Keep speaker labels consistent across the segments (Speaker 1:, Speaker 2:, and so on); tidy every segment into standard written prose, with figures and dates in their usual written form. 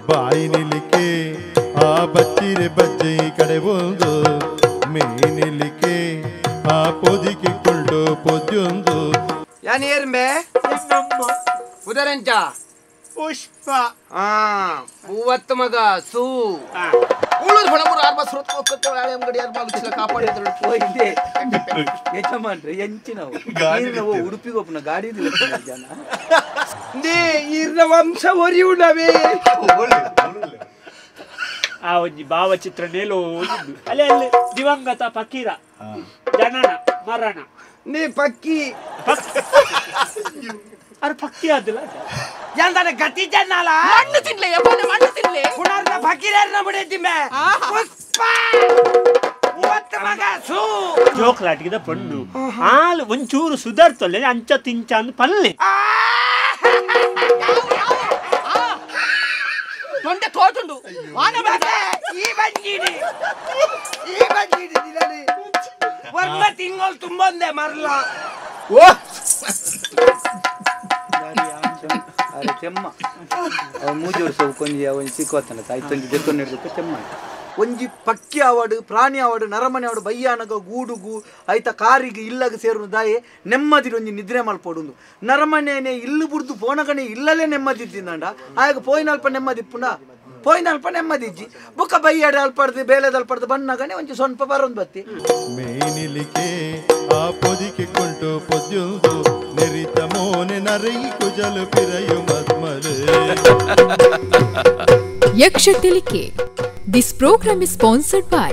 Speaker 1: ಬಾಯಿ ನಿಲಿಕೆ ಆ ಬಚ್ಚಿರೆ ಬಜ್ಜೆ ಕಡೆ ಒಂದು ಮೇನಿಲಿಕೆ ಆ ಪೊದಿಕೆ ಕೊಂಡು ಪೊದ್ದೊಂದು
Speaker 2: ಯಾನೇರ್ಮೆ ಉದರಂಚ
Speaker 3: ಪುಷ್ಪ
Speaker 2: ಮೂವತ್ತು ಮಗ ಸೂ ಉಳಿದ ಹೊಳಬರು ಆರ್ಮ ಸುರತ್ಕೋತ ಅಂಗಡಿ ಯಾರು ಮಾಲೂಚಿಲ್ಲ ಕಾಪಾಡಿದ್ರು
Speaker 4: ಹೋಯ್ದೆ ಯಜಮಾನ್ರೆ ಎಂಚಿನವು ನಾವು ಉಡುಪಿಗೆ ಒಪ್ಪನ ಗಾಡಿ ಜನ
Speaker 2: ನೇ ಇರ್ನ ವಂಶ ಒರಿಯುಣವೇ
Speaker 3: ಆ ಒಂಜಿ ಭಾವಚಿತ್ರ ನೇಲೋ ಅಲ್ಲೇ ಅಲ್ಲಿ ದಿವಂಗತ ಫಕೀರ ಜನನ ಮರಣ
Speaker 2: ನೀ ಪಕ್ಕಿ
Speaker 3: ಅದು ಪಕ್ಕಿ ಆದಿಲ್ಲ
Speaker 2: ಎಂದಾನೆ ಗತಿ ಜನ್ನಾಲ ಮಣ್ಣು ತಿನ್ಲೆ ಯಪ್ಪನೆ ಮಣ್ಣು ತಿನ್ಲೆ ಪುನರ್ನ ಫಕೀರನ್ನ ಬಿಡಿದ್ದಿಮೆ ಪುಷ್ಪ ಮೂವತ್ತು ಮಗ ಸೂ
Speaker 3: ಜೋಕ್ಲಾಟಿಗೆ ಪಂಡು ಹಾಲು ಒಂಚೂರು ಸುಧಾರ್ತಲ್ಲ ಅಂಚ ತಿಂಚ ಅಂದ್ ಪಲ್ಲೆ
Speaker 2: ತೊಂಡೆ ತೋಟುಂಡು ವಾನ ಬಾಬೆ ಈ ಬಂಜಿಡಿ ದಿನಡಿ ವರ್ಣ ತಿಂಗಳು ತುಂಬಂದೆ ಮರಲ ಓ
Speaker 4: ಅರೆ ಚೆಮ್ಮ ಅವ ಮೂಜೂರು ಸೌ ಕೊಂಜಿ ಅವನ್ ಸಿಕ್ಕೋತಾನ ಆಯ್ತೊಂಜಿ ಜೊತ್ತೊಂದು ಹಿಡಿದು ಚೆಮ್ಮ ಒಂಜಿ ಪಕ್ಕಿ ಆವಡು ಪ್ರಾಣಿ ಆವಡು ನರಮನೆ ಆವಡು ಬಯ್ಯಾನಗ ಗೂಡುಗು ಐತ ಕಾರಿಗೆ ಇಲ್ಲಗ ಸೇರು ದಾಯೆ ನೆಮ್ಮದಿರು ಒಂಜಿ ನಿದ್ರೆ ಮಲ್ಪೊಡು ನರಮನೆನೆ ಇಲ್ಲು ಬುಡ್ದು ಪೋನಗನೆ ಇಲ್ಲಲೇ ನೆಮ್ಮದಿ ತಿಂದಂಡ ಆಗ ಪೋಯಿನಲ್ಪ ನೆಮ್ಮದಿ ಪುಂಡ ಪೋಯಿನಲ್ಪ ನೆಮ್ಮದಿ ಇಜ್ಜಿ ಬುಕ್ಕ ಬಯ್ಯಾಡ ಅಲ್ಪಡ್ದು ಬೇಲೆದಲ್ಪಡ್ದು ಬಣ್ಣಗನೆ ಒಂಜಿ ಸ್ವಲ್ಪ ಬರೋದು ಬತ್ತಿ
Speaker 1: ಮೇನಿಲಿಕೆ ಆ ಪೊದಿಕೆ ಕೊಂಡು ಪೊದ್ದೊಂದು ನೆರಿತ ಮೋನೆ ನರೈ ಕುಜಲು ಪಿರಯು ಮದ್ಮಲೆ
Speaker 5: ಯಕ್ಷತಿಲಿಕೆ. This program is sponsored by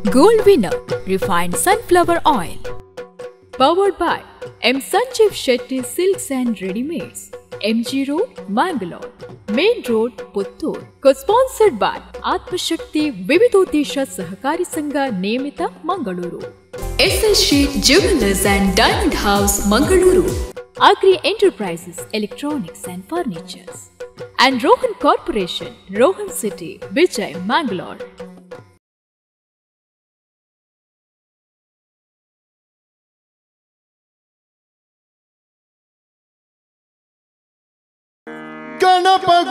Speaker 5: Gold Winner Refined Sunflower Oil, powered by M. Sanjeev Shetty Silks and Readymades, MG Road, Mangalore, Main Road, Puttur. Co-sponsored by Atmashakti Vividodesha Sahakari Sangha Nemita, Mangaluru, SS Sheet Jewelers and Diamond House, Mangaluru, Agri Enterprises Electronics and Furnitures, and Rohan Corporation, Rohan City, Vijay, Mangalore.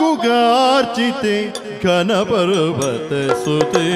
Speaker 1: ಗಣಪಗುಗಾರ್ಚಿತೆ ಘನ ಪರ್ವತ Suthe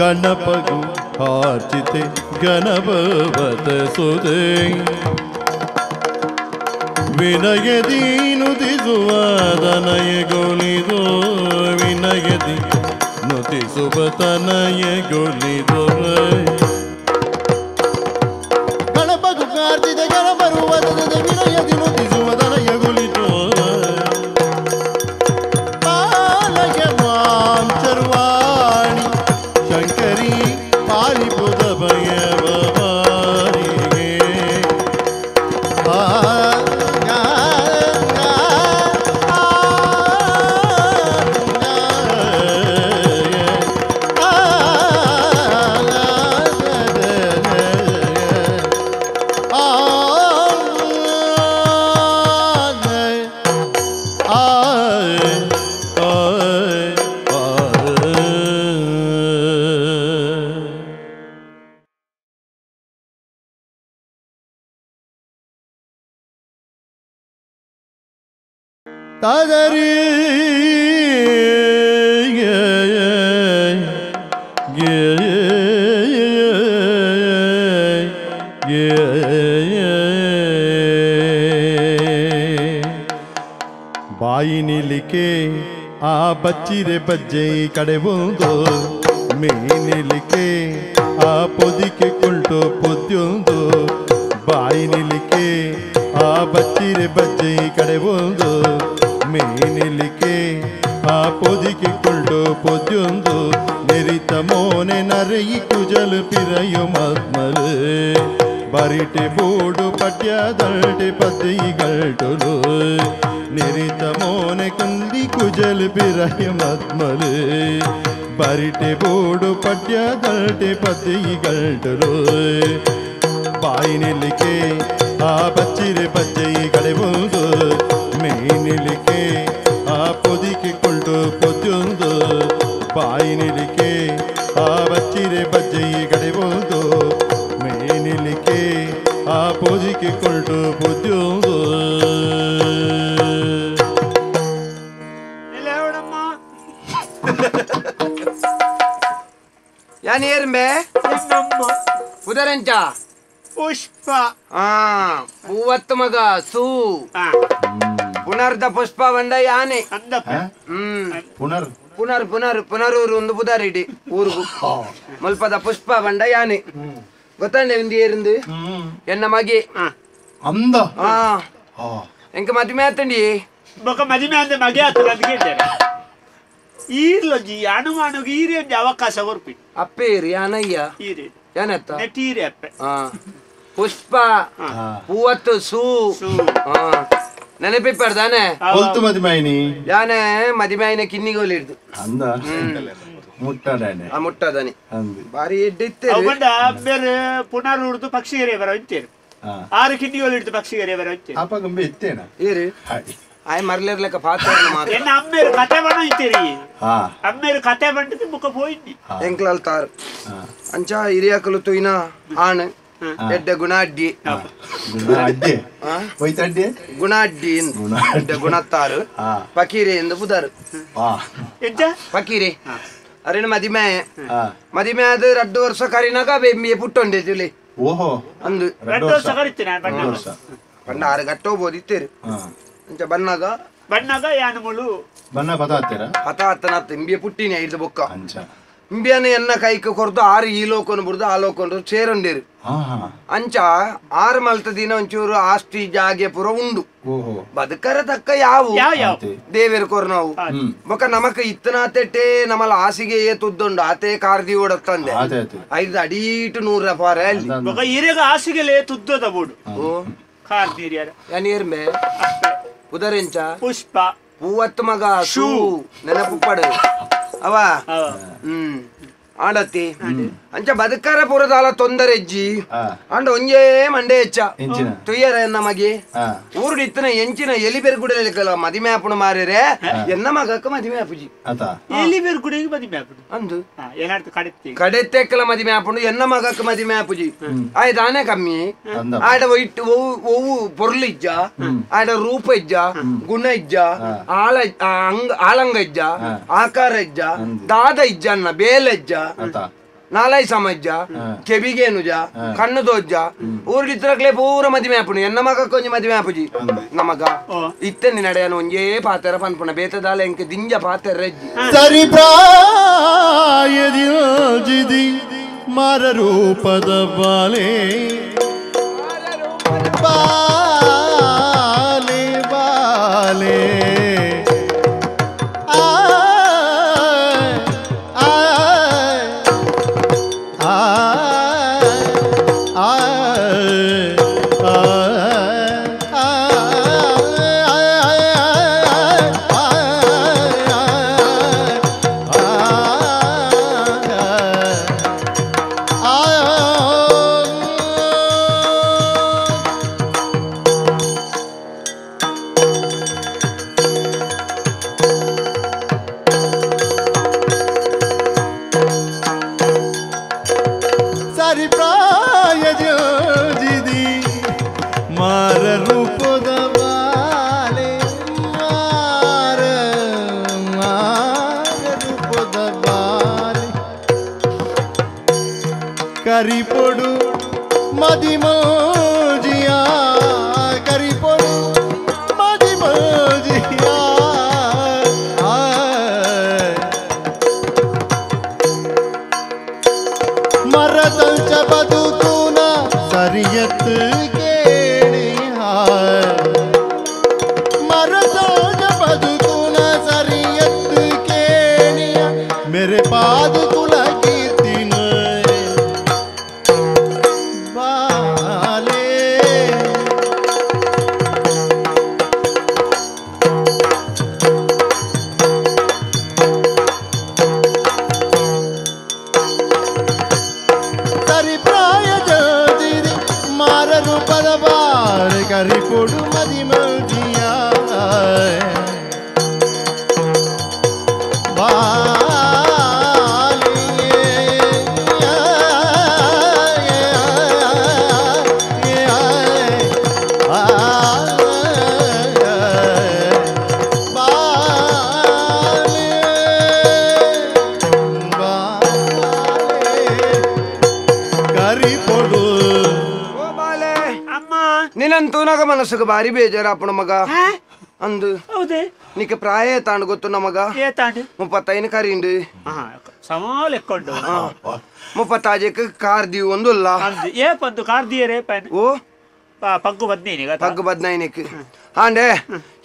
Speaker 1: ಗಣಪಗು ಆರ್ಚಿತೆ ಗಣಪವತ Suthe ವಿನಯದೀನುತಿಸುವ ತನಯಗೊಲಿದೋ ವಿನಯದಿ ನುತಿಸುವ ತನಯಗೊಲಿದೋ ಗಣಪಗು ಆರ್ಚಿತೆ ಗಣಪರ್ವತ ವಿನಯದಿ ನುತಿಸುವ ತನಯಗೊಲಿದೋ Tadari ಬಾಯಿ ನಿಲಿಕೆ ಆ ಬಚ್ಚಿರೆ ಬಜ್ಜೆ ಕಡೆ ಒಂದು ಮೇನಿಲಿಕೆ ಆ ಪೊದಿಕೆ ಕೊಂಟು ಪೊದ್ಯೊಂದು ಬಾಯಿನಿಲಿಕೆ ಆ ಬಚ್ಚಿರೆ ಬಜ್ಜೆ ಈ ಕಡೆ ಒಂದು ಮೇನಿಲಿಕೆ ಆ ಪೊದಿಕೆ ಕೊಂಟು ಪೊದ್ಯೊಂದು ನೆರಿತ ಮೋನೆ ನರಯಿ ಕುಜಲು ಪಿರಯು ಮತ್ಮಲು ಬರಿಟೆ ಬೋಡು ಪಟ್ಯದಲ್ಟೆ ಪದ್ದೈಗಲ್ಟುಲು ನೆರಿತ ಮೋನೆ ಕುಂದಿ ಕುಜಲು ಪಿರಯು ಮತ್ಮಲು ಬರಿಟೆ ಬೋಡು ಪಟ್ಯದಲ್ಟೆ ಪದ್ದೈಗಲ್ಟುಲು ಬಾಯಿನಿಲಿಕೆ ಆ ಬಚ್ಚಿರೆ ಬಜ್ಜೆ ಈ ಕಡೆ ಒಂದು ಮೇನಿಲಿಕೆ ಆ ಪೊದಿಕೆ ಕೊಂಡು ಪೊದ್ಯೊಂದು ಬಾಯಿನಿಲಿಕೆ ಆ ಬಚ್ಚಿರೆ ಬಜ್ಜೆ ಈ ಕಡೆ ಒಂದು ಮೇನಿಲಿಕೆ ಆ ಪೊದಿಕೆ ಕೊಂಡು ಪೊದ್ಯೊಂದು
Speaker 2: ಯಾನ್ ಏರ್ಮೆ ಉದರಂಚ
Speaker 3: ಪುಷ್ಪ
Speaker 2: ಪೂವತ್ತು ಮಗ ಸೂ ಪುನರ್ದ ಪುಷ್ಪ ಬಂಡ ಯಾನೆ
Speaker 1: ಪುನರ್
Speaker 2: ಪುನರ್ ಪುನರ್ ಪುನರೂರು ಒಂದು ಪುದಾರಿಡಿ ಊರುಗು ಮುಲ್ಪದ ಪುಷ್ಪ ಬಂಡ ಯಾನೆ ಗೊತ್ತಂಡೆ ಒಂದು ಏರಿಂದು ಎನ್ನ ಮಗೆ
Speaker 1: ಅಂದ
Speaker 2: ಎಂಕ ಮದುವೆ ಆತಂಡಿ
Speaker 3: ಬೊಕ ಮದುವೆ ಅಂದ್ರೆ ಮಗೆ ಆತಲ್ಲ ಅಂತ ಕೇಳ್ತಾರೆ ಈರ್ಲೊಜ್ಜಿ ಅನುಮಾನಗೆ ಈರಿ ಒಂದು ಅವಕಾಶ ಹೊರಪಿ
Speaker 2: ಅಪ್ಪೇರಿ ಯಾನಯ್ಯ
Speaker 3: ಈರಿ
Speaker 2: ಏನತ್ತ
Speaker 3: ನೆಟೀರಿ ಅಪ್ಪೆ
Speaker 2: ಪುಷ್ಪ ಪೂವತ್ತು ಸೂ ನೆನಪಿಪ್ಪಡ್ದಾನೆ
Speaker 1: ಹೊಲ್ತು ಮದಿಮಾಯಿನಿ
Speaker 2: ಯಾನೆ ಮದಿಮಾಯಿನ ಕಿನ್ನಿಗೋಲಿ ಹಿಡ್ದು
Speaker 1: ಅಂದ ಮುಟ್ಟದಾನೆ
Speaker 2: ಆ ಮುಟ್ಟದಾನೆ ಬಾರಿ ಎಡ್ಡಿತ್ತೆ
Speaker 3: ಬಂದ ಬೇರೆ ಪುನರ್ದು ಪಕ್ಷಿಗೆರೆ ಬರ ಅಂತೀರಿ 6 ಕಿಂಡಿಗಳು ಹಿಡಿದು ಪಕ್ಷಿಗೆರೆ ಬರ ಅಂತೀರಿ
Speaker 1: ಅಪ್ಪ ಗಂಬೆ ಇತ್ತೇನ
Speaker 2: ಏರಿ ಆಯ್ ಮರ್ಲಿರ್ಲಕ್ಕ ಪಾತ್ರ
Speaker 3: ಎನ್ನ ಅಮ್ಮೇರು ಕತೆ ಬಣ ಅಂತೀರಿ ಅಮ್ಮೇರು ಕತೆ ಬಂದಿದ್ದು ಮುಖ ಹೋಯ್ನಿ
Speaker 2: ಎಂಕ್ಲಲ್ ತಾರ್ ಅಂಚ ಹಿರಿಯಕಲು ತುಯ್ನ ಆಣ್ ಎಡ್ಡ ಗುಣಾಡ್ಡಿ ಗುಣಾಡ್ಡಿ ಎಡ್ಡ ಗುಣತ್ತಾರು ಪಕೀರೆ ಎಂದು ಬುದಾರು ಪಕೀರೆ ಅರೇನು ಮದಿಮೆ ಮದಿಮೆ ಅದು 2 ವರ್ಷ ಕರಿನಾಗ ಬೆಂಬಿಯ ಪುಟ್ಟೊಂಡೆ ತುಲಿ
Speaker 1: ಓಹೋ
Speaker 3: ಅಂದು 2 ವರ್ಷ ಕರಿತೀನಿ
Speaker 2: ಪಂಡ 6 ಗಂಟೆ ಹೋಗ್ಬೋದಿತ್ತೇರಿ ಅಂಚ ಬಣ್ಣಾಗ ಯಾನು ಮುಳು
Speaker 1: ಬಣ್ಣ ಪತ
Speaker 2: ಹತ್ತನ ಇಂಬಿಯ ಪುಟ್ಟಿನಿ ಐದು ಬೊಕ್ಕ ಇಂಬಿಯನ ಎನ್ನ ಕೈಕ ಕೊರ್ದು 6 ಈ ಲೋಕನು ಬಿಡ್ದು ಆ ಲೋಕನು ಸೇರೊಂಡೇರು ಅಂಚ 6 ಮಲ್ತ ದಿನ ಒಂಚೂರು ಆಸ್ತಿ ಜಾಗೆ ಪುರ ಉಂಡು ಬದುಕರ ತಕ್ಕ ಯಾವು ದೇವೇರು ಕೊರ್ ನಾವು ಬೊಕ ನಮಕ್ ಇತ್ತನಾತೆಟ್ಟೆ ನಮ್ಮಲ ಆಸಿಗೆ ತುದ್ದುಂಡು ಆತೆ ಕಾರ್ದಿ ಓಡತ್ತಂದೆ 5 ಅಡೀಟು 100 ರಪಾರೆ ಅಲ್ಲಿ
Speaker 3: ಹಿರಿಯಗ ಆಸಿಗೆ ತುದ್ದದ ಬೋಡು ಕಾರ್ದಿ
Speaker 2: ಯಾನೀರ್ಮೆ ಉದರೆಂಚ
Speaker 3: ಪುಷ್ಪ
Speaker 2: ಪೂವತ್ತು ಮಗ ಶೂ ನೆನಪು ಪಡು ಅವ ಆಡತ್ತಿ ಅಂಚ ಬದುಕರ ಪುರದಾಲ ತೊಂದರೆ ಎಜ್ಜಿ ಅಂಡ ಒಂಜೇ ಮಂಡೆ ಹೆಚ್ಚ ತುಯ್ಯರ ಎನ್ನ ಮಗೆ ಊರು ಇತ್ತನ ಎಂಚಿನ ಎಲಿ ಬೆರ್ಗುಡಲಿಕ್ಕಲ್ಲ ಮದಿಮೆ ಆಪುಣ ಮಾರೇರೆ ಎನ್ನ ಮಗಕ್ಕ ಮದಿಮೆ ಆಪುಜಿ
Speaker 3: ಎಲಿ ಬೆರ್ಗುಡಿಗೆ ಮದಿಮೆ ಆಪುಡು
Speaker 2: ಅಂದು
Speaker 3: ಏನಾಡ್ತು
Speaker 2: ಕಡೆತ್ತೆಕ್ಕಲ ಮದಿಮೆ ಆಪುಂಡು ಎನ್ನ ಮಗಕ್ಕ ಮದಿಮೆ ಆಪುಜಿ ಆಯ್ತು ಆನೆ ಕಮ್ಮಿ ಆಡ ಇಟ್ಟು ಒವ್ವು ಪೊರ್ಲು ಇಜ್ಜ ಆಡ ರೂಪ ಇಜ್ಜ ಗುಣ ಇಜ್ಜ ಆಳಂಗ ಇಜ್ಜ ಆಕಾರ ಇಜ್ಜ ದಾದ ಇಜ್ಜ ಅನ್ನ ಬೇಲ ಇಜ್ಜ ನಾಲೈ ಸಮಜ್ಜ ಕೆಬಿಗೇನುಜ ಕಣ್ಣು ದೋಜ್ಜ ಊರ್ಲಿತ್ರಕ್ಲೆ ಪೂರ ಮದಿಮೆ ಆಪುಣು ಎನ್ನ ಮಗ ಕೊಂಚ ಮದಿಮೆ ಆಪುಜಿ ನಮಗ ಇತ್ತೆನಿ ನಡೆಯನು ಒಂಜೇ ಪಾತೆರ ಪನ್ಪುಣ ಬೇತದಾಲ ಎಂಕೆ ದಿಂಜ ಪಾತೆರ ರಜ್ಜಿ
Speaker 1: ಸರಿ ಪ್ರಾಯದಿ ಮರ ರೂಪದ ಬಾಲೆ ಬಾಲೆ ಬಾಲೆ ಕರಿಪೊಡು ಮದಿಮೋಜಿಯಾ ಕರಿಪೊಡು सरियत केणिया मरदाग बदकुन सरियत केणिया मेरे पाद कुल कीर्तिन बाले करिपोडु मदिमजिया करिपोडु
Speaker 2: ನೀನಂತೂ ನಗ ಮನಸ್ಸಿಗೆ ಬಾರಿ ಬೇಜಾರ ಅಪ್ಪಣ ಮಗ ಅಂದು
Speaker 3: ಹೌದೇ
Speaker 2: నీకు ప్రాయ తాండు గొత్తున్న మగ
Speaker 3: ఏ తాండు
Speaker 2: 35 ಕರಿಂಡು
Speaker 3: ಸಮಾಲ್ ಎಕ್ಕೊಂಡು
Speaker 2: 35 ಕಾರ್ ದಿ ಒಂದುಲ್ಲ
Speaker 3: ಅಂದು ಏ ಪಂದು ಕಾರ್ ದಿಯರೆ ಪನ್
Speaker 2: ಓ
Speaker 3: ಪಗ್ಗು ಬದ್ನೈನಿಗ
Speaker 2: ಪಗ್ಗು ಬದ್ನೈನಿಕ್ ಆಂಡೆ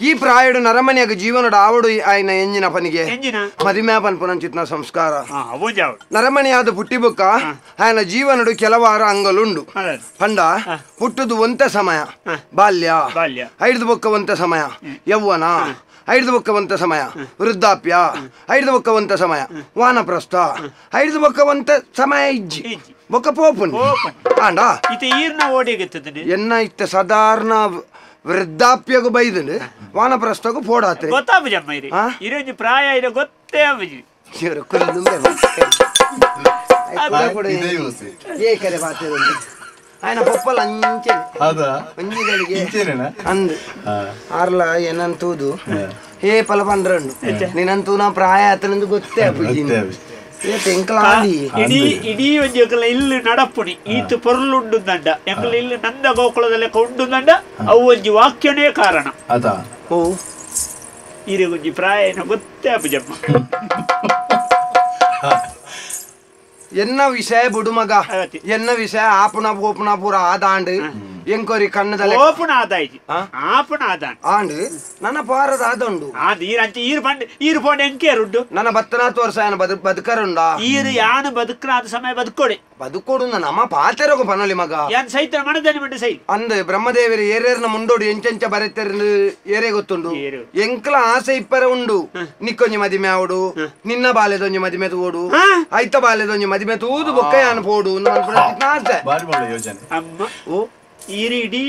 Speaker 2: ಈ ಪ್ರಾಯಡು ನರಮನೆಯಾಗ ಜೀವನದ ಆವಡು ಆಯ್ನ ಎಂಜಿನ ಪನಿಗೆ
Speaker 3: ಎಂಜಿನ
Speaker 2: ಮದಿಮೆ ಪನ್ಪುನಂಚಿತ್ನ ಸಂಸ್ಕಾರ
Speaker 3: ಅವೊಂಜಾವ್
Speaker 2: ನರಮನೆಯಾದ ಪುಟ್ಟಿಬುಕ್ಕ ఆయన ಜೀವನಡು ಕೆಲವಾರು ಅಂಗಲುಂಡು ಪಂಡ ಹುಟ್ಟುದು ಒಂತೆ ಸಮಯ ಬಾಲ್ಯ ಐದು ಬೊಕ್ಕ ಒಂತೆ ಸಮಯ ಯೌವನ ಐದು ಬೊಕ್ಕ ಒಂತೆ ಸಮಯ ವೃದ್ಧಾಪ್ಯ ಐದು ಬೊಕ್ಕ ಒಂತೆ ಸಮಯ ವಾನಪ್ರಸ್ಥ ಐದು ಬೊಕ್ಕ ಒಂತೆ ಸಮಯ ಇಜ್ಜಿ ಬೊಕ್ಕ ಪೋಪುನ್ ಆಂಡ
Speaker 3: ಇತ ಈರ್ನ ಓಡಿಗೆತ್ತದ
Speaker 2: ಎನ್ನ ಇತ್ತ ಸಾಧಾರಣ ವೃದ್ಧಾಪ್ಯಗೂ ಬೈದನು ವಾನಪ್ರಸ್ಥಗೂ ಪೋಡಾತೆ
Speaker 3: ಗೊತ್ತಾಬು ಜಮ್ಮ ಇರಿ ಇರೋಂಜಿ ಪ್ರಾಯ ಇರೋ ಗೊತ್ತೇ ಅಬ್ಬಜಿ
Speaker 2: ಇವರು ಕುಲ್ಲು ಏಕರೆ ಬಾತಿರೋದು ఆయన పప్పలు అంచె అంజిగలిగే అందు ఆర్ల ఏనంతూదు ఏ పల పండ్రండు నేనంతూ నా ప్రాయ అతనందు ಗೊತ್ತೇ
Speaker 3: ಇಡೀ ಒಂಜಿ ಇಲ್ಲು ನಡಪುಣಿ ಈತು ಪೊರ್ಲುಂಡುಂದಂಡ ಎಂಕಲ ಇಲ್ಲು ನಂದ ಗೋಕುಲದ ಲೆಕ್ಕ ಉಂಡುಂದಂಡ ಅವು ಒಂಜಿ ವಾಕ್ಯನೇ ಕಾರಣ ಓ ಇರೆ ಒಂಜಿ ಪ್ರಾಯ ಗೊತ್ತೇ ಅಪ್ಪಜಮ್ಮ
Speaker 2: ಎನ್ನ ವಿಷಯ ಬಿಡು ಮಗ ಎನ್ನ ವಿಷಯ ಆಪುನ ಬೋಪುನ ಪೂರ ಆದಾಂಡ್ ಎಂಕೋರಿ ಕಣ್ಣದಲ್ಲಿ
Speaker 3: ಓಪುನ ಆದಾಯ್ತು ಆಪುನ ಆದಾಂಡ್
Speaker 2: ಆಂಡ್ ನನ್ನ ಪಾರದ ಆದಂಡು
Speaker 3: ಆದ್ ಈರಂಚೆ ಈರು ಪಂಡ್ ಈರು ಪೋಂಡ್ ಎಂಕೇರುಂಡು
Speaker 2: ನನ್ನ 14 ವರ್ಷ ఆయన ಬದುಕರುಂಡ
Speaker 3: ಈರು ಯಾನು ಬದುಕನಾದ ಸಮಯ ಬದುಕೋಡೆ
Speaker 2: ಬದುಕೋಡು ನಮ್ಮ ಪಾತೆರೋಗ ಪನಲಿ ಮಗ
Speaker 3: ಯಾನ್ ಸೈತ ಮನದನಿ ಮಂಡ ಸೈ
Speaker 2: ಅಂದ್ ಬ್ರಹ್ಮದೇವರಿ ಏರೇರ್ನ ಮುಂಡೋಡು ಎಂಚೆಂಚ ಬರೆತೆರ್ಲು ಏರೇ ಗೊತ್ತುಂಡು ಎಂಕ್ಲ ಆಸೆ ಇಪ್ಪರ ಉಂಡು ನಿಕ್ಕೊಂಜಿ ಮದಿಮೆ ಆವಡು ನಿನ್ನ ಬಾಲೆದೊಂಜಿ ಮದಿಮೆ ತೂಡು ಐತ ಬಾಲೆದೊಂಜಿ ಮದಿಮೆ ತೂದು ಬೊಕ್ಕ ಯಾನು ಪೋಡು
Speaker 3: ಅಮ್ಮ ಓ ಈರು ಇಡೀ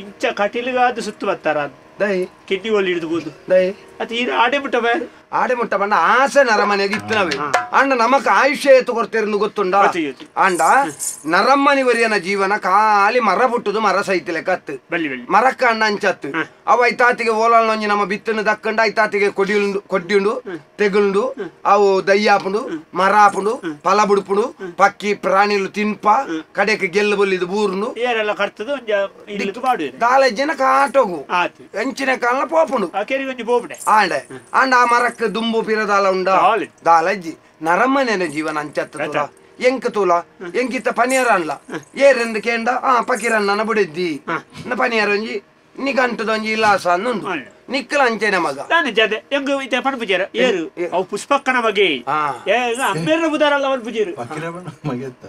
Speaker 3: ಇಂಚ ಕಟಿಲಿಗಾದ ಸುತ್ತು ಬರ್ತಾರ
Speaker 2: ದೈ
Speaker 3: ಕಿಡ್ನಿ ಒಳ್ಳಿ ಹಿಡಿದು
Speaker 2: ದೈ
Speaker 3: ಅದು ಈರು ಆಡೆ ಮುಟ್ಟ ಬೇರೆ
Speaker 2: ಆಡೆ ಮುಟ್ಟ ಬಂಡ ಆಸೆ ನರಮನೆಗೆ ಇತ್ತನವೆ ಅಂಡ ನಮಕ್ ಆಯುಷ್ಯ ಎತ್ತು ಕೊಡ್ತಿರಂದು ಗೊತ್ತುಂಡ ಅಂಡ ನರಮ್ಮನಿ ವರಿಯನ ಜೀವನ ಖಾಲಿ ಮರ ಬುಟ್ಟುದು ಮರ ಸೈತಿ ಲೆಕ್ಕತ್ತು ಮರಕ್ಕ ಅಣ್ಣ ಅಂಚತ್ತು ಅವ ಐತಾತಿಗೆ ಓಲಾಳೊಂಜಿ ನಮ್ಮ ಬಿತ್ತನ ದಕ್ಕಂಡ ಐತಾತಿಗೆ ಕೊಡ್ಡಿಂಡು ತೆಗುಂಡು ಅವು ದಯ್ಯಾಪುಂಡು ಮರ ಆಪುಂಡು ಫಲ ಬುಡುಪುಂಡು ಪಕ್ಕಿ ಪ್ರಾಣಿಲು ತಿನ್ಪ ಕಡೆಗೆ ಗೆಲ್ಲು ಬಲ್ಲಿದು ಬೂರ್ನು
Speaker 3: ಏರೆಲ್ಲ ಕರ್ತದ
Speaker 2: ದಾಲೆ ಜನ ಕಾಟೋಗು ಎಂಚಿನ ಕಾಲನ ಪೋಪುಂಡು ಆಂಡೆ ಅಂಡ ಆ ಮರಕ್ಕೆ ದುಂಬು ಪಿರದಾಲ ಉಂಡ ದಾಲಜ್ಜಿ ನರಮ್ಮನೇನ ಜೀವನ ಅಂಚತ್ತ ಎಂಕ್ ತೂಲ ಎಂಕಿತ್ತ ಪನಿಯರ ಅನ್ಲ ಏರೆಂದು ಕೇಂಡ ಪಕಿರನ್ನ ಬಿಡಿದ್ದಿ ಪನಿಯರ ಒಂಜಿ ನಿಗಂಟದೊಂಜಿ ಇಲಾಸ ಅನ್ನುಂಡು ನಿಕ್ಕಲ ಅಂಚೆನ ಮಗ
Speaker 3: ಎಂಗ್ ಇತ್ತೆ ಪಣಪುಜೇರ ಏರು ಅವು ಪುಷ್ಪಕ್ಕನ ಬಗೆ ಅಮ್ಮೇರ ಬುದಾರಲ್ಲ ಅವನ್ ಪುಜೇರು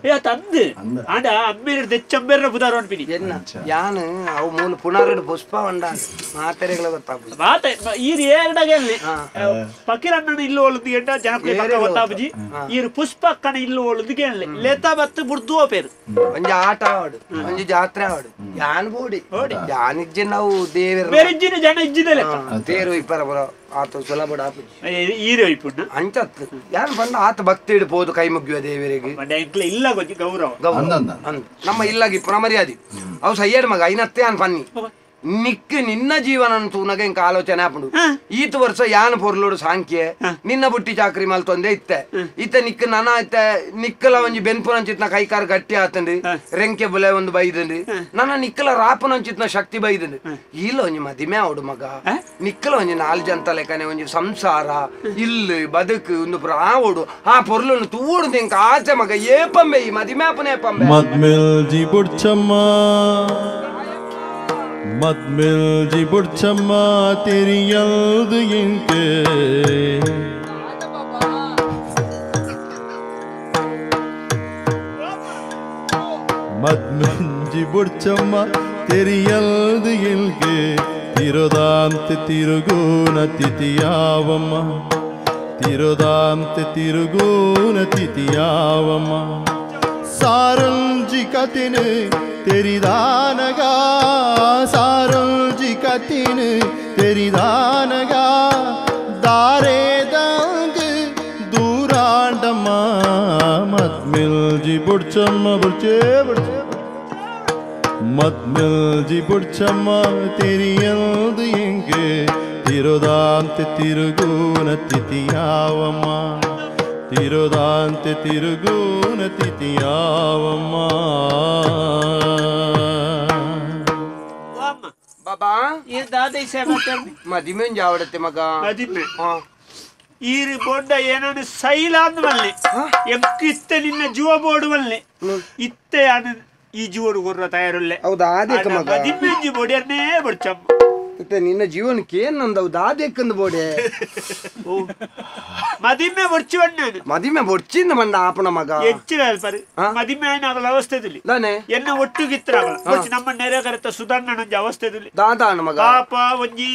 Speaker 3: ಏ ತಂದು ಆಂಡ ಅಮ್ಮೇರ ದೆಚ್ಚಂಬೇರ ಬುದಾರ ಅನ್ಪಿನಿ
Speaker 2: ಯಾನು ಅವು ಮೂಲ ಪುನರ್ಡು ಪುಷ್ಪ ಉಂಡ ಮಾತೆರೆಗಳ ಗೊತ್ತಾಪು
Speaker 3: ಮಾತೆ ಈರು ಏರಡಗೆಲ್ಲಿ ಪಕಿರಣ್ಣನ ಇಲ್ಲು ಒಳದು ಎಂಡ ಜನಕ್ಕೆ ಗೊತ್ತಾಪುಜಿ ಈರು ಪುಷ್ಪಕ್ಕನ ಇಲ್ಲು ಒಳದು ಕೇಳಲಿ ಲೇತಾ ಬತ್ತು ಬುಡ್ದು ಪೇರು
Speaker 2: ಒಂಜಿ ಆಟ ಆಡು ಒಂಜಿ ಜಾತ್ರೆ ಆಡು ಯಾನ್ ಬೋಡಿ ಯಾನ್ ಇಜ್ಜೆ ನಾವು ದೇವರ
Speaker 3: ಬೇರೆ ಇಜ್ಜಿನ ಜನ ಇಜ್ಜಿನಲ್ಲ
Speaker 2: ತೇರು ಇಪ್ಪರ ಬರೋ ಆತ ಸುಲಭ
Speaker 3: ಈರು ಇಪ್ಪುಣ್ಣ
Speaker 2: ಅಂಚತ್ತು ಯಾರು ಬಂದ ಆತ ಭಕ್ತಿ ಇಡ್ಬೋದು ಕೈ ಮುಗಿಯುವ ದೇವರಿಗೆ
Speaker 3: ಇಲ್ಲ ಗೊತ್ತಿ ಗೌರವ
Speaker 2: ನಮ್ಮ ಇಲ್ಲಾಗಿ ಪುನ ಮರ್ಯಾದಿ ಅವು ಸಯ್ಯಡ್ ಮಗ ಐನತ್ತೆ ಅನ್ ಪನ್ನಿ ನಿಕ್ಕ ನಿನ್ನ ಜೀವನ ತೂನಗ ಇಂಕ ಆಲೋಚನೆ ಆಪುಂಡು ಈತ ವರ್ಷ ಯಾನ್ ಪೊರ್ಲೋಡು ಸಾಂಖ್ಯೆ ನಿನ್ನ ಬುಟ್ಟಿ ಚಾಕ್ರಿ ಮಲ್ತೊಂದೆ ಇತ್ತೆ ಇತ್ತ ನಿಕ್ಕ ನನ ಇತ್ತೆ ನಿಕ್ಕಲ ಒಂಜಿ ಬೆನ್ಪುನಂಚಿತ್ನ ಕೈಕಾರ್ ಗಟ್ಟಿ ಆತಂಡು ರೆಂಕೆ ಬುಲೆ ಒಂದು ಬೈದಂಡು ನನ್ನ ನಿಕ್ಕಲ ರಾಪುನಂಚಿತ್ನ ಶಕ್ತಿ ಬೈದಂಡು ಇಲ್ಲ ಒಂಜಿ ಮದಿಮೆ ಆವಡು ಮಗ ನಿಕ್ಕಲ ಒಂಜಿ 4 ಜಂತ ಲೆಕ್ಕನೆ ಒಂಜಿ ಸಂಸಾರ ಇಲ್ಲಿ ಬದುಕು ಒಂದು ಪುರ ಆವಡು ಆ ಪೊರ್ಲನ್ನು ತೂಡು ಇಂಕ ಆಚೆ ಮಗ ಏಪಂಬೆ ಈ ಮದಿಮೆ ಆಪನೆ ಏಪಂಬೆ
Speaker 1: ಮದ್ಮಿಲ್ಜಿ ಬುಡ್ಚಮ್ಮ ಮದ್ಮಿಲ್ಜಿ ಬುಡ್ಚಮ್ಮ ತೆರಿಯಲ್ದು ಎಂಕೆ ಮದ್ಮಿಲ್ಜಿ ಬುಡ್ಚಮ್ಮ ತೆರಿಯಲ್ದು ಎಂಕೆ ತಿರುದಾಂತೆ ತಿರುಗೂನ ತಿಥಿಯಾವಮ್ಮ ತಿರುದಾಂತೆ ತಿರುಗೂನ ತಿಥಿಯಾವಮ್ಮ ಸಾರಂಜಿ ಕತಿನು ತೆರಿದಾನಗ ಸಾರಂಜಿ ಕತಿನು ತೆರಿದಾನಗ ದಾರೇದಂಗ್ ದೂರಾಂಡಮ್ಮ ಮದ್ಮಿಲ್ಜಿ ಬುಡ್ಚಮ್ಮ ಬುಡ್ಚೇ ಬುಡ್ಚೇ ಮದ್ಮಿಲ್ಜಿ ಬುಡ್ಚಮ್ಮ ತೆರಿಯಲ್ದು ಎಂಗೆ ತಿರುದಾಂತೆ ತಿರುಗೂನ ತಿಥಿಯಾವಮ್ಮ ತಿರುದಾಂತೆ ತಿರುಗೂನ ತಿಥಿಯಾವಮ್ಮ
Speaker 2: ಬಾಬಾ
Speaker 3: ಈ ದಾದಿ ಸೇವೆ
Speaker 2: ಮದಿಮೆ ಜಾವಡತ್ತೆ ಮಗ
Speaker 3: ಮದಿಮೆ ಈರಿ ಬೋಡ್ಡ ಏನಾನು ಸೈಲ ಅಂದ್ಮಲ್ಲಿ ಎಂಕಿತ್ತೆ ನಿನ್ನ ಜೀವ ಬೋಡುವಲ್ಲಿ ಇತ್ತೆ ಅನು ಈ ಜೀವಡು ಗುರ್ರ ತಯಾರುಲ್ಲೆ
Speaker 2: ಹೌದಾ ಅದೇ ಮಗ
Speaker 3: ಮದಿಮೆ ಜೀವ ಬೋಡಿಯನ್ನೇ ಬಡ್ಚಮ್ಮ
Speaker 2: ನಿನ್ನ ಜೀವನಕ್ಕೆ ಏನ್ ನಂದವು ದಾದೇಕಂದು ಬೋಡೆ
Speaker 3: ಮದಿಮೆ ಬಡ್ಚುವಣ್ಣ
Speaker 2: ಮದಿಮೆ ಬೊಡ್ಚಿಂದ ಬಂದ ಆಪಣ ಮಗ
Speaker 3: ಹೆಚ್ಚಿನ ಪರಿ ಮದಿಮೆ ಆಗಲ ಅವಸ್ಥೆದಲ್ಲಿ ಎನ್ನ ಒಟ್ಟುಗಿತ್ರಾಗಲ ನಮ್ಮ ನೆರೆಗರತ ಸುಧಾರಣೆ ಅವಸ್ಥೆದಲ್ಲಿ
Speaker 2: ದಾದಾಣ ಮಗ
Speaker 3: ಪಾಪ ಒಂಜಿ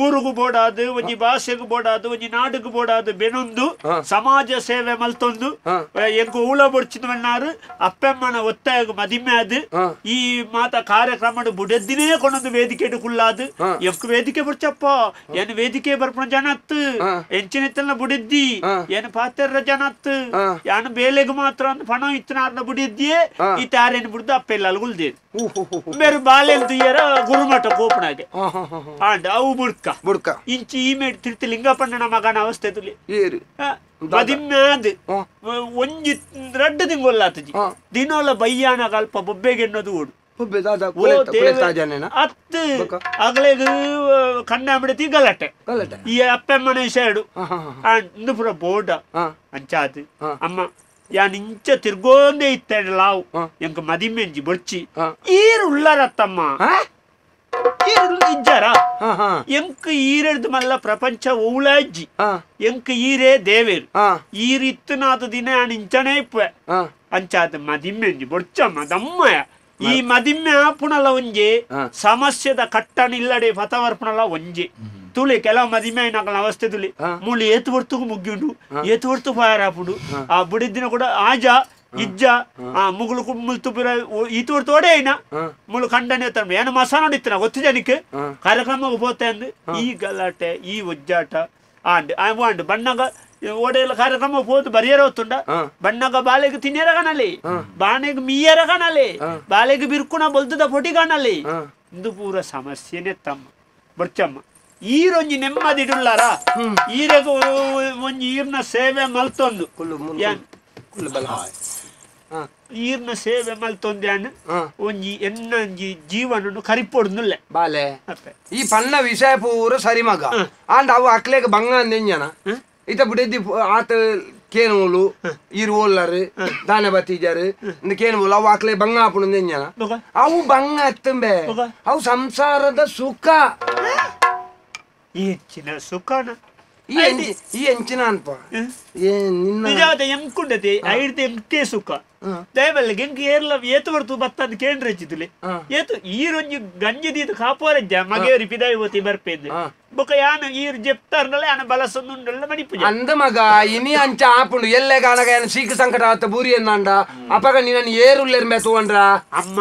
Speaker 3: ಊರುಗು ಬೋಡಾದು ಒಂಜಿ ಭಾಷೆಗೂ ಬೋಡಾದು ಒಂಜಿ ನಾಡುಗು ಬೋಡಾದು ಬೆನೊಂದು ಸಮಾಜ ಸೇವೆ ಮಲ್ತೊಂದು ಎಂಕು ಊಳ ಬೊಡ್ಚಿನ ಬಣ್ಣಾರು ಅಪ್ಪಮ್ಮನ ಒತ್ತಾಯ ಮದಿಮೆ ಅದು ಈ ಮಾತ ಕಾರ್ಯಕ್ರಮ ಬುಡದ್ದಿನೇ ಕೊಂಡೊಂದು ವೇದಿಕೆ ಕುಳ್ಳಾದು ಎಂಕು ವೇದಿಕೆ ಬುಡ್ಚಪ್ಪ ಏನ್ ವೇದಿಕೆ ಬರ್ಪಣ ಜನತ್ತು ಎಂಚಿನ ಬುಡಿದ್ದಿ ಏನ್ ಪಾತ್ರ ಜನತ್ತು ಯಾನು ಬೇಲೆಗ್ ಮಾತ್ರ ಪಣ ಇತ್ತನಾರ್ನ ಬುಡಿದ್ದಿಯೇ ಈ ತಾರೇನು ಬಿಡ್ದು ಅಪ್ಪೆಲ್ಲ ಅಲ್ಗುಲ್ದೇನು ಬೇರೆ ಬಾಲೆಲ್ ದುಯ್ಯರ ಗುರುಮಠ ಕೋಪನಾಗೆ ಆಂಡ ಅವು ಬುಡ್ಕ ಇಂಚಿ ಈ ಮೇಡ್ ತಿರ್ತಿ ಲಿಂಗಪಣ್ಣನ ಮಗನ ಅವಸ್ಥೆ ತುಲಿ ಮದಿಮ್ಯಾದ್ ಒಂಜಿ ರಡ್ಡು ತಿಂಗೊಲ್ಲಾತಜಿ ದಿನೋಲ ಬಯ್ಯಾನ ಕಲ್ಪ ಬೊಬ್ಬೆಗೆ ಎನ್ನೋದು ಓಡು ಅತ್ತು ಅಗಲೆಗ್ ಕಣ್ಣ ಬಿಡತಿ ಗಲಾಟೆ ಈ ಅಪ್ಪಮ್ಮನ ಸೈಡು ಇಂದು ಪುರ ಬೋರ್ಡ ಅಂಚಾತ್ ಅಮ್ಮ ಯಾನ್ ಇಂಚ ತಿರ್ಗೋಂದೇ ಇತ್ತ ಲಾವು ಎಂಕ ಮದಿಮೆಂಜಿ ಬೊಡ್ಚಿ ಈರು ಉಳ್ಳರತ್ತಮ್ಮ ಇಜ್ಜಾರ ಎಂಕ ಈರೆಡ್ದು ಮಲ್ಲ ಪ್ರಪಂಚ ಔಳಜ್ಜಿ ಎಂಕ ಈರೇ ದೇವೇರು ಈರಿತ್ತನಾದ ದಿನ ಇಂಚನೇ ಇಪ್ಪೆ ಅಂಚಾತ್ ಮದಿಮೆಂಜಿ ಬೊಡ್ಚಮ್ಮ ದಮ್ಮಯ ಈ ಮದಿಮ್ಮೆ ಆಪುಣಲ ಒಂಜೆ ಸಮಸ್ಯೆದ ಕಟ್ಟನಿಲ್ಲಡೆ ಪಥವರ್ಪಣಲ ಒಂಜೆ ತುಳಿ ಕೆಲವು ಮದಿಮೆ ನಕಲ ಅವಸ್ಥೆ ತುಳಿ ಮುಳಿ ಏತು ಹೊರ್ತುಗು ಮುಗ್ಗಿಂಡು ಏತು ಹೊರ್ತು ಫಾಯರಾಪುಡು ಆ ಬುಡಿದ್ದಿನ ಕೂಡ ಆಜ ಇಜ್ಜ ಆ ಮುಗುಳು ಮುಲ್ತು ಈತು ಹೊರ್ತು ಒಡೆ ಐನ ಮುಳು ಖಂಡನೆ ಏನು ಮಸ ನೋಡಿತ್ತನ ಗೊತ್ತು ಜನಕ್ಕೆ ಕಾರ್ಯಕ್ರಮ ಹೋಗ್ತಾ ಅಂದು ಈ ಗಲಾಟೆ ಈ ಒಜ್ಜಾಟ ಆಂಡ್ ಬಣ್ಣಗ ಓಡೆಲ್ಲ ಕಾರ್ಯಕ್ರಮ ಹೋದ್ ಬರಿಯರ ಹೊತ್ತುಂಡ ಬಣ್ಣಗ ಬಾಲೆಗೆ ತಿನ್ಯರ ಕಾಣಲಿ ಬಾಣೆಗೆ ಮೀಯರ ಕಾಣಲಿ ಬಾಲೆಗೆ ಬಿರ್ಕುಣ ಬಲ್ತದ ಪೊಟಿ ಕಾಣಲಿ ಇಂದು ಪೂರ ಸಮಸ್ಯೆನೆ ತಮ್ಮ ಬಡ್ಚಮ್ಮ ಈರೊಂಜಿ ನೆಮ್ಮದಿಡುಲ್ಲಾರ ಈರೆಗ ಒಂಜಿ ಈರ್ನ ಸೇವೆ ಮಲ್ತೊಂದು ಈರ್ನ ಸೇವೆ ಮಲ್ತೊಂದು ಒಂಜಿ ಎನ್ನಂಜಿ ಜೀವನ ಕರಿಪೊಡ್ನುಲ್ಲೆ
Speaker 2: ಬಾಲೆ ಈ ಪಣ್ಣ ವಿಷಯ ಪೂರ ಸರಿ ಮಗ ಆಂಡ್ ಅವು ಅಕ್ಲೆಗ್ ಬಂಗ ಅಂದೆಂಜನ ಇತ ಬಿಡಿದ್ದಿ ಆತ ಕೇನುಲು ಇರು ಓಲ್ಲರು ದಾನೆ ಬತ್ತಿಜರು ಕೇನುಲು ಅವು ಆಕ್ಲೆ ಬಂಗ ಆಪುಣ ಅಂದೆಂಜನ ಅವು ಬಂಗ ಅತ್ತಂಬೆ ಅವು ಸಂಸಾರದ ಸುಖ
Speaker 3: ಹೆಚ್ಚಿನ ಸುಖನ
Speaker 2: ಈ ಎಂಚಿನ ಅನ್ಪ
Speaker 3: ನಿಜವಾದ ಎಂಕುಂಡತೆ ಐಡ್ತೆ ಎಂಕೆ ಸುಖ ದಯಬಲ್ಲೆ ಎಂಕ್ ಏರ್ಲ ಏತು ಬರ್ತು ಬತ್ತಂದು ಕೇಂದ್ರ ಹೆಚ್ಚಿತುಲೆ ಏತು ಈರೊಂಜಿ ಗಂಜಿ ದೀತು ಕಾಪೋರಜ್ಜ ಮಗೆಯವರಿ ಪಿದಾಯಿ ಓತಿ ಬರ್ಪೇಂದು బొక యాన ఈరు చెప్తారనల యాన బలసొందుండల మణిపు
Speaker 2: అంద మగ ఇని అంచ ఆపుండు ఎల్లే కానగా ఆయన సీక సంకట బూరి ఎందండ అప్పగా నేను ఏరులేరు మెతువండ్రా
Speaker 3: అమ్మ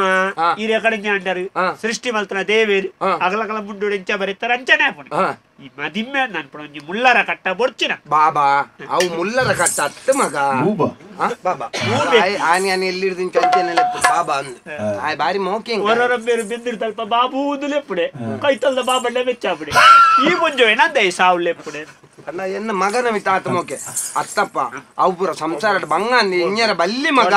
Speaker 3: ఈరు ఎక్కడ అంటారు సృష్టి మల్తున్న దేవేరు అగలగల ముండు ఎంచ బరిస్తారు అంచనే ఈ మదిమ్మే నన్ను ముల్లర కట్ట బొర్చిన
Speaker 2: బాబా అవు ముల్లర కట్ట అత్త మగ బాబా ఆయన అని ఎల్లిడు దించి అంచనే బాబా అంది ఆయన భారీ మోకే
Speaker 3: ఒరొర పేరు బిందుడు తల్ప బాబు ఊదులు ఎప్పుడే కైతల బాబడ్డే వెచ్చాపుడే ఈ ముంజోయినా దయ సావులు ఎప్పుడే
Speaker 2: ಅಣ್ಣ ಎನ್ನ ಮಗನ ಮಿತ ಆತ ಮೋಕೆ ಅತ್ತಪ್ಪ ಅವು ಪೂರ ಸಂಸಾರ ಬಂಗಾಂದಿ ಇಂಜರ ಬಲ್ಲಿ ಮಗ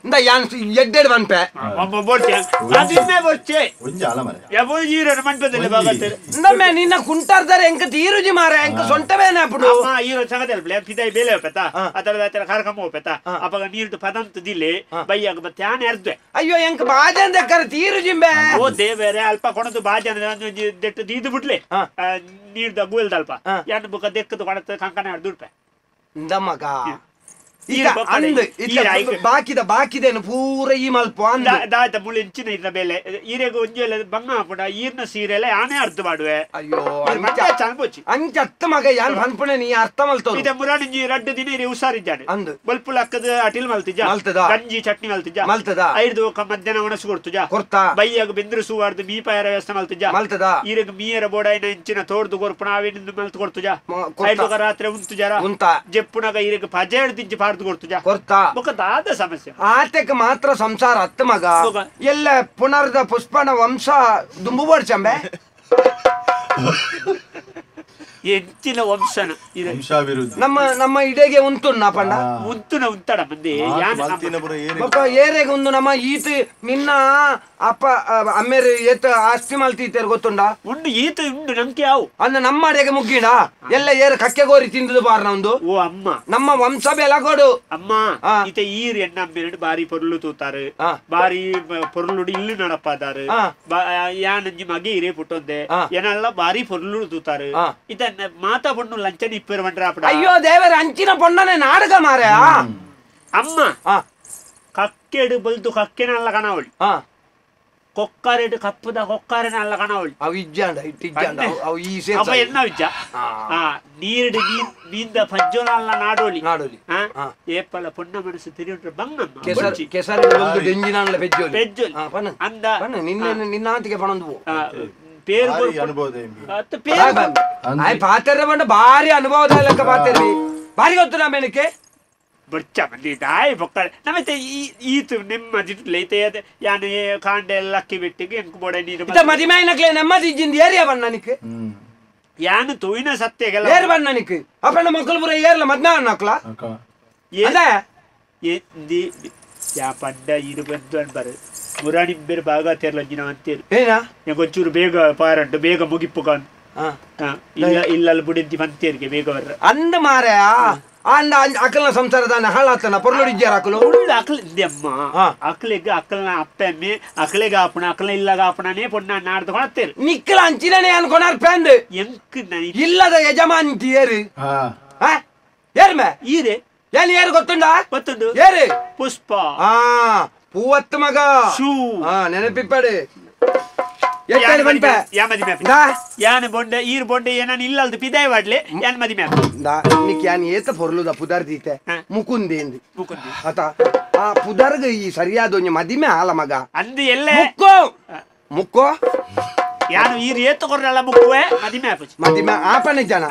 Speaker 2: ಇಂದ ಯಾನ್ ಎಡ್ಡೆಡ್ ಬನ್ಪೆ
Speaker 3: ಅಮ್ಮ ಬೋರ್ಚೆ ಅದಿನ್ನೆ ಬೋರ್ಚೆ ಒಂಜಾಲ ಮರೆ ಯಬೋ ಈರನ ಮನ್ಪದೆಲೆ ಬಾಗತ್ತೆ
Speaker 2: ಇಂದಮ್ಮೆ ನಿನ್ನ ಕುಂಟಾರ್ದಾರೆ ಎಂಕ ತೀರುಜಿ ಮಾರೆ ಎಂಕ ಸೊಂಟವೇನೆ ಅಪ್ಪಡು
Speaker 3: ಅಮ್ಮ ಈರೋ ಸಂಗದೆಲ್ ಪ್ಲೇ ಪಿದೈ ಬೇಲೆ ಪೆತ ಅದರ ಕಾರ್ಯಕ್ರಮ ಪೆತ ಅಪಗ ನೀರ್ದು ಪದಂತ ದಿಲೆ ಬಯ್ಯಾಗ ಮತ್ತೆ ಆನೆ ಅರ್ದ್ವೆ
Speaker 2: ಅಯ್ಯೋ ಎಂಕ ಬಾಜನ್ ದಕ್ಕರ ತೀರುಜಿಂಬೆ
Speaker 3: ಓ ದೇವರೇ ಅಲ್ಪ ಕೊಣದು ಬಾಜನ್ ದೆಟ್ಟು ದೀದು ಬಿಟ್ಲೆ ನೀರ್ದ ಗುವೆಲ್ ದಲ್ಪ ಯಾನ್ ಬುಕ ದೆಕ್ಕದು ಕೊಣತ ಕಂಕಣ ಅರ್ದುಡ್ಪೆ
Speaker 2: ಇಂದಮ್ಮಗ ಬಾಕಿದೇನು ಪೂರ ಈ ಮಲ್ಪ
Speaker 3: ದಾಯ್ತ ಮುಳಿ ಇಂಚಿನ ಇದ್ರ ಬೇಲೆ ಈರೆಗ ಒಂಜೆಲ್ಲ ಬಂಗ ಹಾಪುಡ ಈರ್ನ ಸೀರೆಲ್ಲ ಆನೆ ಅರ್ಥ ಮಾಡುವೆ
Speaker 2: ಅಯ್ಯೋ
Speaker 3: ಚಾನ್ಪೋಚಿ
Speaker 2: ಅಂಚ ಅತ್ತ ಮಗ ಯಾನ್ ಪನ್ಪುಣೆ ನೀ ಅರ್ಥ ಮಲ್ತೋ
Speaker 3: ಇದ ಮುರಾಣಿಂಜಿ ರಡ್ಡು ದಿನ ಇರಿ ಹುಷಾರಿದ್ದಾನೆ
Speaker 2: ಅಂದು
Speaker 3: ಬಲ್ಪುಲ್ ಅಕ್ಕದ ಅಟಿಲ್ ಮಲ್ತಿಜ
Speaker 2: ಮಲ್ತದ
Speaker 3: ಗಂಜಿ ಚಟ್ನಿ ಮಲ್ತಿಜ
Speaker 2: ಮಲ್ತದ
Speaker 3: ಐದು ಮಧ್ಯಾಹ್ನ ಒಣಸು ಕೊಡ್ತುಜ
Speaker 2: ಕೊರ್ತಾ
Speaker 3: ಬೈಯಾಗ ಬೆಂದ್ರು ಸುವಾರ್ದು ಮೀಪಾಯರ ವ್ಯವಸ್ಥೆ ಮಲ್ತಿಜ
Speaker 2: ಮಲ್ತದ
Speaker 3: ಈರೆಗ ಮೀಯರ ಬೋಡಾಯಿನ ಇಂಚಿನ ತೋರ್ದು ಗೊರ್ಪುಣ ಅವೇನಿಂದ ಮಲ್ತು ಕೊಡ್ತುಜ ಐದು ರಾತ್ರಿ ಉಂತುಜರ
Speaker 2: ಉಂತ
Speaker 3: ಜೆಪ್ಪುನಾಗ ಈರೆಗ ಪಜೇಡ್ ದಿಜ್ಜಿ ಪಾರ್ದು ಕೊಡ್ತುಜ
Speaker 2: ಕೊರ್ತಾ
Speaker 3: ಮುಖದಾದ ಸಮಸ್ಯೆ
Speaker 2: ಆತಕ್ಕೆ ಮಾತ್ರ ಸಂಸಾರ ಅತ್ತ ಮಗ ಎಲ್ಲ ಪುನರ್ದ ಪುಷ್ಪನ ವಂಶ ದುಂಬು ಬಡ್ಸಂಬೆ
Speaker 3: ಎಂಚಿನ ವಂಶನ
Speaker 2: ನಮ್ಮ ಇಡೆಗೆ ಉಂತುನ್ನ ಪಂಡ
Speaker 3: ಉಂತುನ ಉಂತಡ ಮಂದಿ
Speaker 2: ಏರೆಗೆ ಒಂದು ನಮ್ಮ ಈತ ನಿನ್ನ ಅಪ್ಪ ಅಮ್ಮೇರು ಏತ ಆಸ್ತಿ ಮಲ್ತೀತೇರು ಗೊತ್ತುಂಡ
Speaker 3: ಉಂಡು ಈತ ಉಂಡು ನಂಗೆ ಯಾವು
Speaker 2: ಅಂದ ನಮ್ಮ ಅಡೆಗೆ ಮುಗ್ಗಿಡ ಎಲ್ಲ ಏರು ಕಕ್ಕೆ ಗೋರಿ ತಿಂದದು ಬಾರ ನಮ್ದು
Speaker 3: ಓ ಅಮ್ಮ
Speaker 2: ನಮ್ಮ ವಂಶ ಬೆಲಗೋಡು
Speaker 3: ಅಮ್ಮ ಈತ ಈರ್ ಎಣ್ಣ ಅಮ್ಮೇರು ಬಾರಿ ಪೊರ್ಲು ತೂತಾರು ಬಾರಿ ಪೊರ್ಲುಡು ಇಲ್ಲು ನಡಪಾದಾರು ಯಾನಂಜಿ ಮಗೆ ಇರೇ ಪುಟ್ಟೊಂದೆ ಏನೆಲ್ಲ ಬಾರಿ ಪೊರ್ಲು ತೂತಾರು ಇತ ಮಾತಾ ಪೊಣ್ಣು ಲಂಚನ ಇಪ್ಪರು ಬಂಡ್ರ
Speaker 2: ಅಯ್ಯೋ ದೇವರ ಅಂಚಿನ ಪೊಣ್ಣನೆ ನಾಡಕ ಮಾರ
Speaker 3: ಅಮ್ಮ ಕಕ್ಕೆಡು ಬಲ್ತು ಕಕ್ಕೆನಲ್ಲ ಕಣವಳಿ ಕೊಕ್ಕಾರೆಡು ಕಪ್ಪದ ಕೊಕ್ಕಾರೆನಲ್ಲ ಕಣವಳಿ
Speaker 2: ಅವು ಇಜ್ಜಾಂಡ ಇಟ್ಟಿಜ್ಜಾಂಡ ಅವು ಈ
Speaker 3: ಅವ ಎನ್ನ ವಿಜ್ಜ ನೀರುಡು ನೀಂದ ಪಜ್ಜೋನಲ್ಲ ನಾಡೋಲಿ
Speaker 2: ನಾಡೋಲಿ
Speaker 3: ಏಪಲ ಪೊಣ್ಣ ಮನಸ್ಸು ತಿರುಗಿಟ್ರೆ ಬಂಗಮ್ಮ
Speaker 2: ಕೆಸರು ಒಂದು ಬೆಂಜಿನಾನ್ಲ ಬೆಜ್ಜೋಲಿ
Speaker 3: ಬೆಜ್ಜೋಲಿ
Speaker 2: ಅಂದ ನಿನ್ನ ಆಂತಿಗೆ ಪಣಂದು
Speaker 3: పేరు
Speaker 2: పాతర్ర పంట భారీ అనుభవం లెక్క పాతర్రి భారీ వస్తున్నా మేనకే
Speaker 3: బొచ్చ మంది దాయి బొక్క నమైతే ఈతు నెమ్మదిట్లయితే యాన కాండే లక్కి పెట్టికి ఎంకు బోడే నీరు
Speaker 2: మదిమైనక్లే నెమ్మది ఇచ్చింది ఏరియా పన్నానికి
Speaker 3: యాను తోయిన సత్తే గల
Speaker 2: ఏరు పన్నానికి అప్పన్న మొక్కలు పుర ఏర్ల మధ్య అన్నక్లా అదే
Speaker 3: ఏంది ಯಾ ಪಡ್ಡ ಇರು ಬಂದು ಅನ್ಬಾರು ಮುರಾಣಿ ಬೇರೆ ಭಾಗ ತೆರಲಂಜಿನ ಅಂತೇಳಿ
Speaker 2: ಏನ
Speaker 3: ಒಂಚೂರು ಬೇಗ ಪಾರಂಟು ಬೇಗ ಮುಗಿಪ್ಪು ಕಾನ್ ಇಲ್ಲ ಬುಡಿಂತಿ ಬಂತೇರಿಗೆ ಬೇಗ ಬರ್ರ
Speaker 2: ಅಂದ ಮಾರೆ ಅಂದ ಅಕ್ಕಲ್ನ ಸಂಸಾರದಾನ ಹಾಳಾತನ ಪೊರ್ಲುಡಿಜ್ಜಾರ ಅಕ್ಕಲು
Speaker 3: ಅಕ್ಕಲ್ ಅಮ್ಮ ಅಕ್ಕಲಿಗೆ ಅಕ್ಕಲ್ನ ಅಪ್ಪಮ್ಮೆ ಅಕ್ಕಲಿಗೆ ಆಪಣ ಅಕ್ಕಲ ಇಲ್ಲಾಗ ಆಪಣನೇ ಪೊಣ್ಣ ನಾಡ್ದು ಕೊಳತ್ತೇರು
Speaker 2: ನಿಕ್ಕಲ ಅಂಚಿನೇ ಅನ್ಕೊನಾರ್ ಪೆಂದ್
Speaker 3: ಎಂಕ್
Speaker 2: ಇಲ್ಲದ ಯಜಮಾಂತಿ ಏರು ಏರ್ಮೆ
Speaker 3: ಈರೆ
Speaker 2: ಏನ್ ಏರು ಗೊತ್ತುಂಡ
Speaker 3: ಗೊತ್ತುಂಡು
Speaker 2: ಏರು
Speaker 3: ಪುಷ್ಪ
Speaker 2: ಪೂವತ್ತು ಮಗ
Speaker 3: ಶೂ
Speaker 2: ನೆನಪಿಪ್ಪಡು
Speaker 3: ಯಾನ ಬೊಂಡೆ ಈರ್ ಬೊಂಡೆ ಏನಾನ ಇಲ್ಲಲ್ದು ಪಿದಾಯ್ ವಾಡ್ಲೆ ಯಾನ್ ಮದಿ ಮ್ಯಾಪ್
Speaker 2: నీకు యాన్ ఏత పొర్లుదా పుదర్ దీతే ముకుందేంది అత ఆ పుదర్గ ఈ సరియాదొంజ మదిమే ఆల మగ
Speaker 3: అంది ఎల్లే
Speaker 2: ముక్కో ముక్కో
Speaker 3: ಯಾನು ಈ ರೇತು ಕೊರಲ್ಲ ಮುಕ್ಕುವೆ ಮದಿಮೆ ಆಪುಜಿ
Speaker 2: ಮದಿಮೆ ಆಪನೆ ಜನ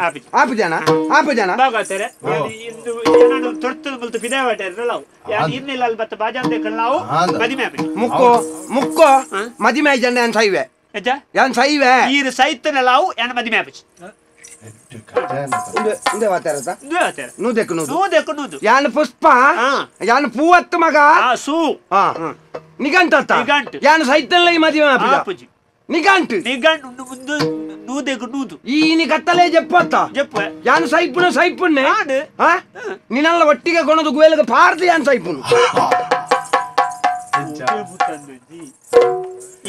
Speaker 2: ಆಪು ಜನ
Speaker 3: ಬಾಗಾತಾರೆ ಇಂದು ಏನಾನು ತೊಡ್ತು ಮುಲ್ತು ಪಿದೆ ವಾಟೆರಲ್ಲ ಯಾನು ಇನ್ನಿಲ್ಲ ಅಲ್ಲಿ ಬತ್ತ ಬಾಜಾನ್ ದೇಕಲ್ ನಾವು ಮದಿಮೆ ಆಪುಜಿ
Speaker 2: ಮುಕ್ಕೋ ಮದಿಮೆ ಜನ ಯಾನ್ ಸೈವೆ
Speaker 3: ಅಜ್ಜ
Speaker 2: ಯಾನ್ ಸೈವೆ
Speaker 3: ಈರು ಸೈತನಲ್ಲ ಅವು ಯಾನು ಮದಿಮೆ ಆಪುಜಿ
Speaker 2: ಇಂದೆ ವಾತಾರತ ನೂದೆಕು ಯಾನ್ ಪುಷ್ಪ ಯಾನ್ ಪೂವತ್ತು ಮಗ
Speaker 3: ಸೂ
Speaker 2: ನಿಗಂಟ ಯಾನ್ ಸೈತನಲ್ಲ ಈ ಮದಿಮೆ ಆಪುಜಿ నిఘంటు
Speaker 3: నూదెకు నూదు
Speaker 2: ఈయన కత్తలే చెప్పొత్తా
Speaker 3: చెప్పు
Speaker 2: యాన్ సైపున్నే నిన్నల్ల ఒట్టిగా కొనదు గువేలుగా పార్ది యాన్ సైపును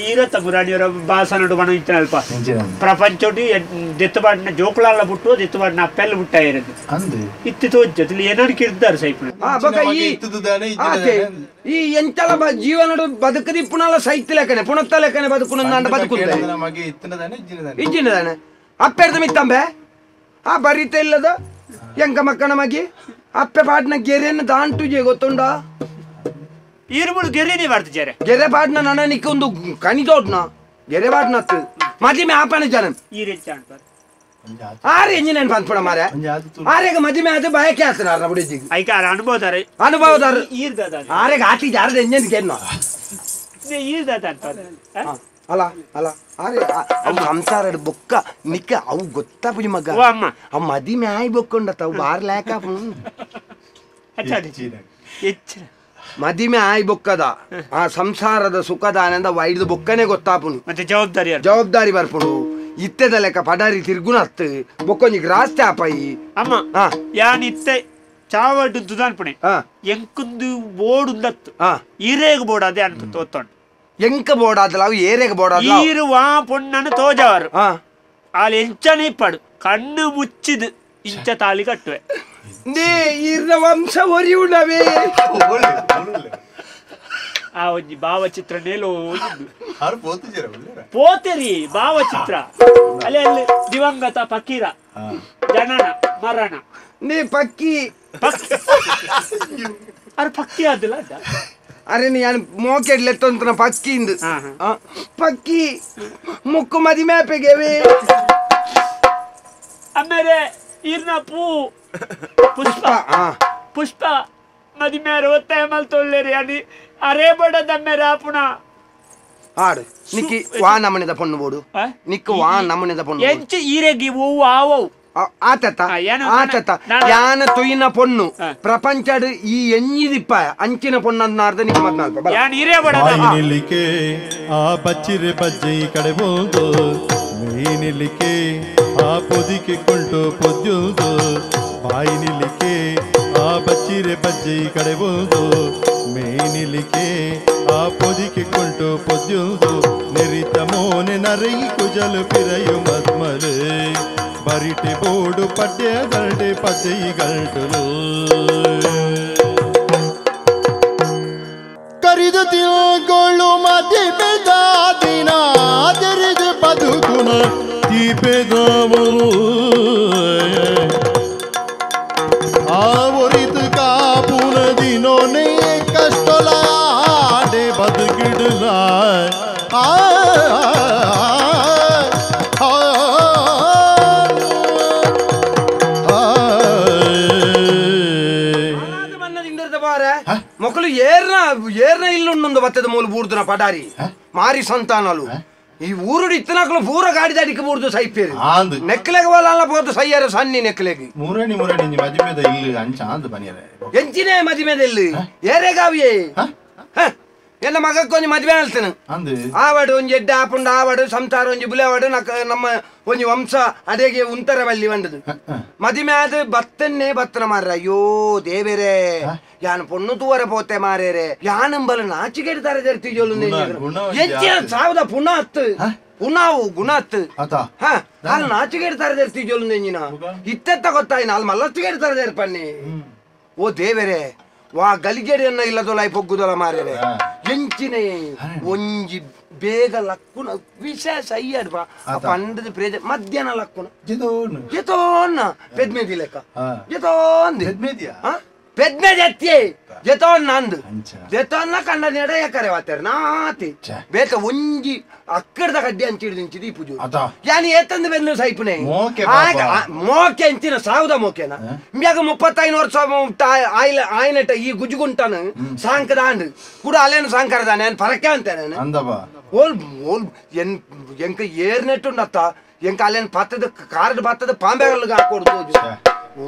Speaker 3: ఈరత మురాడియర బాసనడు మనం ఇచ్చిన అಲ್ಪ ಪ್ರಪಂಚೋಟಿ ದೆತ್ತಬಾಡಿನ ಜೋಕುಳಲ್ಲ ಬಿಟ್ಟು ದೆತ್ತಬಾಡಿನ ಅಪ್ಪೆಲ್ಲ ಬಿಟ್ಟಾಯಿರದು ಇತ್ತು ತೋಜ್ಜಲ್ಲಿ ಏನಾಡಿಕೆ ಇರ್ತಾರೆ ಸೈಪುನ
Speaker 2: ಈ ಎಂತೆಲ್ಲ ಜೀವನಡು ಬದುಕದಿಪ್ಪುನಲ್ಲ ಸೈತ್ ಲೆಕ್ಕನೆ ಪುಣತ್ತ ಲೆಕ್ಕನೆ ಬದುಕುನ ಬದುಕುಂದೆ ಇಜ್ಜಿನದಾನೆ ಅಪ್ಪೆಡ್ದು ಮಿತ್ತಂಬೆ ಆ ಬರೀತ ಇಲ್ಲದ ಎಂಕ ಮಕ್ಕನ ಮಗಿ ಅಪ್ಪೆ ಪಾಡ್ನ ಗೆರೆಯನ್ನು ದಾಂಟುಜೆ ಗೊತ್ತುಂಡ
Speaker 3: ಈರುಬುಳು ಗೆರೆನೇ ಮಾಡ್ತಿದ್ದಾರೆ
Speaker 2: ಗೆರೆ ಪಾಡ್ನ ನನ್ನ ನಿಕ್ಕೊಂದು ಕಣಿದೋಡ್ನ ಗೆರೆ ಪಾಡ್ನತ್ತು ಮದಿಮೆ ಆಪಣ ಜನ ಆರೆ ಎಂಜಿನೇನು ಬಂದ್ಪಡ ಮಾರೆ ಆರೆಗ ಮದಿಮೆ ಆದ ಬಯಕೆ ಆತನಾರ ಬುಡಿಜಿಗೆ
Speaker 3: ಐಕಾರ ಅನುಭವದಾರೆ
Speaker 2: ಆರೆಗ ಆತಿ ಜಾರದ ಎಂಜಿನ್ ಗೆನ್ನ ಅಲ್ಲ ಅಲ್ಲ ಆರೆ ಅವು ಸಂಸಾರ ಬೊಕ್ಕ ನಿಕ್ಕ ಅವು ಗೊತ್ತಾ ಪುಜಿ ಮಗ ಅವ್ ಮದಿಮೆ ಆಯ್ ಬೊಕ್ಕೊಂಡತ್ತ ಅವು ಬಾರ್ಲಾಕ ಮದಿಮೆ ಆಯ್ ಬೊಕ್ಕದ ಆ ಸಂಸಾರದ ಸುಖದ ಆನಂದ ವೈಡ್ದು ಬೊಕ್ಕನೆ ಗೊತ್ತಾಪುನು
Speaker 3: ಮತ್ತೆ
Speaker 2: ಜವಾಬ್ದಾರಿ ಬರ್ಪುಡು ಇತ್ತೆದ ಲೆಕ್ಕ ಪಡಾರಿ ತಿರ್ಗುನತ್ತು ಬೊಕ್ಕೊಂಜಿ ಗ್ರಾಸ್ತೆ ಆಪಾಯಿ
Speaker 3: ಅಮ್ಮ ಯಾನ್ ಇತ್ತೆ ಚಾವಡು ದುದಾನ್ಪುಣೆ ಎಂಕುಂದು ಬೋರ್ಡ್ ಉಂದತ್ತು ಈರೇಗ ಬೋರ್ಡ್ ಅದೇ ಅಂತ ತೋತ್ತೊಂಡು
Speaker 2: ಎಂಕ ಬೋರ್ಡ್ ಆದಲ್ಲ ಅವು ಏರೆಗ ಬೋರ್ಡ್ ಆದಲ್ಲ
Speaker 3: ಈರು ವಾ ಪೊಣ್ಣನ್ನು ತೋಜವರು ಅಲ್ಲಿ ಎಂಚನೆ ಇಪ್ಪಡು ಕಣ್ಣು ಮುಚ್ಚಿದು ಇಂಚ ತಾಳಿ ಕಟ್ಟುವೆ
Speaker 2: ನೀ ಈರ್ನ ವಂಶ ಒರಿಯುಣವೇ
Speaker 3: ಆ ಒಂಜಿ ಭಾವಚಿತ್ರ ನೇಲೋ ಪೋತೆರಿ ಭಾವಚಿತ್ರ ಅಲ್ಲಿ ಅಲ್ಲಿ ದಿವಂಗತ ಫಕೀರ ಜನನ ಮರಣ
Speaker 2: ನೀ ಪಕ್ಕಿ
Speaker 3: ಅರೆ ಪಕ್ಕಿ ಆದಿಲ್ಲ
Speaker 2: ಅರೆ ನೀ ಮೋಕೆಡ್ಲೆತ್ತೊಂತನ ಪಕ್ಕಿಂದು ಪಕ್ಕಿ ಮುಕ್ಕು ಮದಿ ಮೇಪೆಗೆವೆ
Speaker 3: ಆಮೇಲೆ ಈರ್ನ ಪುಷ್ಪ ಪುಷ್ಪ ಮದಿ ಮೇರೆ ಒತ್ತಾಯ ಮಲ್ತೊಳ್ಳೆರಿ ಅಡಿ ಅರೇ ಬಡದ ಮೇರೆ ಆಪುಣ
Speaker 2: ಆಡು ನಿಕ್ಕಿ ವಾ ನಮನೆದ ಪೊಣ್ಣು ಬೋಡು ನಿಕ್ಕು ವಾ ನಮನೆದ ಪೊಣ್ಣು
Speaker 3: ಎಂಚ ಈರೆಗಿ ಓವು ಆವವು
Speaker 2: ಆತತ್ತ ಆತತ್ತ ಯಾನ ತೊಯ್ಯಿನ ಪೊಣ್ಣು ಪ್ರಪಂಚಡ್ ಈ ಎಣ್ಣಿದಿಪ್ಪ ಅಂಚಿನ ಪೊಣ್ಣನ್ನಾರ್ದ ನಿಕ್ಕ ಮದ್ನಾಲ್ಪ
Speaker 3: ಯಾನ್ ಈರೇ ಬಡದ
Speaker 1: ನಿಲ್ಲಿಕೆ ಆ ಬಚ್ಚಿರೆ ಬಜ್ಜೆ ಈ ಕಡೆ ಬೋದು ಮೈ ನಿಲ್ಲಿಕೆ ಆ ಪೊದಿಕೆ ಕೊಂಟು ಪೊದ್ಯುವುದು ಬಾಯಿ ನಿಲ್ಲಿಕೆ ಆ ಬಚ್ಚಿರೆ ಬಜ್ಜೆ ಈ ಕಡೆ ಬೋದು ಮೈ ನಿಲ್ಲಿಕೆ ಆ ಪೊದಿಕೆ ಕೊಂಟು ಪೊದ್ಯುವುದು ನೆರಿತ ಮೋನೆ ನರೈ ಕುಜಲು ಪಿರಯು ಮದ್ಮಲೆ ಬರಿಟೆ ಬೋಡು ಪಡ್ಯ ಗಲ್ಡೆ ಪದ್ಯ ಗಲ್ಟಲು ಕರಿದು ತಿಳ್ಕೊಳ್ಳು ಮದಿಮೆದ ದಿನ ತೆರೆದು ಬದುಕುನ ದೀಪೆದವರು ಆ ಒರಿದು ಕಾಪುನ ದಿನೋನೆ ಕಷ್ಟಲಾಡೆ ಬದುಕಿಡಲ
Speaker 2: మొక్కలు ఏర్న ఇల్లుండు బత్తద మూలు బూడుతున్న పడారి మారి సంతానాలు ఈ ఊరుడు ఇత్తనాకులు పూర గాడి దాడికి బూడుతూ సైపేరు నెక్కలేక వాళ్ళ పోతు సయ్యారు సన్ని నెక్కలేకి
Speaker 1: ಮೂರನೇ ಮದಿ ಮೇಲೆ ಇಲ್ಲಿ ಅಂಚ ಅಂದ ಬನಿಯರೆ
Speaker 2: ಎಂಚಿನೇ ಮದಿ ಮೇಲೆ ಇಲ್ಲಿ ಏರೇಗಾವಿಯೇ ಎಲ್ಲ ಮಗ ಕೊಂಚ ಮದ್ವೆ ಹೇಳ್ತಾನೆ ಆವಾಡು ಒಂಜಿ ಎಡ್ಡೆ ಆಪುಂಡು ಆವಾಡು ಸಂಸಾರ ಒಂಜಿ ಬುಲೆವಾಡು ನಮ್ಮ ಒಂಜಿ ವಂಶ ಅದೇಗೆ ಉಂತರ ಬಲ್ಲಿ ಬಂದದು ಮದಿಮೆ ಆದ ಬತ್ತನ್ನೇ ಬತ್ತನ ಮಾರ್ರ ಅಯ್ಯೋ ದೇವೇರೆ ಯಾನ್ ಪೊಣ್ಣು ತೂವರೆ ಪೋತೆ ಮಾರೇರೆ ಯಾನಂಬಲು ನಾಚಿಕೆಡ್ತಾರೆ ಜರ್ತಿಜೋಲು ಹೆಚ್ಚಿನ ಸಾವದ ಪುನಃ ಹತ್ತು ಪುನಾವು ಗುಣ ಹತ್ತು ಅಲ್ಲಿ ನಾಚಿಕೆಡ್ತಾರೆ ಜರ್ತಿಜೋಲು ನೆಂಜಿನ ಇತ್ತೆತ್ತ ಗೊತ್ತಾಯಿ ನಾಲ್ ಮಲ್ಲಚ್ಚಿಗೆಡ್ತಾರೆ ಜರ್ಪನ್ನಿ ಓ ದೇವೇರೆ ವಾ ಗಲಿಗೆರೆಯನ್ನ ಇಲ್ಲದೊಲ ಪೊಗ್ಗುದೊಲ ಮಾರೇರೆ ಎಂಚಿನೇ ಒಂಜಿ ಬೇಗ ಲಕ್ಕುನ ವಿಶೇಷ ಅಯ್ಯಡ್ ಪಂಡದ ಪ್ರೇಜ ಮಧ್ಯಾಹ್ನ ಲಕ್ಕುನ ಜೆತೋನ್ನ ಪೆದ್ಮೇದಿ ಲೆಕ್ಕ ಜೆತೋಂದಿ ಪೆದ್ಮೇದಿ ಅತ್ತಿ ಜೆತೋನ್ ನಂದು ಜೆತೋನ್ನ ಕಂಡ ನೆಡ ಯಾಕರೆ ವಾತಾರೆ ನಾತಿ ಬೇಕ ಒಂಜಿ ಅಕ್ಕಡದ ಕಡ್ಡಿ ಹಂಚಿಡಿದಿಂಚಿದಿ ಪೂಜು ಯಾನಿ ಏತಂದು ಬೆನ್ನು ಸೈಪುನೆ ಮೋಕೆ ಅಂಚಿನ ಸಾವುದ ಮೋಕೆನ ಮ್ಯಾಗ 35 ವರ್ಷ ಆಯ್ನಟ ಈ ಗುಜುಗುಂಟನು ಸಾಂಕದ ಆಂಡ್ ಕೂಡ ಅಲ್ಲೇನು ಸಾಂಕರದಾನೆ ನಾನು ಪರಕ್ಕೆ ಅಂತೇನೆ ಓಲ್ ಓಲ್ ಎಂಕ ಏರ್ನೆಟ್ಟುಂಡತ್ತ ಎಂಕ ಅಲ್ಲೇನು ಪತ್ತದ ಕಾರ್ಡ್ ಬತ್ತದ ಪಾಂಬೆಗಳಿಗೆ ಹಾಕೊಡ್ದು ಓ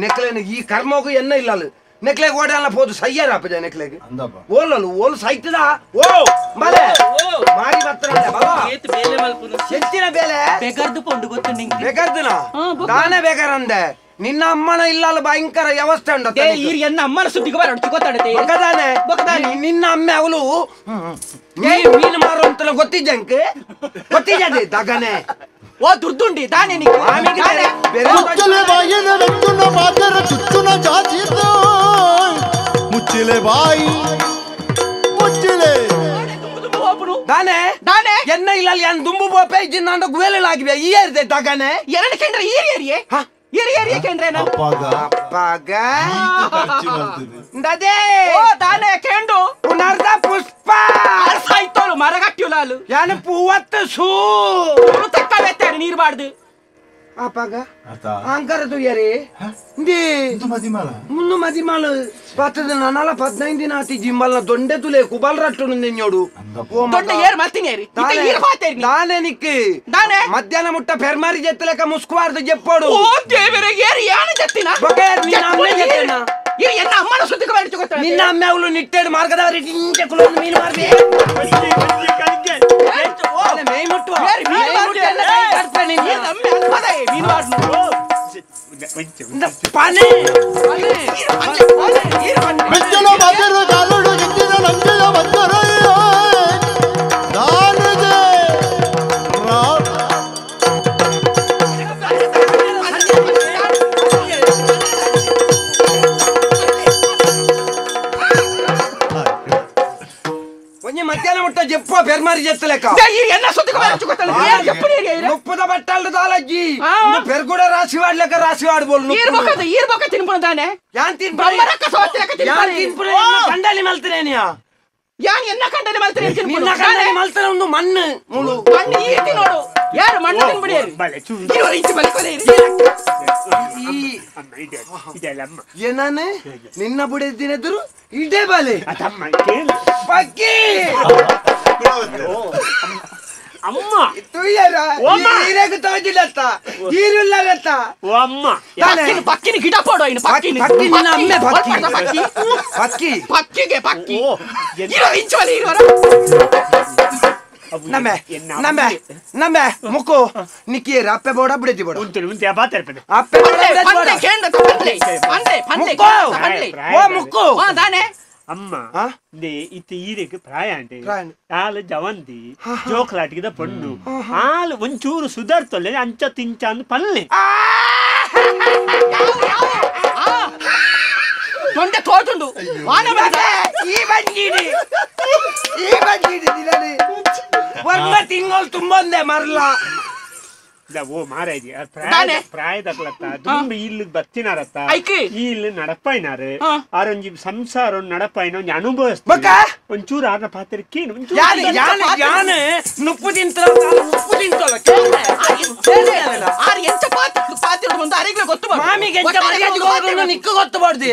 Speaker 2: ನೆಕ್ಲೇನ ಈ ಕರ್ಮೋಗು ಎನ್ನ ಇಲ್ಲ ಅಲ್ಲಿ ನೆಕ್ಲೆಗ್ ಓಡಲ್ಲ ಹೋದು ಸಯ್ಯಾರ ಅಪ್ಪಜ ನೆಕ್ಲೆಗ್ ಓಲಲು ಓಲ್ ಸೈತದ ಓ ಮಲೆ ಮಾರಿ ಬತ್ತರೆ ಬಾಬಾ ಏತ್ ಬೇಲೆ ಮಲ್ಪುನು ಹೆಚ್ಚಿನ ಬೇಲೆ ಬೇಕರ್ದು ಪೊಂಡು ಗೊತ್ತು ನಿಂಗೆ ಬೇಕರ್ದನ ತಾನೇ ಬೇಕರಂದೆ ನಿನ್ನ ಅಮ್ಮನ ಇಲ್ಲಲ್ಲ ಭಯಂಕರ ವ್ಯವಸ್ಥೆ ಉಂಡ
Speaker 6: ಈ ಎನ್ನ ಅಮ್ಮನ ಸುದ್ದಿಗೆ ಬರೋದು ಗೊತ್ತಾಡತೆ
Speaker 2: ಬಕದಾನೆ ನಿನ್ನ ಅಮ್ಮೆ ಅವಳು ಮೀನು ಮಾರು ಅಂತ ಗೊತ್ತಿದ್ದಂಕೆ ಗೊತ್ತಿದ್ದೆ ದಗನೆ
Speaker 6: ಓ ದುರ್ದುಂಡಿ ದಾನೆ
Speaker 1: ಮುಚ್ಚಿಲೆ ಬಾಯಿ ಮುಚ್ಚಿಲೆ
Speaker 6: ಅಪ್ಪನು
Speaker 2: ದಾನೆ
Speaker 6: ದಾನೆ
Speaker 2: ಎನ್ನ ಇಲ್ಲ ಯಾನ್ ದುಂಬು ಬೋಪೆ ಇಜ್ಜಿಂದ ಗುವೇಲಾಗಿವೆ ಈ ಏರಿದೆ ತಾಗನೆ
Speaker 6: ಎರಡು ಕೆಂಡ್ರೆ ಏರಿಯೇ ಏರಿಯೇ ಕೆಂಡ್ರೆ
Speaker 2: ಅಪ್ಪಾಗ ದದೇ
Speaker 6: ಓ ದಾನೆ ಕೆಂಡು
Speaker 2: ಪುನರ್ದ ಪುಷ್ಪ
Speaker 6: ಆಯ್ತೋಳು ಮರಗಟ್ಟಿಯುಲಾಲು
Speaker 2: ಯಾನ ಪೂವತ್ತು ಸೂ
Speaker 6: ತಕ್ಕ ಬೆತ್ತಾರೆ ನೀರು ಬಾಡ್ದು
Speaker 2: ಅಪ್ಪಾಗ ಅಂಕರದು ಯಾರಿ ముందు మదిమాలు పత్తది ననాల 15 ದಿನ ಆತಿ ಜಿಂಬಲ್ನ ದೊಂಡೆ ತುಲೆ ಕುಬಲ್ ರಟ್ಟು ನೆನ್ನೋಡು
Speaker 6: ದೊಂಡೆ ಏರ್ ಮತ್ತಿನೇರಿ ಈರ ಪಾತೇರಿ
Speaker 2: ದಾನೆ ನಿಕ್ಕೆ
Speaker 6: ದಾನೆ
Speaker 2: ಮಧ್ಯಾಹ್ನ ಮುಟ್ಟ ಫೆರ್ಮಾರಿ ಜೆತ್ತಲೆಕ ಮುಸ್ಕುವಾರ್ದು ಜೆಪ್ಪೋಡು
Speaker 6: ಓ ದೇವರೇ ಏರ್ ಯಾನೆ ಜತ್ತಿನ
Speaker 2: ಬಗೆ ನಿನ್ನ ಅಮ್ಮೆ ಜೆತ್ತನ
Speaker 6: ಇದು ಎನ್ನ ಅಮ್ಮನ ಸುದ್ದಿಗೆ ಬೇಡ ಗೊತ್ತಾ
Speaker 2: ನಿನ್ನ ಅಮ್ಮೆ ಅವಳು ನಿಟ್ಟೆಡು ಮಾರ್ಗದವರಿ ಟಿಂಚೆ ಕುಲೋದು ಮೀನು ಮಾರ್ಬಿ ಅಲ್ಲ ಮೈ ಮುಟ್ಟುವ ಮೈ ಮುಟ್ಟೆ ಎಲ್ಲ ಕೈ ಕಟ್ತಾನೆ ನಿನ್ನ
Speaker 6: ಅಮ್ಮೆ ಅಲ್ವದೇ ಮೀನು ಮಾರ್ನು
Speaker 2: ಪಾನೆ
Speaker 1: ಬೆಚ್ಚನ ಮದರ ಕಾಲುಡು ಗಿತ್ತಿನ ನಂಜಯ ಮದ್ದರಯ್ಯ ದಾನದೆ
Speaker 2: ಒಂಜಿ ಮಧ್ಯಾಹ್ನ ಮುಟ್ಟ ಜೆಪ್ಪೋ ಫೆರ್ಮಾರಿ ಜೆತ್ತಲೆಕ
Speaker 6: ಎನ್ನ ಸುದ್ದಿಗೆ ಬೇಡ ಗೊತ್ತಾ
Speaker 2: ಮುಪ್ಪದ ಬಟ್ಟಾಲ್ದು ದಾಲಜ್ಜಿ ಪೆರ್ಗುಡ ರಾಶಿ ವಾಡ್ಲೆಕ ರಾಶಿ ವಾಡ್ಬೋಲು
Speaker 6: ಈರ್ಬೇಕ ತಿನ್ಬೋದು ತಾನೆ
Speaker 2: ಯಾನ್ ತಿನ್ಪ
Speaker 6: ಬ್ರಹ್ಮರಕ್ಕ ಸೋತ್ಲೆಕ
Speaker 2: ಯಾನ್
Speaker 6: ತಿನ್ಬೋದು
Speaker 2: ತಿನ್ಪುರ ಕಂಡಲಿ ಮಲ್ತನೇನಿಯಾ
Speaker 6: ಯಾನ್ ಎನ್ನ ಕಂಡನೆ ಮಾಡ್ತಾರೆ
Speaker 2: ನಿನ್ನ ಕಂಡಲಿ ಮಲ್ತನ ಒಂದು ಮಣ್ಣು ಮುಳು
Speaker 6: ಮಣ್ಣು ಈತಿ ನೋಡು ಯಾರು ಮಣ್ಣು ತಿನ್ಬಿಡಿ ಇಂಚು ಬಲಿಕೊಲೆ
Speaker 2: ಏನಾನೆ ನಿನ್ನ ಬುಡಿದಿನೆದುರು ಇಡೇ ಬಾಲೆ ಪಕ್ಕಿ
Speaker 3: ಅಮ್ಮ
Speaker 2: ತುಯ್ಯರ ಈರೆಗೂ ತೋಜಿಲ್ಲತ್ತ ಈರುಲ್ಲತ್ತ
Speaker 3: ಓ ಅಮ್ಮ
Speaker 6: ಪಕ್ಕಿನ ಗಿಡ ಪೋಡು ಇನ್ನು ಪಕ್ಕಿನ
Speaker 2: ಪಕ್ಕಿ ನಿನ್ನ ಅಮ್ಮೆ ಪಕ್ಕಿ ಪಕ್ಕಿ
Speaker 6: ಪಕ್ಕಿಗೆ ಪಕ್ಕಿ ಇಂಚು ಬಲಿ ಇರುವರ
Speaker 2: ನಮ್ಮೆ ನಮ್ಮೆ ನಮ್ಮೆ ಮುಕ್ಕು ನಿಕ್ಕಿಯರ ಅಪ್ಪೆ ಬೋಡ ಬಿಡತಿ ಬೋಡ
Speaker 3: ಮುಂತೆ ಬಾತಿರ್ಪದೆ
Speaker 2: ಅಪ್ಪೆ ಬೋಡ ಬಿಡತಿ ಬೋಡ ಓ ಮುಕ್ಕು
Speaker 6: ದಾನೆ
Speaker 3: ಅಮ್ಮ ಇತ್ತ ಈರೆಗ್ ಪ್ರಾಯ ಅಂಟೆ ಆಳು ಜವಂತಿ ಜೋಕ್ಲಾಟಿಗಿದ ಪಣ್ಣು ಆಳು ಒಂಚೂರು ಸುಧಾರ್ತೊಲ್ಲೆ ಅಂಚ ತಿಂಚ ಅಂದು ಪಲ್ಲೆ
Speaker 6: ತೊಂಡೆ ತೋಟುಂಡು
Speaker 2: ಈ ಬಂಜಿಡಿ ದಿನದಿ ಒಂದ ತಿಂಗಳು ತುಂಬೊಂದೆ ಮರ್ಲ
Speaker 3: ಓ ಮಾರಾಜಿ ಪ್ರಾಯದಕ್ಲತ್ತ ದುಂಬಿ ಇಲ್ಲಿ ಬತ್ತಿನಾರತ್ತ ಇಲ್ಲಿ ನಡಪಾಯಿನಾರು ಆರೊಂಜಿ ಸಂಸಾರ ನಡಪಾಯಿನ ಒಂಜಿ ಅನುಭವಿಸ್ತ ಒಂಚೂರು ಆರ್ನ ಪಾತ್ರ ಕೇನು
Speaker 2: ನುಪ್ಪು ತಿಂತ
Speaker 6: ಎಂಚ ಪಾತ್ರ ಒಂದು ಅರಿಗ್ಲ ಗೊತ್ತು
Speaker 2: ಮಾಮಿಗೆ ನಿಕ್ಕು ಗೊತ್ತು ಬಾರ್ದು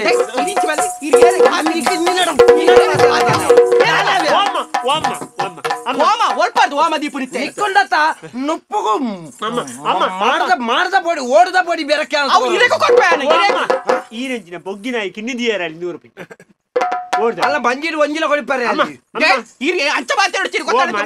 Speaker 6: ಒಳ್ಪಾರ್ದು ಓಮ ದೀಪುನಿತ್ತೆ
Speaker 2: ನಿಕ್ಕೊಂಡತ್ತ ನುಪ್ಪುಗು ಮಾಡ್ದ ಪೊಡಿ ಓಡದ ಪೊಡಿ ಬೇರೆ
Speaker 3: ಈ ರೇಂಜಿನ ಬೊಗ್ಗಿನ ಕಿನ್ನಿದಿಯರಲ್ಲಿ 100 ರೂಪಾಯಿ
Speaker 2: ಅಲ್ಲ ಬಂಜಿರು ಒಂಜಿಲ ಕೊಡಿಪಾರೆ
Speaker 6: ಅಂಚ ಮಾತಾಡ್ತೀರಿ ಗೊತ್ತಾಗುತ್ತೆ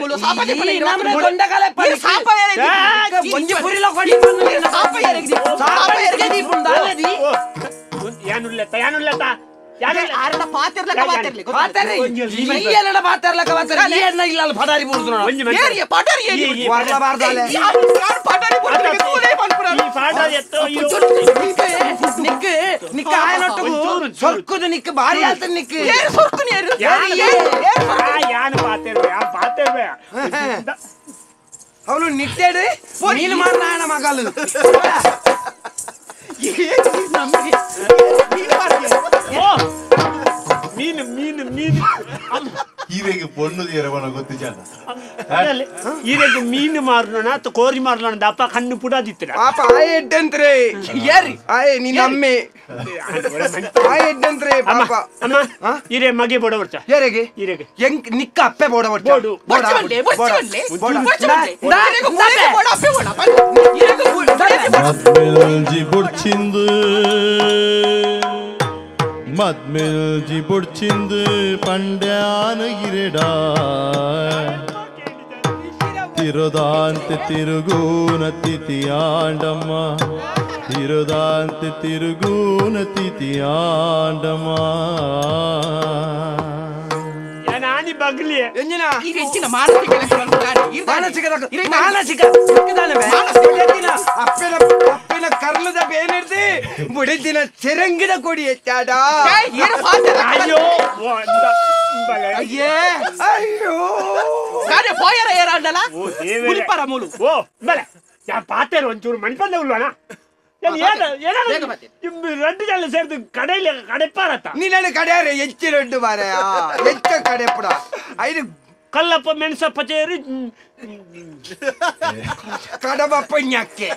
Speaker 2: ಸೊರ್ಕುದು ನಿಕ್ ಬಾರಿ ಆತ ನಿಕ್ ಅವನು ನಿಟ್ಟೇಡು ನೀನು ಮಾರನಾಯಣ ಮಗಲು
Speaker 3: ಮೀನು ಮೀನು ಮೀನು
Speaker 1: ಈರೆಗೆ ಪೊಣ್ಣು ಎರವನ ಗೊತ್ತು ಜನ
Speaker 3: ಈರೆಗೆ ಮೀನು ಮಾರ್ಲೋಣ ಅಥವಾ ಕೋರಿ ಮಾರ್ಲೋಣ ದಪ್ಪ ಕಣ್ಣು ಪುಡಾದಿತ್ತಿರ
Speaker 2: ಪಾಪ ಆಯ್ ಎಡ್ಡಂತ್ರೆ ಯಾರಿ ಆಯ್ ನಿನ್ನ ಅಮ್ಮೆ ಆಯ್ ಎಡ್ಡಂತ್ರೆ ಪಾಪ
Speaker 3: ಅಮ್ಮ ಈರೆ ಮಗೆ ಬೋಡ ಬರ್ತ
Speaker 2: ಯಾರಿಗೆ
Speaker 3: ಈರೆಗೆ
Speaker 2: ಎಂಕ್ ನಿಕ್ಕ ಅಪ್ಪೆ ಬೋಡ ಬರ್ತ
Speaker 1: ಮದ್ಮೆಲ್ಜಿ ಬುಡ್ಚಿಂದು ಪಂಡ್ಯಾನ ಗಿರೆಡಾ ತಿರುದಾಂತೆ ತಿರುಗೂನ ತಿಥಿಯಾಂಡಮ್ಮ ತಿರುದಾಂತೆ ತಿರುಗೂನ ತಿಥಿಯಾಂಡಮ್ಮ
Speaker 3: ನಾನಿ ಬಗ್ಲಿ
Speaker 2: ಎಂಜಿನ
Speaker 6: ಈಗ ಹೆಚ್ಚಿನ ಮಾನಸಿಕ
Speaker 2: ಅಪ್ಪಿನ ಕರ್ಲದ ಬೇನಿರ್ದಿ ಬುಡಿದಿನ ಚೆರಂಗಿದ ಕೊಡಿ ಹೆಚ್ಚಾಡ
Speaker 3: ಅಯ್ಯೋ
Speaker 2: ಅಯ್ಯೇ ಅಯ್ಯೋ
Speaker 6: ಕಾರ್ಯ ಪೋಯರ ಏರಾಂಡಲ
Speaker 3: ಓ ದೇವರೇ
Speaker 6: ಕುಲಿಪರ ಮೂಲು
Speaker 3: ಓ ಬಲೆ ಯಾ ಪಾತೆರು ಒಂಚೂರು ಮಣ್ಪಂದೆ ಉಳ್ವಾನ ரெண்டு ஜல்ல சேர்த்து கடையில கடைப்பாரத்தா
Speaker 2: நீ என்ன கடையாரு எச்சு ரெண்டு பாரு எச்ச கடைப்படா ஐது
Speaker 3: கல்லப்ப மென்சப்ப சேரி
Speaker 2: கடவப்ப ஞாக்கே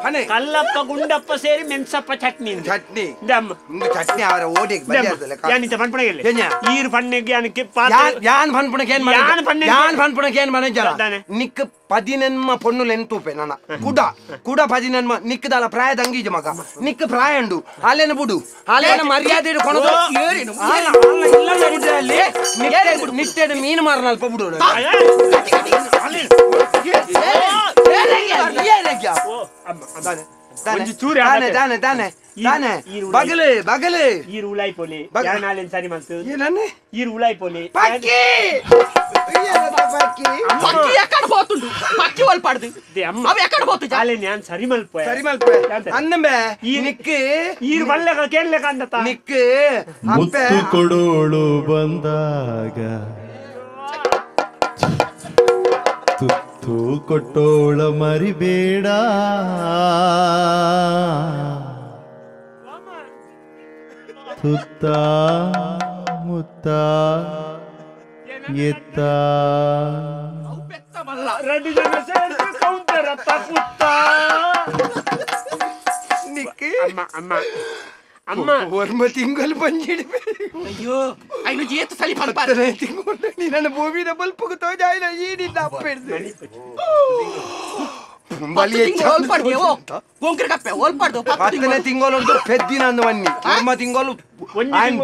Speaker 2: அண்ணே
Speaker 3: கல்லப்ப குண்டப்ப சேரி மென்சப்ப சட்னி
Speaker 2: சட்னி
Speaker 3: இந்த
Speaker 2: சட்னி அவர ஓடி பஜார்ல
Speaker 3: ಯಾನಿತ ಪನ್ಪಣೆಗೆ ಈರ್ ಪನ್ನೆಗೆ ಯಾನಕ್ಕೆ ಪಾತ
Speaker 2: ಯಾನ್ ಪನ್ಪಣೆಗೆ ಏನ್ ಮಾಡಿ ಯಾನ್ ಪನ್ಪಣೆಗೆ ಏನ್ ಮಾಡಿ ನಿಕ್ 10 పొన్నులు ఎంత ఊపేనా కూడా 10 నిక్కుదాల ప్రాయ దంగీజ మగ నిక్కు ప్రాయండు ఆలేన బుడు ఆలేన మర్యాద కొనదో ఏరిను నిట్టేడు మీను మారనాల్ పబుడు ಬಗಲು ಬಗಲು
Speaker 3: ಈರು ಉಲಾಯಿ ಪೋಲಿ ಯಾನಾಲೆನ್ ಸರಿ ಮಲ್ತು
Speaker 2: ಏನನ್ನೆ
Speaker 3: ಈರು ಉಲಾಯಿ ಪೋಲಿ
Speaker 2: ಪಕ್ಕಿ
Speaker 6: పక్కి ఎక్కడ పోతుండు పక్కి వాళ్ళు పడదు అవి ఎక్కడ పోతుంది
Speaker 3: ಆಲೆ ನಾನು ಸರಿ ಮಲ್ಪೋಯ
Speaker 2: ಸರಿ ಮಲ್ಪೆ ಅಂದಮೆ ನಿಕ್ಕು
Speaker 3: ಈರು ಬಲ್ಲೆಗ ಕೇಳಲೆಗ ಅಂದತ
Speaker 2: ನಿಕ್ಕು
Speaker 1: ಮುತ್ತು ಕೊಡೋಳು ಬಂದಾಗ ತುತ್ತು ಕೊಟ್ಟೋಳ ಮರಿಬೇಡ ತುತ್ತ ಮುತ್ತ ಎತ್ತ
Speaker 3: ரெண்டு ஜன சேர்த்து கவுண்டர் அத்தா புத்தா
Speaker 2: ನಿಕ್ಕು
Speaker 3: ಅಮ್ಮ ಅಮ್ಮ ಅಮ್ಮ
Speaker 2: ವರ್ಮ ತಿಂಗಳು ಬಂಜಿಡಿ
Speaker 6: ಅಯ್ಯೋ ಐನು ಜೀತ ಸಲಿ ಪಲ್ಪಾರ
Speaker 2: ತಿಂಗಳು ನೀ ನನ್ನ ಭೂಮಿನ ಬಲ್ಪುಗ ತೋಜಾಯಿನ ಈನಿಂದ ಅಪ್ಪೆಡ್ದು ತಿಂಗಳು ಪೆದ್ದಿನ ಅಂದವನ್ನಿ ವರ್ಮ ತಿಂಗಳು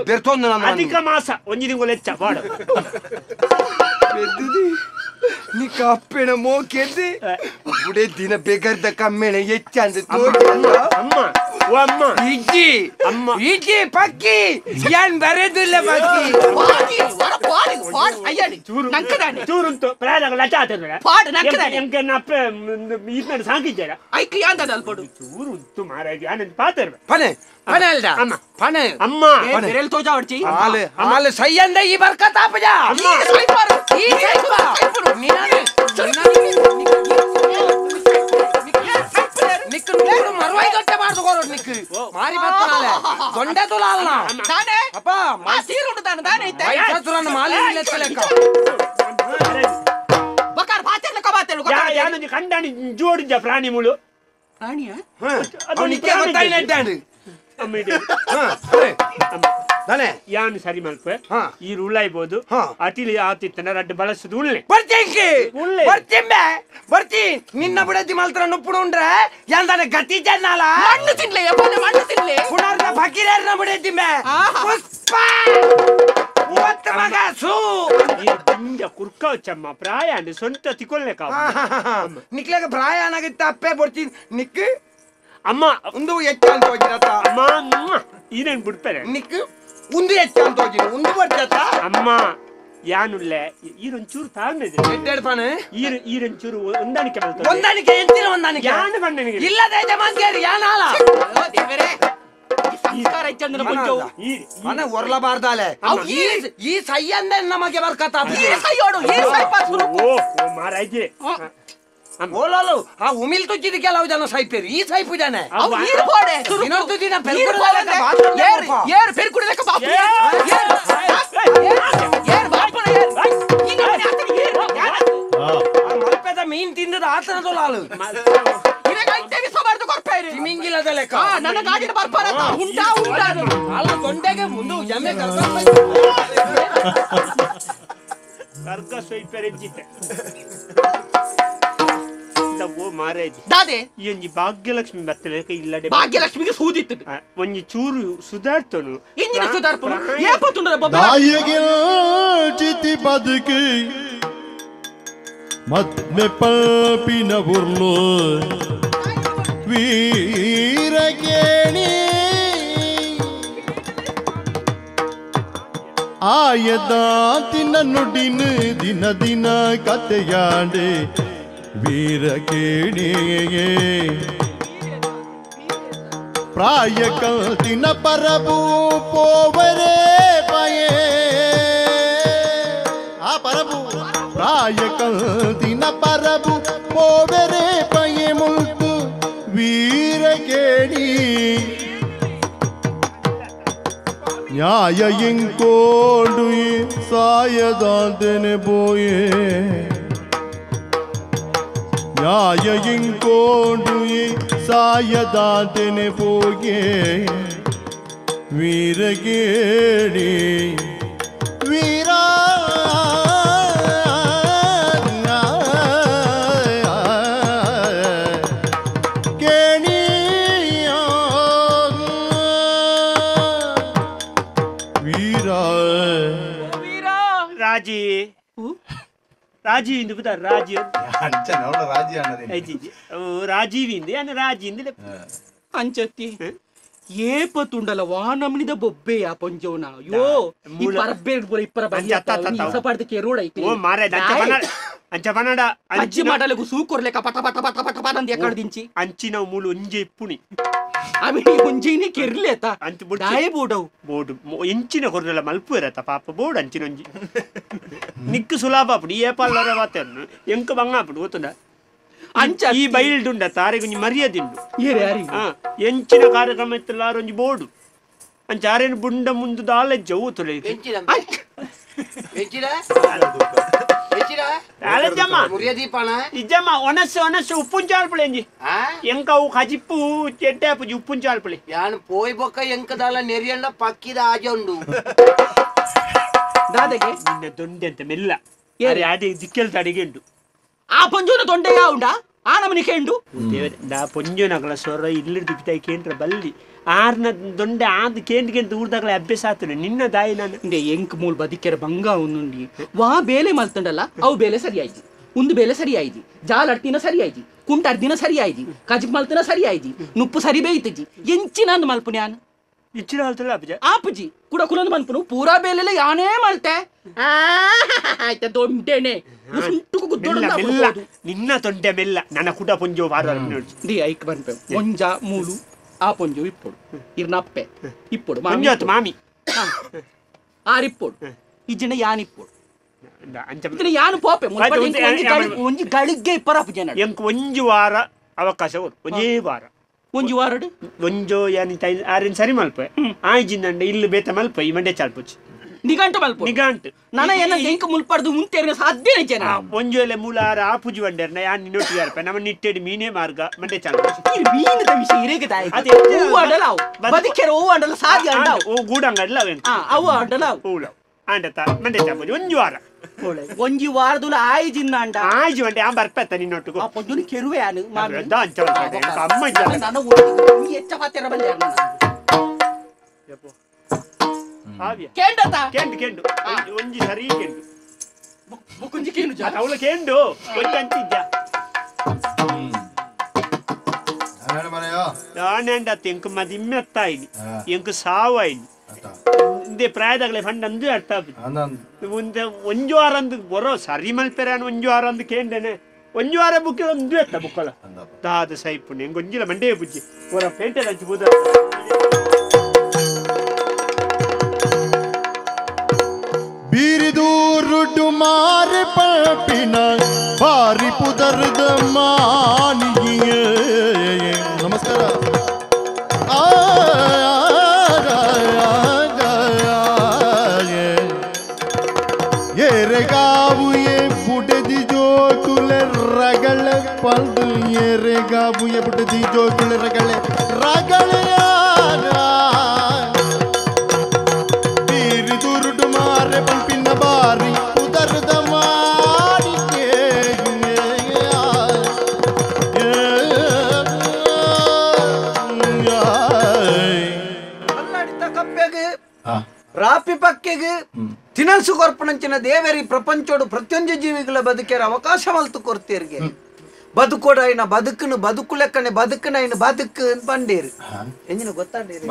Speaker 2: ಬೆರ್ತೊಂದು
Speaker 3: ಅಧಿಕ ಮಾಸ ಒಂಜಿ ತಿಂಗಳು ಹೆಚ್ಚ ಬಾಡ
Speaker 2: ಪೆದ್ದುದಿ ನಿಕ್ಕ ಅಪ್ಪೆನ ಮೋಕೆದ್ದಿ ಬುಡೆ ದಿನ ಬೆಗರ್ದ ಕಮ್ಮೆಣ ಹೆಚ್ಚಂದ
Speaker 3: ಅಮ್ಮ ಓ ಅಮ್ಮ
Speaker 2: ಇಜ್ಜಿ
Speaker 3: ಅಮ್ಮ
Speaker 2: ಇಜ್ಜಿ ಪಕ್ಕಿ ಏನ್ ಬರೆದಿಲ್ಲ ಪಕ್ಕಿ
Speaker 6: ಅಯ್ಯಾಡಿ
Speaker 3: ಚೂರು
Speaker 6: ನಂಕದಾನೆ
Speaker 3: ಚೂರುಂಟು ಪ್ರಾಯದಾಗ ಲಚ ಆತಂದ್ರೆ
Speaker 6: ಪಾಡು ನಂಕದಾನೆ
Speaker 3: ಎಂಕೆ ಅಪ್ಪ ಇದನ್ನ ಸಾಕಿದ್ದಾರ
Speaker 6: ಐಕ್ ಯಾಂದದ ಅಲ್ಪಡು
Speaker 3: ಚೂರುಂಟು ಮಾರಾಯ ಆನಂದ್ ಪಾತರ್ವೆ
Speaker 2: ಪನೆ ಪನೆ ಅಲ್ದ
Speaker 3: ಅಮ್ಮ
Speaker 2: ಪನೆ
Speaker 3: ಅಮ್ಮ
Speaker 6: ಬೆರೆಲ್ ತೋಜಾ ಹೊಡ್ಚಿ
Speaker 2: ಹಾಲು ಹಾಲು ಸೈಯಂದ ಈ ಬರ್ಕತ್ ಆಪಜ
Speaker 6: ಈ ಸೈಪಾರು ಈ ಸೈಪಾರು
Speaker 2: ನಿಕ್ಕು ನೂರು ಮರುವಾಯಿ ಗಂಟೆ ಮಾಡ್ದುಕೋರು ನಿಕ್ಕು ಮಾರಿ ಬರ್ತಾನಲ್ಲ ದೊಂಡೆ ತುಲಾಲ್ನ
Speaker 6: ತಾನೇ
Speaker 2: ಅಪ್ಪ
Speaker 6: ಆ ಸೀರುಂಡು ತಾನೆ ತಾನೇ ಐತೆ
Speaker 2: ಮೈಸೂರನ್ನ ಮಾಲಿ ಲೆಕ್ಕ
Speaker 6: ಬಕಾರ ಬಾತೆರ್ಲಕ ಬಾತೆರ್ಲು
Speaker 3: ಯಾನಂದು ಕಂಡಾಣಿ ಜೋಡಿದ್ದ ಪ್ರಾಣಿ ಮುಳು
Speaker 6: ರಾಣಿಯ
Speaker 2: ಅವನಿಗೆ ಗೊತ್ತಾಯಿಲ್ಲ
Speaker 3: ಅಮ್ಮ ಇದೆ
Speaker 2: ತಾನೆ
Speaker 3: ಯಾನು ಸರಿ ಮಲ್ಪ
Speaker 2: ಹಾ
Speaker 3: ಈ ಉಳ್ಳಾಯ್ಬೋದು
Speaker 2: ಹಾ
Speaker 3: ಅತಿಲಿ ಆತಿತ್ತನ ರಡ್ಡು ಬಳಸುದು ಉಳ್ಳೆ
Speaker 2: ಬರ್ತೀನಿ ಬರ್ತಿ ನಿನ್ನ ಬಿಡತಿ ಮಾಲ್ತರ ನುಪ್ಪುಡು ಉಂಡ್ರೆ ಎಂದಾನೆ ಗತಿ ಜನ್ನಾಲ
Speaker 6: ಮಣ್ಣು ತಿನ್ಲೆ ಯಪ್ಪನೆ ಮಣ್ಣು ತಿನ್ಲೆ
Speaker 2: ಪುನರ್ನ ಫಕೀರನ್ನ ಬಿಡತಿ ಮೇ ಪುಷ್ಪ ಮೂವತ್ತು ಮಗ ಸೂ
Speaker 3: ಈ ತಿಂಜ ಕುರ್ಕ ವಚ್ಚಮ್ಮ ಪ್ರಾಯ ಅಂದ್ರೆ ಸ್ವಂತ ತಿಕೊಳ್ಲೆಕ
Speaker 2: ನಿಕ್ಲೆಗ ಪ್ರಾಯ ಏನಾಗಿತ್ತ ಅಪ್ಪೆ ಬರ್ತೀನಿ ನಿಕ್ಕು
Speaker 3: ಅಮ್ಮ
Speaker 2: ಒಂದು ಹೆಚ್ಚ ಅಂತ ಹೋಗಿರತ್ತ
Speaker 3: ಅಮ್ಮ ಈನೇನ್ ಬಿಡ್ತಾರೆ
Speaker 2: ನಿಕ್ಕು ಒಂದು ಹೆಚ್ಚ ಅಂತ ಹೋಗಿ ಒಂದು ಬರ್ತತ್ತ
Speaker 3: ಅಮ್ಮ ಯಾನುಲ್ಲೆ ಈರೊಂಚೂರು ತಾಳ್ಮೆದೆ
Speaker 2: ಎಡ್ಡೆಡ್ಪಾನೆ
Speaker 3: ಈರೊಂಚೂರು ಹೊಂದಾಣಿಕೆ ಮಾಡ್ತಾರೆ
Speaker 2: ಹೊಂದಾಣಿಕೆ ಎಂತಿನ ಹೊಂದಾಣಿಕೆ
Speaker 3: ಯಾನು ಬಣ್ಣನಿಗೆ
Speaker 2: ಇಲ್ಲದೆ ಯಜಮಾನ್ಕೇರಿ ಯಾನಾಲ
Speaker 6: ದೇವರೇ ಸಂಸ್ಕಾರ ಇಚ್ಚಂದ್ರ ಬಂಜವು
Speaker 2: ಮನೆ ಒರ್ಲಬಾರ್ದಾಲೆ ಈ ಸೈಯಂದೆ ನಮಗೆ ಬರ್ಕತ್ತ
Speaker 6: ಈ ಸೈಯೋಡು ಈ ಸೈಪಾರು
Speaker 3: ಓ ಮಾರಾಯ್ಜೆ
Speaker 2: ಓಲೋಲು ಆ ಉಮಿಲ್ ತುಚ್ಚಿದ ಕೆಲವು ಜನ ಸೈಪೇರಿ ಈ ಸೈಪು ಜನ
Speaker 6: ಅವು ಈರು ಬೋಡೆ
Speaker 2: ಇನ್ನೊಂದು ದಿನ
Speaker 6: ಏರು ಪೆರು ಕುಡಿದಕ್ಕೆ ಬಾಪು ಏರು ಬಾಪುನ ಏರು
Speaker 2: ಮಲ್ಪೆದ ಮೀನ್ ತಿಂದದ ಆತನದು ಲಾಲು
Speaker 6: ಇರಗ ಐತೆ ಸಬಾರ್ದು ಕೊರ್ಪೇರಿ
Speaker 2: ತಿಮಿಂಗಿಲದ ಲೆಕ್ಕ
Speaker 6: ನನ್ನ ಗಾಡಿನ ಬರ್ಪಾರ ಉಂಟಾ ಉಂಟಾ
Speaker 2: ಅಲ್ಲ ದೊಂಡೆಗೆ ಮುಂದೆ ಎಮ್ಮೆ
Speaker 3: ಕರ್ಕ ಸ್ವೈಪೆರೆಜ್ಜಿತೆ ಓ ಮಾರಾಯ್ಜಿ
Speaker 6: ದಾದೆ
Speaker 3: ಈ ಭಾಗ್ಯಲಕ್ಷ್ಮಿ ಬರ್ತಲೆ ಇಲ್ಲಡೆ
Speaker 6: ಭಾಗ್ಯಲಕ್ಷ್ಮಿಗೆ ಸೂದಿತ್ತು
Speaker 3: ಒಂಜಿ ಚೂರು ಸುಧಾರ್ತನು
Speaker 6: ಇಂಜಿನ ಸುಧಾರ್ಪನು ಏಪತ್ತುಂಡದ
Speaker 1: ಚಿತಿ ಬದುಕಿ ಮತ್ಮೆ ಪಲ್ಪಿನ ಉರ್ಲು ವೀರಗೇಣಿ ಆಯದಾತಿನ ನುಡಿನ ದಿನ ದಿನ ಕತೆಯಾಡೆ ವೀರಕೇಣಿಯೇ ಪ್ರಾಯ ಕಲ್ತಿನ ಪರಬು ಪೋವರೇ ಪಯೇ ಆಯಕಲ್ದಿನ ಪರಬು ಪೋವೆರೆ ಪಯೆ ಮುಲ್ತು ವೀರಗೇಡಿ ನ್ಯಾಯ ಇಂಕೋಡು ಸಾಯದಾದೆನೆ ಬೋಯೆ ನ್ಯಾಯ ಇಂಕೋಡು ಸಾಯದಾದೆನೆ ಬೋಯೆ ವೀರಗೇಡಿ ವೀರ
Speaker 3: ರಾಜಿ ರಾಜಿ ಇಂದು ಬುದ ರಾಜಿ ರಾಜೀವಿಂದ ಏನು ರಾಜಿಂದ
Speaker 6: ಅಂಚತ್ತಿ ಏಪತ್ತುಂಡಲ ವಾನಮ್ನಿದ ಬೊಬ್ಬೆಯ ಪೊಂಜೋನ ಯೋ ಈ ಪರಬೇಡ್ ಬೋಲ ಇಪ್ಪರ ಬಂದ ಕೆರೋಡ
Speaker 3: ಓ ಮಾರೆ ಅಂಚ ಬನಡ
Speaker 6: ಅಜ್ಜಿ ಮಾಡಲಗು ಸೂಕೊರ್ಲೆಕ ಪಟ ಪಟ ಪಟ ಪಟ ಪಟ ಅಂತ ಎಕಡ್ದಿಂಚಿ
Speaker 3: ಅಂಚಿನ ಮೂಲು ಒಂಜೆ ಇಪ್ಪುನಿ
Speaker 6: ಆಮೆ ಒಂಜಿನಿ ಕೆರ್ಲೇತ
Speaker 3: ಅಂತ
Speaker 6: ದಾಯ ಬೋಡವು
Speaker 3: ಬೋಡು ಎಂಚಿನ ಕೊರ್ರೆಲ್ಲ ಮಲ್ಪು ಇರತ್ತ ಪಾಪ ಬೋರ್ಡ್ ಅಂಚಿನ ಒಂಜಿ ನಿಕ್ಕು ಸುಲಾಭ ಅಪ್ಪಡು ಈ ಏಪಾಲರ ಮಾತನ್ನು ಎಂಕ ಬಂಗ ಅಪ್ಪಡು ಗೊತ್ತುಂಡ ಅಂಚ ಈ ಬೈಲ್ಡುಂಡ ತಾರೆ ಒಂಜಿ ಮರ್ಯಾದಿಂಡು ಎಂಚಿನ ಕಾರ್ಯಕ್ರಮ ಇತ್ತಲ್ಲಾರ ಒಂಜಿ ಬೋರ್ಡು ಅಂಚ ಆರೇನು ಬುಂಡ ಮುಂದು ದಾಲೆಜ್ಜ ಊತುಲೆ ಇಜ್ಜಮ್ಮ ಒನಸ್ಸು ಒನಸ್ಸು ಉಪ್ಪುಂಚಾಲ್ಪಳೆ ಎಂಕ ಅವು ಕಜಿಪ್ಪು ಚೆಟ್ಟೆ ಅಪ್ಪುಜಿ ಉಪ್ಪುಂಚಾಲ್ಪಳೆ
Speaker 2: ಯಾನು ಪೋಯ್ ಬೊಕ್ಕ ಎಂಕದಾಲ ನೆರಿಯಂಡ ಪಕ್ಕಿದ ಆಜ ಉಂಡು
Speaker 6: ದಾದಗೆ
Speaker 3: ನಿನ್ನ ದೊಂಡೆ ಅಂತ ಮೆಲ್ಲ ಅದೇ ದಿಕ್ಕೆಲ್ ತಡಿಗೆ ಉಂಟು
Speaker 6: ಆ ಪೊಂಜೋನ ದೊಂಡೆಯ ಉಂಡ ಆ ನಮನಿ ಕೇಂಡು
Speaker 3: ದಾ ಪೊಂಜೋನಗಳ ಸ್ವರ ಇಲ್ಲಿ ದಿಕ್ಕಿತಾಯಿ ಕೇಂದ್ರ ಬಲ್ಲಿ ಆರ್ನ ದೊಂಡೆ ಆದ್ ಕೇಂದ್ರಿಗೆಂತ ಊರ್ದಾಗಲೇ ಅಭ್ಯಾಸ ಆತನೆ ನಿನ್ನ ದಾಯಿ ನಾನು
Speaker 6: ಎಂಕ್ ಮೂಲ್ ಬದಿಕೆರ ಬಂಗ ಉಂದುಂಡಿ ವಾ ಬೇಲೆ ಮಲ್ತಂಡಲ್ಲ ಅವು ಬೇಲೆ ಸರಿ ಆಯ್ತು ಒಂದು ಬೇಲೆ ಸರಿ ಆಯ್ತು ಜಾಲ ಅಡ್ತಿನ ಸರಿ ಆಯ್ತು ಕುಂಟ ಅರ್ದಿನ ಸರಿ ಆಯ್ತು ಕಜಿಕ್ ಮಲ್ತನ ಸರಿ ಆಯ್ತು ನುಪ್ಪು ಸರಿ ಬೇಯ್ತಜಿ ಎಂಚಿನ ಮಲ್ಪುನಿ ನಾನು
Speaker 3: ಇಚ್ಚಿನ ಹೇಳ್ತಲ್ಲ ಅಪ್ಪಜ
Speaker 6: ಆಪಜಿ ಕೂಡ ಕುಲೊಂದು ಮಲ್ಪುನು ಪೂರಾ ಬೇಲೆಲ್ಲ ಯಾನೇ ಮಲ್ತೆ ಆಯ್ತ ದೊಡ್ಡೇನೆ
Speaker 3: ನಿನ್ನ ತೊಂಡೆ ಮೆಲ್ಲ ನನ್ನ ಕುಟ ಪೊಂಜೋ ಬಾರ
Speaker 6: ದಿ ಐಕ್ ಬನ್ಪೆ ಒಂಜ ಮೂಲು ಆ ಪೊಂಜು ಇಪ್ಪೊಡು ಇರ್ನಪ್ಪೆ ಇಪ್ಪೊಡು
Speaker 3: ಮಾಮಿ
Speaker 6: ಆರಿಪ್ಪೊಡು ಇಜ್ಜಿನ ಯಾನಿಪ್ಪೊಡು ಇದನ್ನ ಯಾನು ಪೋಪೆ ಒಂಜಿ ಗಳಿಗೆ ಇಪ್ಪರಾಪು ಜನ
Speaker 3: ಎಂಕ್ ಒಂಜು ವಾರ ಅವಕಾಶ ಒಂಜೇ ವಾರ
Speaker 6: ಒಂಜಿ ವಾರಡು
Speaker 3: ಒಂಜೋ ಯಾನಿ ಆರೇನ್ ಸರಿ ಮಲ್ಪ ಆಯ್ಜಿಂದಂಡ ಇಲ್ಲಿ ಬೇತ ಮಲ್ಪ ಈ ಮಂಡೆ ಚಾಲ್ಪುಚ್ಚಿ
Speaker 6: ನಿಘಂಟು ಮಲ್ಪ
Speaker 3: ನಿಘಂಟು
Speaker 6: ನನ್ನ ಏನ ಎಂಕ ಮುಲ್ಪಡ್ದು ಮುಂತೇರಿನ ಸಾಧ್ಯನೇ ಜನ
Speaker 3: ಒಂಜೋ ಎಲೆ ಮೂಲಾರ ಆಪುಜಿ ಬಂಡರ್ನ ಯಾನ್ ನಿನ್ನೊಟ್ಟಿಗೆ ಅರ್ಪ ನಮ್ಮ ನಿಟ್ಟೆಡಿ ಮೀನೇ ಮಾರ್ಗ ಮಂಡೆ ಚಾಲ್ಪುಚ್ಚಿ
Speaker 6: ಮೀನದ ವಿಷಯ ಇರೇಗ ತಾಯಿ ಹೂ ಅಂಡಲಾವು ಬದಿಕೆರ ಹೂ ಅಂಡಲ ಸಾಧ್ಯ ಅಂಡಾವು
Speaker 3: ಓ ಗೂಡಂಗಡ್ಲ
Speaker 6: ಅವು ಅಂಡಲಾವು
Speaker 3: ಹೂಲ ಅಂಡತ ಮಂಡೆ ಚಾಲ್ಪುಚ್ಚಿ ಒಂಜು ವಾರ
Speaker 6: ಒಂಜಿ ವಾರದುಲ ಆಯ್ಜಿನ್ನ ಅಂಡ
Speaker 3: ಆಯ್ಜಿ ಬಂಡೆ ಆ ಬರ್ಪೆತ್ತ ನಿನ್ನೊಟ್ಟಿಗೂ
Speaker 6: ಆ ಪೊಂಜುನಿ ಕೆರುವೆ ಆನು
Speaker 3: ಅಮ್ಮ
Speaker 6: ನನ್ನ ಹೆಚ್ಚ ಪಾತ್ರ ಬಲ್ಲೆ ಕೇಂಡತ
Speaker 3: ಕೆಂಡು ಒಂಜಿ ಸರಿ ಕೆಂಡು
Speaker 6: ಬುಕ್ಕುಂಜಿ ಕೇನು ಜಾ
Speaker 3: ಅವಳ ಕೆಂಡು ಒಂಜಿ ಅಂತಿದ್ದ ನಾನೆಂಡ ಎಂಕ್ ಮದಿಮ್ಮೆ ಅತ್ತಾಯಿನಿ ಎಂಕ್ ಸಾವಾಯಿನಿ ಇಂದೇ ಪ್ರಾಯದಾಗಲೇ ಫಂಡ್ ಅಂದು ಅರ್ಥ ಮುಂದೆ ಒಂಜು ವಾರ ಅಂದು ಬರೋ ಸರಿ ಮಲ್ಪೆರಾನು ಒಂಜು ವಾರ ಅಂದು ಕೇಂಡೇನೆ ಒಂಜು ವಾರ ಬುಕ್ ಒಂದು ಎತ್ತ ಬುಕ್ಕಲ ದಾದ ಸೈಪುಣ್ಯ ಹೆಂಗೆ ಒಂಜಿಲ ಮಂಡೇ ಬುಜ್ಜಿ ಹೊರ ಪೇಂಟರ್ ಹಚ್ಚಿ ಬೂದ
Speaker 1: ಬೀರಿದೂರುಡು ಮಾರಿ ಪಪಿನ ಬಾರಿ ಪುದರ್ದ ಮಾನಿಯೇ ನಮಸ್ಕಾರ ಏರೆಗಾವು ಏ ಬುಡದಿ ಜೋಕುಲೆ ರಗಳೆ ಪಲ್ದು ಏರೆಗಾವು ಏ ಬುಡದಿ ಜೋಕುಲೆ ರಗಳೆ ಬೀರಿದೂರುಡು ಮಾರಿ ಪಂಪಿನ ಬಾರಿ ಪುದರ್ದ ಮಾನಿಯೇ
Speaker 2: ರಾಪಿ ಪಕ್ಕೆಗೆ ತಿನಸು ಕೊರ್ಪಣಂಚಿನ ದೇವರಿ ಪ್ರಪಂಚೋಡು ಪ್ರತಿಯೊಂದು ಜೀವಿಗಳ ಬದುಕೇರ ಅವಕಾಶ ಮಲ್ತು ಕೊರ್ತೀರ್ಗೆ ಬದುಕೋಡ ಐನ ಬದುಕನು ಬದುಕು ಲೆಕ್ಕನೆ ಬದುಕನ ಐನ ಬದುಕು ಬಂಡೇರಿ ಎಂಜಿನ ಗೊತ್ತಾಡೇರಿ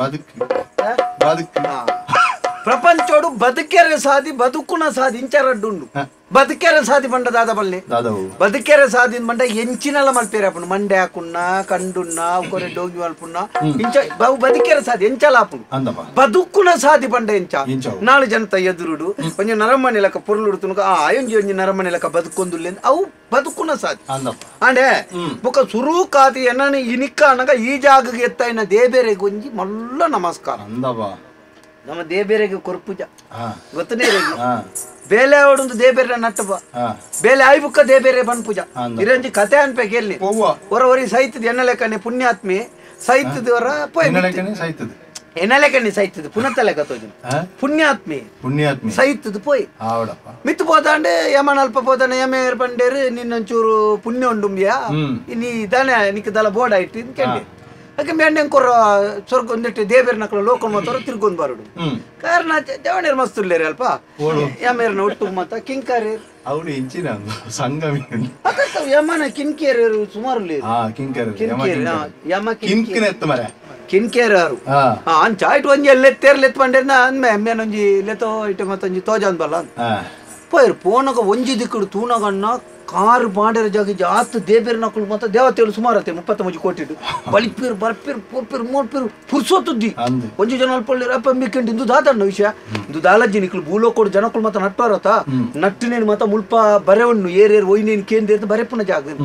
Speaker 2: ಪ್ರಪಂಚೋಡು ಬದುಕೇರ ಸಾದಿ ಬದುಕುನ ಸಾದಿ ಇಂಚರಡ್ಡುಂಡು
Speaker 4: ಬದುಕೆರೆ ಸಾದಿ ಬಂಡ ದಾದ ಬಲ್ಲಿ
Speaker 1: ದಾದವು
Speaker 4: ಬದುಕೆರೆ ಸಾದಿ ಬಂಡ ಎಂಚಿನಲ್ಲ ಮಲ್ಪೇರೆ ಅಪ್ಪನು ಮಂಡೆ ಹಾಕುನ್ನ ಕಂಡುನ್ನ ಕೊರೆ ಡೋಗಿ ಮಲ್ಪುನ್ನ ಇಂಚ ಬದುಕೆರೆ ಸಾದಿ ಎಂಚಲ ಆಪುನು
Speaker 1: ಅಂದಪ್ಪ
Speaker 4: ಬದುಕುನ ಸಾದಿ ಬಂಡ ಎಂಚ
Speaker 1: ಇಂಚವು
Speaker 4: ನಾಳೆ ಜನತ ಎದುರುಡು ಒಂಜ ನರಮನೆ ಲೆಕ್ಕ ಪೊರ್ಲು ತುನಕ ಒಂಜಿ ನರಮನೆ ಲೆಕ್ಕ ಬದುಕೊಂದುಲ್ಲೆ ಅವು ಬದುಕುನ ಸಾದಿ
Speaker 1: ಅಂದಪ್ಪ
Speaker 4: ಅಂಡೆ ಬೊಕ ಸುರು ಕಾದಿ ಎನ್ನನಿ ಇನಿಕ್ಕ ಅನ್ನಗ ಈ ಜಾಗಗೆ ಎತ್ತೈನ ದೇಬೇರೆಗೆ ಒಂಜಿ ಮಲ್ಲ ನಮಸ್ಕಾರ
Speaker 1: ಅಂದಪ್ಪ
Speaker 4: ನಮ್ಮ ದೇಬೇರೆಗೆ ಕೊರ್ಪುಜ ಗೊತ್ತನೇ
Speaker 1: ಹಾ
Speaker 4: ಬೇಲೆ ಅವಡೊಂದು ದೇಬೇರೆ ನಟ್ಟಬ ಬೇಲೆ ಆಯ್ಬುಕ್ಕ ದೇಬೇರೆ ಬನ್ಪುಜ ಇರಂಜಿ ಕತೆ ಅನ್ಪೆ ಕೇಳಿ ಹೊರವರಿ ಸೈತದ ಎನ್ನಲೆಕ್ಕನೆ ಪುಣ್ಯಾತ್ಮೆ ಸೈತದವರ ಎನ್ನಲೆಕ್ಕನೆ ಸೈತದ ಪುನತಲೆ ಕತ್ತೋಜಿ ಪುಣ್ಯಾತ್ಮೆ ಸೈತದ ಪೋಯ್ ಮಿತ್ತು పోతాండే యమన అల్ప పోతానే యమేర్ పండేరు నిన్నొంచూరు పుణ్యం ఉండుంబ్యా నీ దానే నీకు దల బోర్డ్ ఐటి ఇంకేంటి ಅಕ್ಕೆ ಮೆಂಡೆ ಕೊರ ಸ್ವರ್ಗ ಒಂದಿಟ್ಟು ದೇವೇರ್ ನಕಲ ಲೋಕಲ್ ಮಾತಾರ ತಿರ್ಗೊಂಡ್ ಬರುಡು ಕಾರಣ ಜವಣೇರ್ ಮಸ್ತುಲ್ಲೇರಿ ಅಲ್ಪ ಯಮೇರ್ನ ಒಟ್ಟು ಮತ್ತ ಕಿಂಕಾರಿ
Speaker 1: ಅವಳು ಇಂಚಿನ ಸಂಗಮಿ
Speaker 4: ಅಕ್ಕ ಯಮನ ಕಿಂಕೇರಿ ಸುಮಾರು ಯಮ ಕಿಂಕೇರಾರು ಅಂಚ ಇಟ್ಟು ಒಂಜಿ ಎಲ್ಲೆತ್ತೇರ್ಲೆತ್ ಬಂಡೇನ ಅಂದ್ಮೆ ಅಮ್ಮೇನೊಂಜಿ ಲೆತೋ ಇಟ್ಟು ಮತ್ತೊಂಜಿ ತೋಜಾನ್ ಬಲ್ಲ ಪೋಯ್ರು ಪೋನಗ ಒಂಜಿ ದಿಕ್ಕಡು ತೂನಗನ್ನ ಕಾರು ಬಾಂಡೆರ ಜಾಗ ಜಾತ್ ದೇಬೇರ್ ನಕಲು ಮತ್ತ ದೇವತೆಗಳು ಸುಮಾರು 33 ಕೋಟಿ ಬಲಿಪಿರ್ ಬರ್ಪಿರ್ ಪೋರ್ಪಿರ್ ಮೋರ್ಪಿರ್ ಪುರ್ಸೋತುದ್ದಿ ಒಂಜಿ ಜನ ಅಲ್ಪಳ್ಳಿರ ಅಪ್ಪ ಮಿಕ್ಕೆಂಡು ಇಂದು ದಾದಣ್ಣ ವಿಷಯ ಇಂದು ದಾಲಜ್ಜಿ ನಿಕ್ಲು ಭೂಲೋಕೋಡು ಜನಕುಲು ಮತ್ತ ನಟ್ಟಾರತ ನಟ್ಟಿನೇನು ಮತ್ತ ಮುಲ್ಪ ಬರೆವನ್ನು ಏರೇರು ಒಯ್ನೇನು ಕೇಂದ್ರ ಬರೆಪುನ ಜಾಗ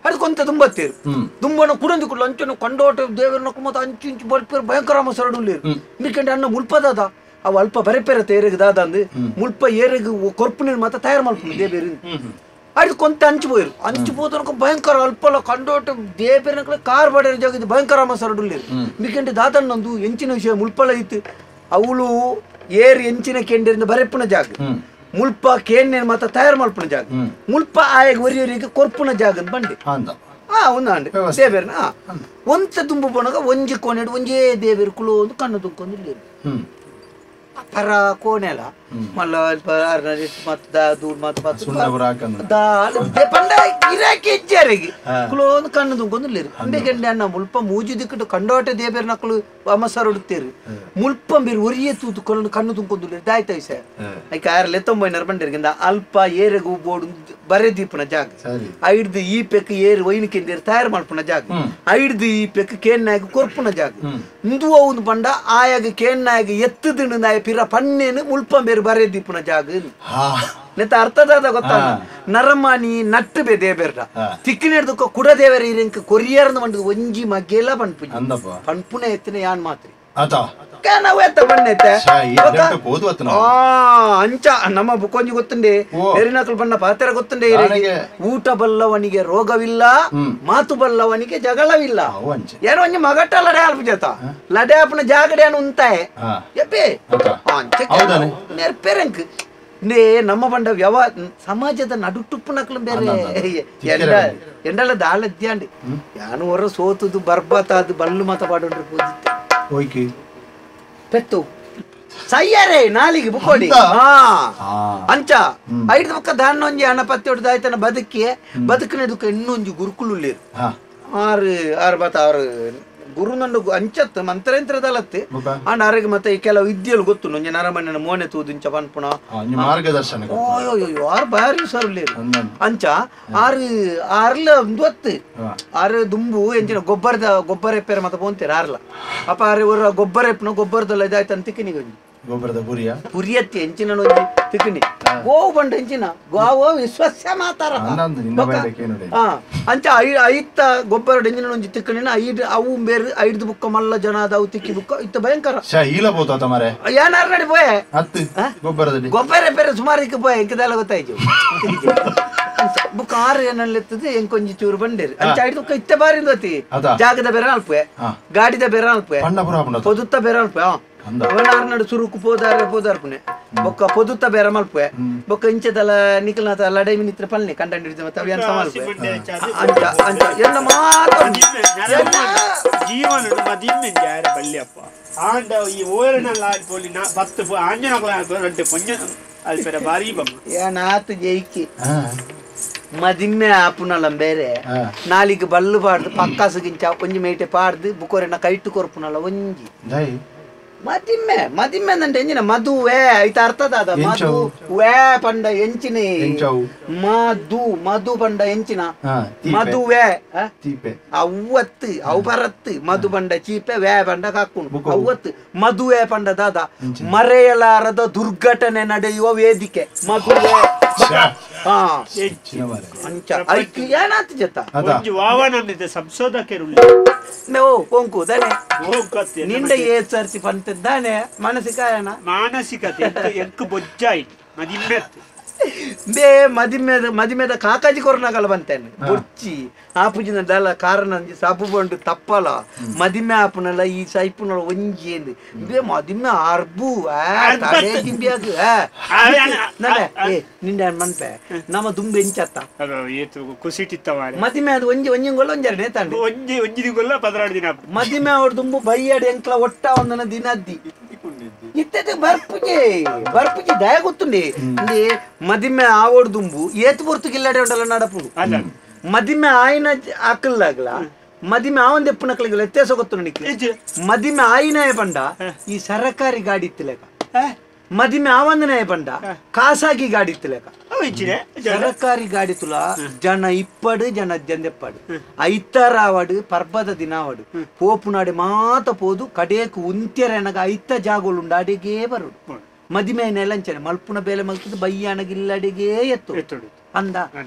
Speaker 4: ಅದು ಕೊಂತ ದುಂಬತ್ತೇರು ದುಂಬನ ಕುಡಂದಿ ಕುಡ್ಲು ಅಂಚನು ಕಂಡೋಟ ದೇವರ ನಕಲು ಮತ್ತ ಅಂಚು ಇಂಚು ಬಲ್ಪಿರ್ ಭಯಂಕರ ಮಸರಡುಲ್ಲೇರು ಮಿಕ್ಕೆಂಡು ಅನ್ನ ಮುಲ್ಪದಾದ ಅವು ಅಲ್ಪ ಬರೆಪೇರತ್ತೆ ಏರೆಗೆ ದಾದ ಅಂದು ಮುಲ್ಪ ಏರೆಗೆ ಕೊರ್ಪುನೇನು ಮತ್ತ ತಯಾರು ಮಲ್ಪುನು ದೇಬೇರು ಅದು ಕೊಂತ ಅಂಚಿపోయారు అంచిపోతున్న భయంకర అల్పల కండోట దేపేరనకల కార్ బడేర జగది భయంకర మసరడుల్లేరు మీకంటే దాతన్నందు ఎంచిన విషయం ముల్పల ಐತಿ ಅವಳು ಏರ್ ಎಂಚಿನ ಕೆಂಡರಿಂದ ಬರೆಪ್ಪುನ ಜಾಗ ಮುಲ್ಪ ಕೇನ್ನೇನು ಮತ್ತ ತಯಾರು ಮಲ್ಪುನ ಜಾಗ ಮುಲ್ಪ ಆಯಗ ಒರಿಯರಿಗೆ ಕೊರ್ಪುನ ಜಾಗ ಅಂತ ಬಂಡೆ ఉందండి దేవేరు ಒಂತ ದುಂಬು పోనಗ ಒಂಜಿ ಕೋನೆಡು ಒಂಜೇ ದೇವೇರು ಕುಲು ಒಂದು ಕಣ್ಣು ದುಕ್ಕೊಂಡು లేదు ಪರ ಕೋನೆಲ ಮಲ್ಲ ಮತ್ತ ದೂಡ್ ಪಂಡ ಗಿರಾಕಿ ಇಜ್ಜಾರಿಗೆ ಕುಲೋಂದು ಕಣ್ಣು ದುಂಕೊಂಡು ಲೇರು ಅಂಬೆಗಂಡೆ ಅನ್ನ ಮುಲ್ಪ ಮೂಜಿ ದಿಕ್ಕಿಟ್ಟು ಕಂಡೋಟ ದೇಬೇರ್ ನಕ್ಕಲು ಅಮಸಾರ ಹೊಡುತ್ತೇರು ಮುಲ್ಪ ಬೇರು ಒರಿಯೇ ತೂತು ಕೊಂಡು ಕಣ್ಣು ದುಂಕೊಂಡು ಲೇರು ದಾಯ್ತ ವಿಷಯ ಐಕ 690 ಬಂಡಿರ್ಗಿಂದ ಅಲ್ಪ ಏರೆಗೂ ಬೋಡು ಬರೆ ದೀಪನ ಜಾಗ ಐಡ್ದು ಈ ಪೆಕ್ ಏರು ವೈನಿಕೆಂದೇರು ತಯಾರು ಮಾಡ್ಪುನ ಜಾಗ ಐಡ್ದು ಈ ಪೆಕ್ ಕೇನ್ನಾಗ ಕೊರ್ಪುನ ಜಾಗ ಇಂದು ಒಂದು ಬಂಡ ಆಯಾಗ ಕೇನ್ನಾಗ ಎತ್ತುದಿನ ನಾಯ ಪಿರ ಪನ್ನೇನು ಮುಲ್ಪ ಬೇರು ಬರೆ ದೀಪನ ಜಾಗ ನೆತ್ತ ಅರ್ಥದಾದ ಗೊತ್ತಾ ನರಮಾನಿ ನಟ್ಟು ಬೇ ದೇಬೇರ್ಡ ತಿಕ್ಕಿನೆಡ್ದು ಕುಡ ದೇವರ ಇರಂಕ ಕೊರಿಯರ್ನ ಬಂದು ಒಂಜಿ ಮಗ್ಗೆಲ್ಲ ಪನ್ಪು ಪನ್ಪುನ ಎತ್ತಿನ ಯಾನ್ ಮಾತ್ರಿ ಅಂಚ ನಮ್ಮ ಬುಕೊಂಜಿ ಗೊತ್ತುಂಡೆ ಎರಿನಕಲು ಬಣ್ಣ ಪಾತ್ರ ಗೊತ್ತುಂಡೆ ಊಟ ಬಲ್ಲವನಿಗೆ ರೋಗವಿಲ್ಲ ಮಾತು ಬಲ್ಲವನಿಗೆ ಜಗಳವಿಲ್ಲ ಏನೋ ಒಂಜಿ ಮಗಟ್ಟ ಲಡೆ ಅಲ್ಪ ಜತ ಲಡೆ ಅಪ್ಪನ ಜಾಗಡೆ ಅನು ಉಂತಾಯ ಎಪ್ಪೆ ನೆರ್ಪೆರಂಕ್ ನೇ ನಮ್ಮ ಬಂಡ ಸಮಾಜದ ನಡುಟುಪ್ಪು ನಕಲು ಬೇರೆ ಎಂಡಲ ದಾಳದ್ಯಾಂಡಿ ಯಾನು ಹೊರ ಸೋತುದು ಬರ್ಬಾತಾದು ಬಲ್ಲು ಮತ ಪಾಡೋಂಡ್ರು ಪೋದಿತ್ತೆ ಪೆತ್ತು ಸಯ್ಯಾರೆ ನಾಲಿಗೆ ಬುಕ್ಕೋಡಿ ಅಂಚ ಐದು ಪಕ್ಕ ದಾನ್ನೊಂಜಿ ಹಣ ಪತ್ತಿ ಹೊಡೆದಾಯ್ತನ ಬದುಕಿನ ಇನ್ನೊಂಜಿ ಗುರುಕುಲು ಆರು ಬತ್ತ ಆರು ಗುರು ನಂಡು ಅಂಚತ್ ಮಂತ್ರೇಂತ್ರದಲ್ಲತ್ತೆ ಅಂಡ್ ಆರಿಗೆ ಮತ್ತೆ ಈ ಕೆಲವು ವಿದ್ಯೆಲು ಗೊತ್ತು ನೊಂಜಿ ನರಮಣ್ಣ ಮೋನೆ ತೂದಿಂಚ ಪನ್ಪುಣ
Speaker 1: ಮಾರ್ಗದರ್ಶನ
Speaker 4: ಆರು ಬಾರಿ ಸರ್ಲೇರು ಅಂಚ ಆರ್ಲ ಒಂದು ಹೊತ್ತು ಆರು ದುಂಬು ಎಂಚಿನ ಗೊಬ್ಬರ ಎಪ್ಪೆರ ಮತ್ತೆ ಪೋಂತೀರ ಆರ್ಲ ಅಪ್ಪ ಆರು ಗೊಬ್ಬರ ಎಪ್ಪನ ಗೊಬ್ಬರದಲ್ಲ ಇದಾಯ್ತು ಅಂತ ತಿಕ್ಕಿನಿಗೆ
Speaker 1: ಗೊಬ್ಬರದ
Speaker 4: ಪುರಿಯತ್ತಿ ಎಂಚಿನ ತಿಕ್ಕಿನಿ ಗೋವು ಬಂಡ ಎಂಚಿನ ಗೋವು ವಿಶ್ವಾಸ ಮಾತಾರ ಅಂಚ ಐತ ಗೊಬ್ಬರ ಎಂಜಿನ ಒಂಜಿ ತಿಕ್ಕಣಿನ ಅವು ಬೇರೆ ಐದು ಬುಕ್ಕ ಮಲ್ಲ ಜನ ಅದಾವು ತಿಕ್ಕಿ ಬುಕ್ಕ ಇತ್ತ ಭಯಂಕರ ಏನಾರು ನಡಿ ಪೋಯೆ ಗೊಬ್ಬರ ಬೇರೆ ಸುಮಾರು ಪೋಯೆ ಎಂಕದೆಲ್ಲ ಗೊತ್ತಾಯ್ತು ಬುಕ್ಕ ಆರು ಏನಲ್ಲೆತ್ತದೆ ಎಂಕೊಂಜಿ ಚೂರು ಬಂಡೇರಿ ಅಂಚ ಐದು ಬುಕ್ಕ ಇತ್ತ ಬಾರಿ ಗೊತ್ತಿ ಜಾಗದ ಬೇರೆ ಅಲ್ಪೆ ಗಾಡಿದ ಬೇರೆ ಅಲ್ಪೆ ಪೊದುತ್ತ ಬೇರೆ ಅಲ್ಪೆ ಅವನಾರ್ನಡು ಸುರುಕು ಪೋದಾರ್ ಪುನೆ ಬೊಕ್ಕ ಪೊದುತ್ತ ಬೇರೆ ಮಲ್ಪೆ ಬೊಕ್ಕ ಇಂಚದಲ್ಲ ನಿಖಲ್ನಾಥ ಲಡೈ ಮಿನಿತ್ರ ಪಲ್ನೆ ಕಂಡಂಡು ಹಿಡಿದ ಮತ್ತೆ ಎಂತ ಮಲ್ಪೆ ಅಂಚ ಅಂಚ ಎಲ್ಲ ಮಾತ್ರ
Speaker 3: ಜೀವನ ಮದಿಮ್ಮೆ ಜಾರ ಬಳ್ಳಿಯಪ್ಪ ಆಂಡ ಈ ಓರಣಲ್ಲ ಆಡ್ಪೋಲಿ ನಾ ಬತ್ತು ಆಂಜನಗಳ ರೆಡ್ಡೆ ಪೊಂಜ ಅಲ್ಪೆರ ಬಾರಿ ಬಮ್ಮ
Speaker 4: ಏನಾತು ಜೈಕಿ ಮದಿಮ್ಮೆ ಆಪುನಲ್ಲ ಬೇರೆ ನಾಲಿಗೆ ಬಲ್ಲು ಪಾಡ್ದು ಪಕ್ಕಾಸಗಿಂಚ ಒಂಜಿ ಮೇಟೆ ಪಾಡ್ದು ಬುಕೋರೆನ ಕೈಟು ಕೊರ್ಪುನಲ್ಲ ಒಂಜಿ ಮದಿಮ್ಮೆ ಅಂದ್ರೆ ಎಂಜಿನ ಮದುವೆ ಐತ ಅರ್ಥದಾದ ಮದು ವೇ ಪಂಡ ಎಂಚಿನ ಮಧು ಪಂಡ ಎಂಚಿನ ಮದುವೆ ಅವ್ವತ್ತು ಅವು ಬರತ್ತು ಮಧು ಪಂಡ ಚೀಪೆ ವೇ ಪಂಡ ಕಾಕುಂಡು ಅವ್ವತ್ತು ಮದುವೆ ಪಂಡ ದಾದ ಮರೆಯಲಾರದ ದುರ್ಘಟನೆ ನಡೆಯುವ ವೇದಿಕೆ ಮದುವೆ ಏನಾಯ್ತು ಜತ
Speaker 3: ಸಂಶೋಧಕರು
Speaker 4: ಕೊಂಕು ದಾನೆ ನಿಂಡ ಸರ್ಚಿ ಪಂತಿದ್ದಾನೆ
Speaker 3: ಮಾನಸಿಕತೆ ಎಂಕು ಬೊಜ್ಜಾಯಿ ಮದಿಮ್ಮೆತ್ತು
Speaker 4: ಬೇ ಮದಿಮೆದ ಕಾಕಾಜಿ ಕೊರೋನಾಗಲ್ಲ ಬಂತೇನೆ ಬೊಚ್ಚಿ ಆಪುಜಿನ ದಲ ಕಾರಣ ಸಾಪು ಬಂಡು ತಪ್ಪಲ ಮದಿಮೆ ಆಪುನಲ್ಲ ಈ ಸೈಪುನಲ್ಲ ಒಂಜಿ ಎಂದು ಬೇ ಮದಿಮೆ ಅರ್ಬು ತಿಂಬಿಯಾಗ ನಿಂಡ ಮನ್ಪೆ ನಮ್ಮ ದುಂಬೆ ಎಂಚತ್ತ ಮದಿಮೆ ಅದು ಒಂಜಿಗೊಲ್ಲ ಒಂಜರನೇ ತಂಡ
Speaker 3: ಒಂಜಿಗೊಲ್ಲ 16 ದಿನ
Speaker 4: ಮದಿಮೆ ಅವ್ರ ದುಂಬು ಬೈಯಡಿ ಎಂಕ್ಲ ಒಟ್ಟ ಒಂದನ ದಿನದ್ದಿ ಇತ್ತೆ ಬರ್ಪುಜಿ ದಯ ಗೊತ್ತುಂಡಿ ಮದಿಮೆ ಆವೋಡ್ ದುಂಬು ಏತ್ ಬೊರ್ತು ಗಿಲ್ಲಾಡೆ ಉಂಟಲ್ಲ ನಡಪುಡು ಮದಿಮೆ ಆಯ್ನ ಹಾಕಲ್ಲಾಗ್ಲ ಮದಿಮೆ ಆವನ್ ದೆಪ್ಪು ನಕ್ಲಿಲ್ಲ ವ್ಯತ್ಯಾಸ ಗೊತ್ತು ನನಗೆ ಮದಿಮೆ ಆಯ್ನ ಬಂಡ ಈ ಸರಕಾರಿ ಗಾಡಿ ಇತ್ತಿಲೇಕ ಮದಿಮೆ ಆವಂದನೇ ಬಂಡ ಖಾಸಗಿ ಗಾಡಿ ಇತ್ತಿಲೇಕ ಸರಕಾರಿ ಗಾಡಿ ತುಲ ಜನ ಇಪ್ಪಡು ಜನ ಜಂದೆಪ್ಪಡು ಐತರಾವಡು ಪರ್ಬದ ದಿನಾವಡು ಪೋಪುನಾಡೆ ಮಾತ ಪೋದು ಕಡೆಯಕು ಉಂತ್ಯರೆನಗ ಐತ ಜಾಗೋಳುಂಡು ಅಡಿಗೆ ಬರುಡು ಮದಿಮೆ ನೆಲಂಚನೆ ಮಲ್ಪುನ ಬೇಲೆ ಮಲ್ತದ ಬಯ್ಯಾನಗಿಲ್ಲಡಿಗೆ ಎತ್ತು ಅಂದ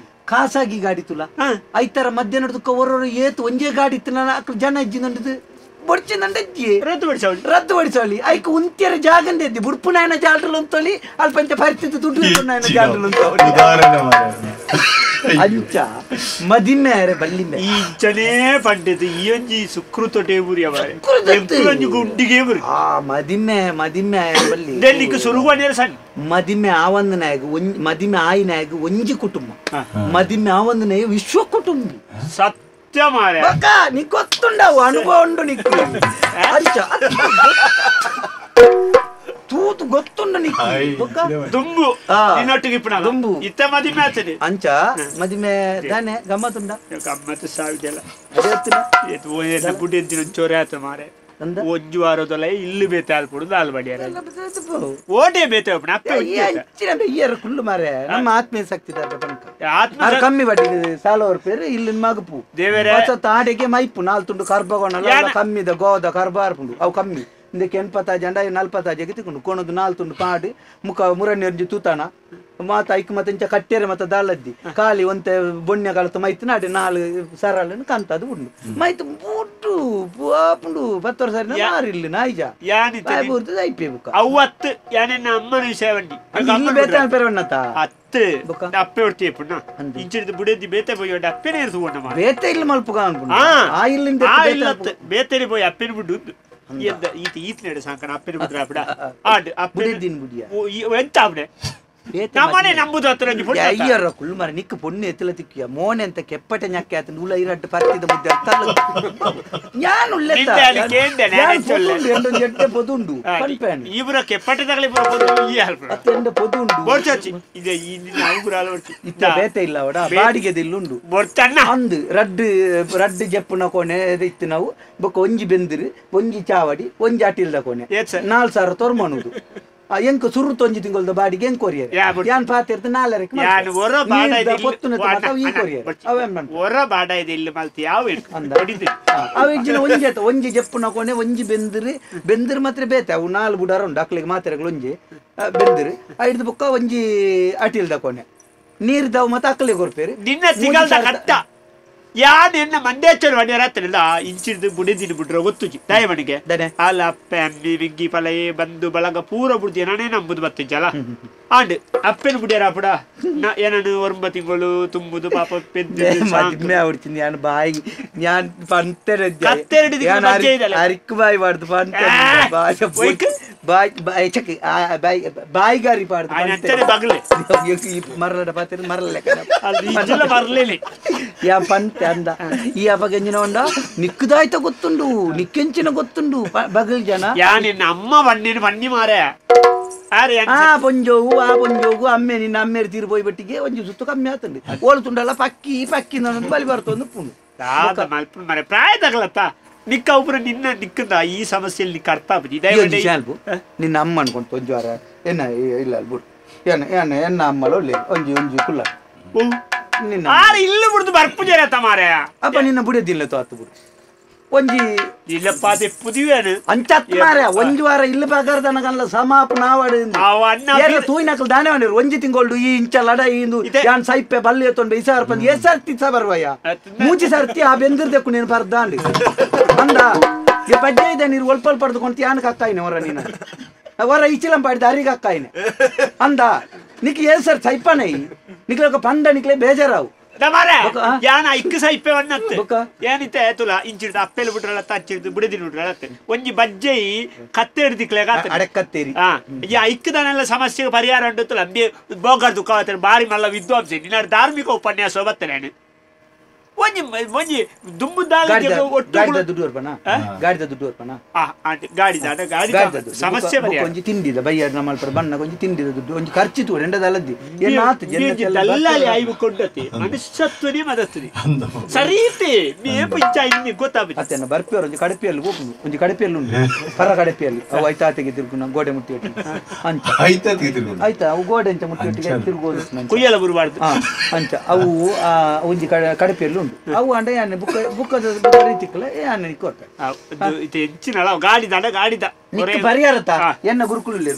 Speaker 4: ಖಾಸಗಿ ಗಾಡಿ ತುಲ ಐತರ ಮಧ್ಯ ನಡ್ದುಕ ಹೊರ ಏತು ಒಂಜೇ ಗಾಡಿ ಇತ್ತು ಜನ ಇಜ್ಜಿ ನಂಡಿದು ಬೊಡ್ಚಿಂದಜ್ಜಿ ರದ್ದು ಬಡಿಸೋಳಿ ಐಕ ಉಂತ್ಯರ ಜಾಗಂದೆ ಎದ್ದಿ ಬುಡ್ಪುನಾಯನ ಜಾಲ್ರಲು ಅಂತೋಳಿ ಅಲ್ಪಂಚ ಪರಿಸ್ಥಿತಿ ದುಡ್ಡು ಜಾಲ್ರಲು ಅಂತೋಳಿ ಅಂಚ ಮದಿಮೆ ಬಲ್ಲಿಮೆ
Speaker 3: ಈ ಜನೇ ಪಂಡಿತ ಈ ಒಂಜಿ ಸುಕೃತ ಟೇಬುರಿ ಗುಂಡಿಗೆ
Speaker 4: ಮದಿಮೆ ಬಲ್ಲಿ
Speaker 3: ಡೆಲ್ಲಿಗೆ ಸುರುವಾಣಿಯರ ಸಣ್ಣ
Speaker 4: ಮದಿಮೆ ಆವಂದನಾಯಗ ಮದಿಮೆ ಆಯಿನಾಯಗ ಒಂಜಿ ಕುಟುಂಬ ಮದಿಮೆ ಆವಂದನಾಯ ವಿಶ್ವ ಕುಟುಂಬ
Speaker 3: ಸತ್ಯ ಮಾರೆ
Speaker 4: ನೀ ಗೊತ್ತುಂಡವು ಅನುಭವ ಉಂಡು ನಿಕ್ಕು ಅಂಚ ತೂತು ಗೊತ್ತುಂಡು ನಿಕ್ಕು
Speaker 3: ದುಂಬು ನಿನ್ನೊಟ್ಟಿಗೆ ದುಂಬು ಇತ್ತ ಮದಿಮೆ ಆಚನೆ
Speaker 4: ಅಂಚ ಮದಿಮೆ ದಾನೆ ಗಮ್ಮತ್ತುಂಡ
Speaker 3: ಗಮ್ಮತ್ತು ಸಾವಿದೆಲ್ಲ
Speaker 4: ಅದೇ
Speaker 3: ಬುಡ್ಡಿ ಎಂತಿನ ಚೋರೆ ಆತ ಮಾರೆ ಒಂಜು ವಾರದಲ್ಲ ಇಲ್ಲಿ ಬೇತೆ ಆಲ್ಪುಡು ದಾಲ್ ಬಡಿಯಾರ ಓಟೆ ಬೇತೆ
Speaker 4: ಕುಳ್ಳು ಮಾರೆ ನಮ್ಮ ಆತ್ಮೀಯ ಶಕ್ತಿ ಆತ್ಮ ಕಮ್ಮಿ ಬಡ್ಡಿ ಸಾಲವರ ಪೇರು ಇಲ್ಲಿ ಮಗಪು
Speaker 3: ದೇವರೇ
Speaker 4: ತಾಡಿಗೆ ಮೈಪು ನಾಲ್ ತುಂಡು ಕರ್ಬಗೊಂಡ ಕಮ್ಮಿದ ಗೋದ ಕರ್ಬಾರ್ಪುಂಡು ಅವು ಕಮ್ಮಿ ಇಂದಕ್ಕೆ 80 ಜಂಡ 40 ಜಗತಿಕೊಂಡು ಕೋಣದು 4 ತುಂಡು ಪಾಡಿ ಮುಖ ಮುರಣ್ಣಿ ತೂತಾನ ಮಾತ ಐಕ್ ಮತ್ತೆ ಕಟ್ಟೆರೆ ಮತ್ತೆ ದಾಳದ್ದಿ ಖಾಲಿ ಒಂತೆ ಬೊಣ್ಣೆ ಕಾಲತ್ತು ಮೈತ್ ನಾಡಿ 4 ಸರಳನ್ನು ಕಾಂತದು ಉಂಡು ಮೈತ್ ಬುಟ್ಟು ಪುಂಡು 10 ವರ್ಷ ಮಾರಿಲ್ಲ ನಾಯಿಜ ಬೂರ್ತು ಐಪಿ ಬುಕ್ಕ
Speaker 3: ಅವತ್ತು ಯಾನೆನ್ನ ಅಮ್ಮನ ವಿಷಯ ಬಂಡಿ
Speaker 4: ಇಲ್ಲಿ ಬೇತಾನ ಪೆರವಣ್ಣತ
Speaker 3: ಅತ್ತೆ ಅಪ್ಪೆ ಹೊಡ್ತೀಯ ಪುಣ್ಣ ಇಂಚಿಡಿದು ಬುಡದಿ ಬೇತೆ போய் ಅಪ್ಪೆನೇ ಇರ್ಸುಕೊಂಡ
Speaker 4: ಬೇತೆ ಇಲ್ಲ ಮಲ್ಪುಗ ಅನ್ಕೊಂಡು
Speaker 3: ಆ ಇಲ್ಲಿಂದ ಬೇತೆರಿ போய் ಅಪ್ಪೆನ ಬಿಡು ಈತ ನಡೆ ಸಾಕನ ಅಪ್ಪೆನ ಬಿಡ್ರ ಬಿಡ ಆಡ್ ಅಪ್ಪೆ ದಿನ ಬಿಡಿಯ ಎಂತ ಅವನೆ ನಮ್ಮನೆ ನಂಬುದು ಹತ್ರ
Speaker 4: ಅಯ್ಯರ ಕುಳ್ಮರ ನಿಕ್ಕು ಪೊಣ್ಣು ಎತ್ತಲ ತಿಕ್ಕಿಯ ಮೋನೆ ಅಂತ ಕೆಪ್ಪಟೆ ñakke ಆತ ನೂಲ ಇರಟ್ಟು ಪರ್ತಿದ ಮುದ್ದೆ ಅತ್ತಲ್ಲ ಯಾನ್ ಉಳ್ಳೆತ್ತ ಎಂಡು ಜೆಟ್ಟೆ ಪೊದುಂಡು ಪನ್ಪೇನ್
Speaker 3: ಇವರ ಕೆಪ್ಪಟೆ ತಗಲಿ ಪೊದು ಈ ಹಲ್ಪ
Speaker 4: ಅತ್ತೆಂಡ ಪೊದುಂಡು
Speaker 3: ಬೋರ್ಚಾಚಿ ಇದೆ ಈ ಅವಗುರಾಲ ವರ್ತಿ
Speaker 4: ಇತ್ತ ಬೇತೆ ಇಲ್ಲ ವಡ ಬಾಡಿಗೆ ದಿಲ್ಲುಂಡು
Speaker 3: ಬೋರ್ತನ್ನ
Speaker 4: ಅಂದು ರಡ್ಡು ಜೆಪ್ಪುನ ಕೋಣೆ ಇತ್ತು ನಾವು ಬೊಕ್ಕ ಒಂಜಿ ಬೆಂದಿರು ಒಂಜಿ ಚಾವಡಿ ಒಂಜಿ ಅಟಿಲ್ದ ಕೋಣೆ 4000 ತೊರ್ಮನುದು ಎಂಕ ಸುರು ತೊಂಜಿ ತಿಂಗಳದ ಬಾಡಿಗೆ ಎಂಕ್ ಕೊರಿಯರ್ ಯಾನ್ ಪಾತಿರ್ತ 4
Speaker 3: ಯಾನ್ ಒರ ಬಾಡ ಇದೆ
Speaker 4: ಪೊತ್ತುನ ತಕ ಈ ಕೊರಿಯರ್ ಅವೆನ್ ಬಂತ
Speaker 3: ಒರ ಬಾಡ ಇದೆ ಇಲ್ಲಿ ಮಲ್ತಿ ಯಾವ ಹೊಡಿದಿ
Speaker 4: ಅವಿಜಿನ ಒಂಜಿ ಜೆಪ್ಪುನ ಕೋಣೆ ಒಂಜಿ ಬೆಂದಿರು ಮಾತ್ರ ಬೇತೆ ಅವು 4 ಬುಡಾರ ಉಂಡು ಅಕ್ಲಿಗೆ ಮಾತ್ರೆಗಳು ಒಂಜಿ ಬೆಂದಿರು ಐದು ಬುಕ್ಕ ಒಂಜಿ ಅಟಿಲ್ದ ಕೋಣೆ ನೀರ್ದವು ಮತ್ತೆ ಅಕ್ಲಿಗೆ ಕೊರ್ಪೇರಿ
Speaker 3: ನಿನ್ನ ಸಿಗಲ್ದ ಕಟ್ಟ ಯಾನ್ ಎನ್ನ ಮಂಡ್ಯಾಚರ್ ಹೊಡ್ಯಾರ ಹತ್ತಿರಲ್ಲ ಇಂಚಿಡ್ದು ಬುಡಿದಿನ ಬಿಟ್ರೆ ಗೊತ್ತುಜಿ ದಯಮಣಿಗೆ ಅಲ್ಲ ಅಪ್ಪೆ ಅಮ್ಮಿ ವಿಗ್ಗಿ ಪಲಯೆ ಬಂದು ಬಳಗ ಪೂರ ಬುಡ್ದಿ ನಾನೇ ನಂಬುದು ಬತ್ತಿಜ್ಜಲ್ಲ ಆಂಡ್ ಅಪ್ಪೆನ ಬುಡ್ಯಾರ ಪುಡ ಏನನು 9 ತಿಂಗಳು ತುಂಬುದು ಪಾಪ
Speaker 4: ಮದ್ಮೆ ಆವಡ್ತೀನಿ ಯಾನ್ ಬಾಯಿ ಯಾನ್ ಪಂತೆರ ಅರಿಕ್ ಬಾಯಿ ಮಾಡ್ದು ಬಾಯಿಗಾರಿ ಪಾಡ್ದು
Speaker 3: ಬಗ್ಲೆ
Speaker 4: ಮರಳ ಪಾತ್ರ ಮರಲೆ
Speaker 3: ಮರಲೇಲಿ
Speaker 4: ಯಾ ಪಂತೆ ಅಂದ ಈ ಅಪಗಂಜಿನ ಉಂಡ ನಿಕ್ಕದಾಯ್ತ ಗೊತ್ತುಂಡು ನಿಕ್ಕೆಂಚಿನ ಗೊತ್ತುಂಡು ಬಗಲ್ ಜನ
Speaker 3: ಯಾ ನಿನ್ನ ಅಮ್ಮ ಬಣ್ಣಿನ ಬಣ್ಣಿ ಮಾರೆ
Speaker 4: ಪೊಂಜೋಗು ಅಮ್ಮೆ ನಿನ್ನ ಅಮ್ಮೇರಿ ತೀರು ಪೋಯ್ ಬಟ್ಟಿಗೆ ಒಂಜಿ ಸುತ್ತು ಕಮ್ಮಿ ಆತಂಡಿ ಓಲ್ತುಂಡಲ್ಲ ಪಕ್ಕಿ ಬಲಿ ಬರ್ತೊಂದು ಪುಂಡು
Speaker 3: ಮರೆ ಪ್ರಾಯ ತಗಲತ್ತ ನಿಕ್ಕ ಒಬ್ಬರ ನಿನ್ನ ನಿಕ್ಕಂದ ಈ ಸಮಸ್ಯೆಯಲ್ಲಿ ನಿಕ್ಕ ಅರ್ಥ ಆಗುದು
Speaker 4: ನಿನ್ನ ಅಮ್ಮ ಅನ್ಕೊಂತ ಒಂಜು ವಾರ ಏನ ಇಲ್ಲ ಬಿಡು ಎನ್ನ ಅಮ್ಮಳು ಒಳ್ಳೆ ಒಂಜಿ ಒಂಜಿ ಕುಲ್ಲ
Speaker 3: ಇಲ್ಲ ಬಿಡುದು ಬರ್ಪುಜಾರ ತಮಾರ
Speaker 4: ಅಪ್ಪ ನಿನ್ನ ಬುಡಿಯೋದಿಲ್ಲ ತೋತು ಬಿಡು ಒಂಜಿ
Speaker 3: ಇಲ್ಲಪ್ಪ ಅದೇ ಪುದಿವೇನು
Speaker 4: ಅಂಚತ್ ಮಾರ ಒಂಜು ವಾರ ಇಲ್ಲ ಬಗರ್ದನಗಲ್ಲ ಸಮಾಪ ನಾವಾಡ ತೂಯಿನಕಲ್ ದಾನೆ ಮಾಡಿರು ಒಂಜಿ ತಿಂಗಳು ಈ ಇಂಚ ಲಡ ಇಂದು ಯಾನ್ ಸೈಪೆ ಬಲ್ಲಿ ಎತ್ತೊಂಡು ಇಸಾರ ಪಂದ್ ಎಸರ್ತಿ ಬರ್ವಯ್ಯ ಮೂಜಿ ಸರ್ತಿ ಆ ಬೆಂದಿರ್ದಕ್ಕು ನೀನು ಬರ್ದಾಂಡಿ ಅಂದ ಈ ಪಜ್ಜೆ ಇದೆ ನೀರು ಒಲ್ಪ ಪಡೆದುಕೊಂತ ಯಾನಕ್ಕೆ ಅಕ್ಕಾಯಿನಿ ಹೊರ ನೀನು ಹೊರ ಇಚ್ಚಿಲಂ ಪಾಡಿದ ಅರಿಗೆ ಅಕ್ಕಾಯಿನಿ ಅಂದ ನಿಕ್ ಏ ಸರ್ ಸೈಪನೈ ನಿಕ್ಲೆ ಪಂಡ ನಿಕ್ಲೆ ಬೇಜಾರಾವು
Speaker 3: ಯಾನ ಇಕ್ಕ ಸೈಪೆ ಒನ್ನತ್ತೆ ಏನಿತ್ತೆ ತುಲ ಇಂಚಿಡ್ದ ಅಪ್ಪೆಲ್ ಬಿಟ್ರಳತ್ತ ಹಚ್ಚಿಡ್ದು ಬಿಡದಿನ ಬಿಟ್ರಳತ್ತೆ ಒಂಜಿ ಬಜ್ಜೈ ಕತ್ತೆ ಹಿಡ್ದಿಕ್ಲೆಗ
Speaker 4: ಅಡಕತ್ತೇರಿ
Speaker 3: ಯಾ ಇಕ್ಕದನೆಲ್ಲ ಸಮಸ್ಯೆಗೆ ಪರಿಹಾರ ಉಂಟುತ್ತಲ್ಲ ಬೋಗರ್ ದುಃಖ ಬಾರಿ ಮಲ್ಲ ವಿದ್ವಾಂಸ ನಿನ್ನ ಧಾರ್ಮಿಕ ಉಪನ್ಯಾಸ ಬರ್ತೇನೆ ಒಂಜಿ ಒಂಜಿ
Speaker 4: ಗಾಡಿದ ದುಡ್ಡು ಬರ್ಪನ ಗಾಡಿದ
Speaker 3: ಸಮಸ್ಯೆ
Speaker 4: ಒಂಜಿ ತಿಂಡಿದ ಬಯ್ಯಾಡ ನಮ್ಮಲ್ಪರ ಬಣ್ಣ ಒಂಜಿ ತಿಂಡಿದ ದುಡ್ಡು ಒಂಜಿ ಖರ್ಚಿತು ಎಂಡದಲ್ಲದ್ದಿ
Speaker 3: ದಲ್ಲಾಳಿ ಆಯ್ವು ಕೊಡ್ಡತಿ ಮನುಷ್ಯತ್ವನೇ ಮದತ್ವನಿ ಸರೀತಿ ಮೇಪ ಇಂಚ ಇನ್ನು ಗೊತ್ತಾಗ್ಬಿಟ್ಟು
Speaker 4: ಅತ್ತೇನ ಬರ್ಪಿಯವ್ರು ಒಂಜಿ ಕಡಪಿಯಲ್ಲಿ ಹೋಗುದು ಒಂಜಿ ಕಡಪಿಯಲ್ಲಿ ಉಂಟು ಪರ ಕಡಪಿಯಲ್ಲಿ ಅವು ಐತಾತೆಗೆ ತಿರುಗು ನಾವು ಗೋಡೆ ಮುಟ್ಟಿ ಅಂಚ ಆಯ್ತಾ ಅವು ಗೋಡೆ ಅಂಚ ಮುಟ್ಟಿ ತಿರುಗೋದು
Speaker 3: ಕುಯ್ಯಲ ಬರಬಾರ್ದು
Speaker 4: ಅಂಚ ಅವು ಒಂಜಿ ಕಡಪಿಯಲ್ಲಿ ಉಂಟು ಅವು ಅಂಡ ಯಾನೆ ಬುಕ್ಕದ ರೀತಿಕ್ಕಲ್ಲ ಯಾನೆ ಕೊಡ್ತಾರೆ
Speaker 3: ಹೆಚ್ಚಿನ ಗಾಡಿದ ಗಾಡಿದ
Speaker 4: ಪರಿಹಾರತ ಎನ್ನ ಗುರುಕುಲಲ್ಲಿ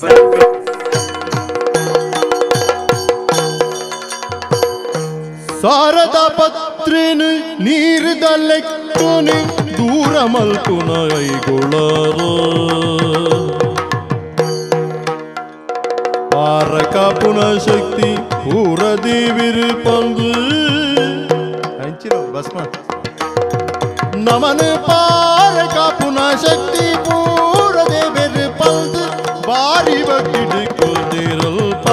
Speaker 1: ಸಾರದ ಪತ್ರಿನ ನೀರಿದ ಲೆಕ್ಕನೆ ದೂರ ಮಲ್ಪುನ ಐಗೊಳರ ಪಾರಕ ಪುನಃ ಶಕ್ತಿ ಪೂರ ದೇವಿರು ಪಂದು ಹಂಚಿರೋ ಬಸ್ಮ ನಮನ ಪಾರಕ ಪುನಃ ಶಕ್ತಿ ಪೂರ ದೇವಿರು ಪಂದು ಬಾರಿ ಬಗ್ಗಿಡಿಕೊದಿರಲ್ಪ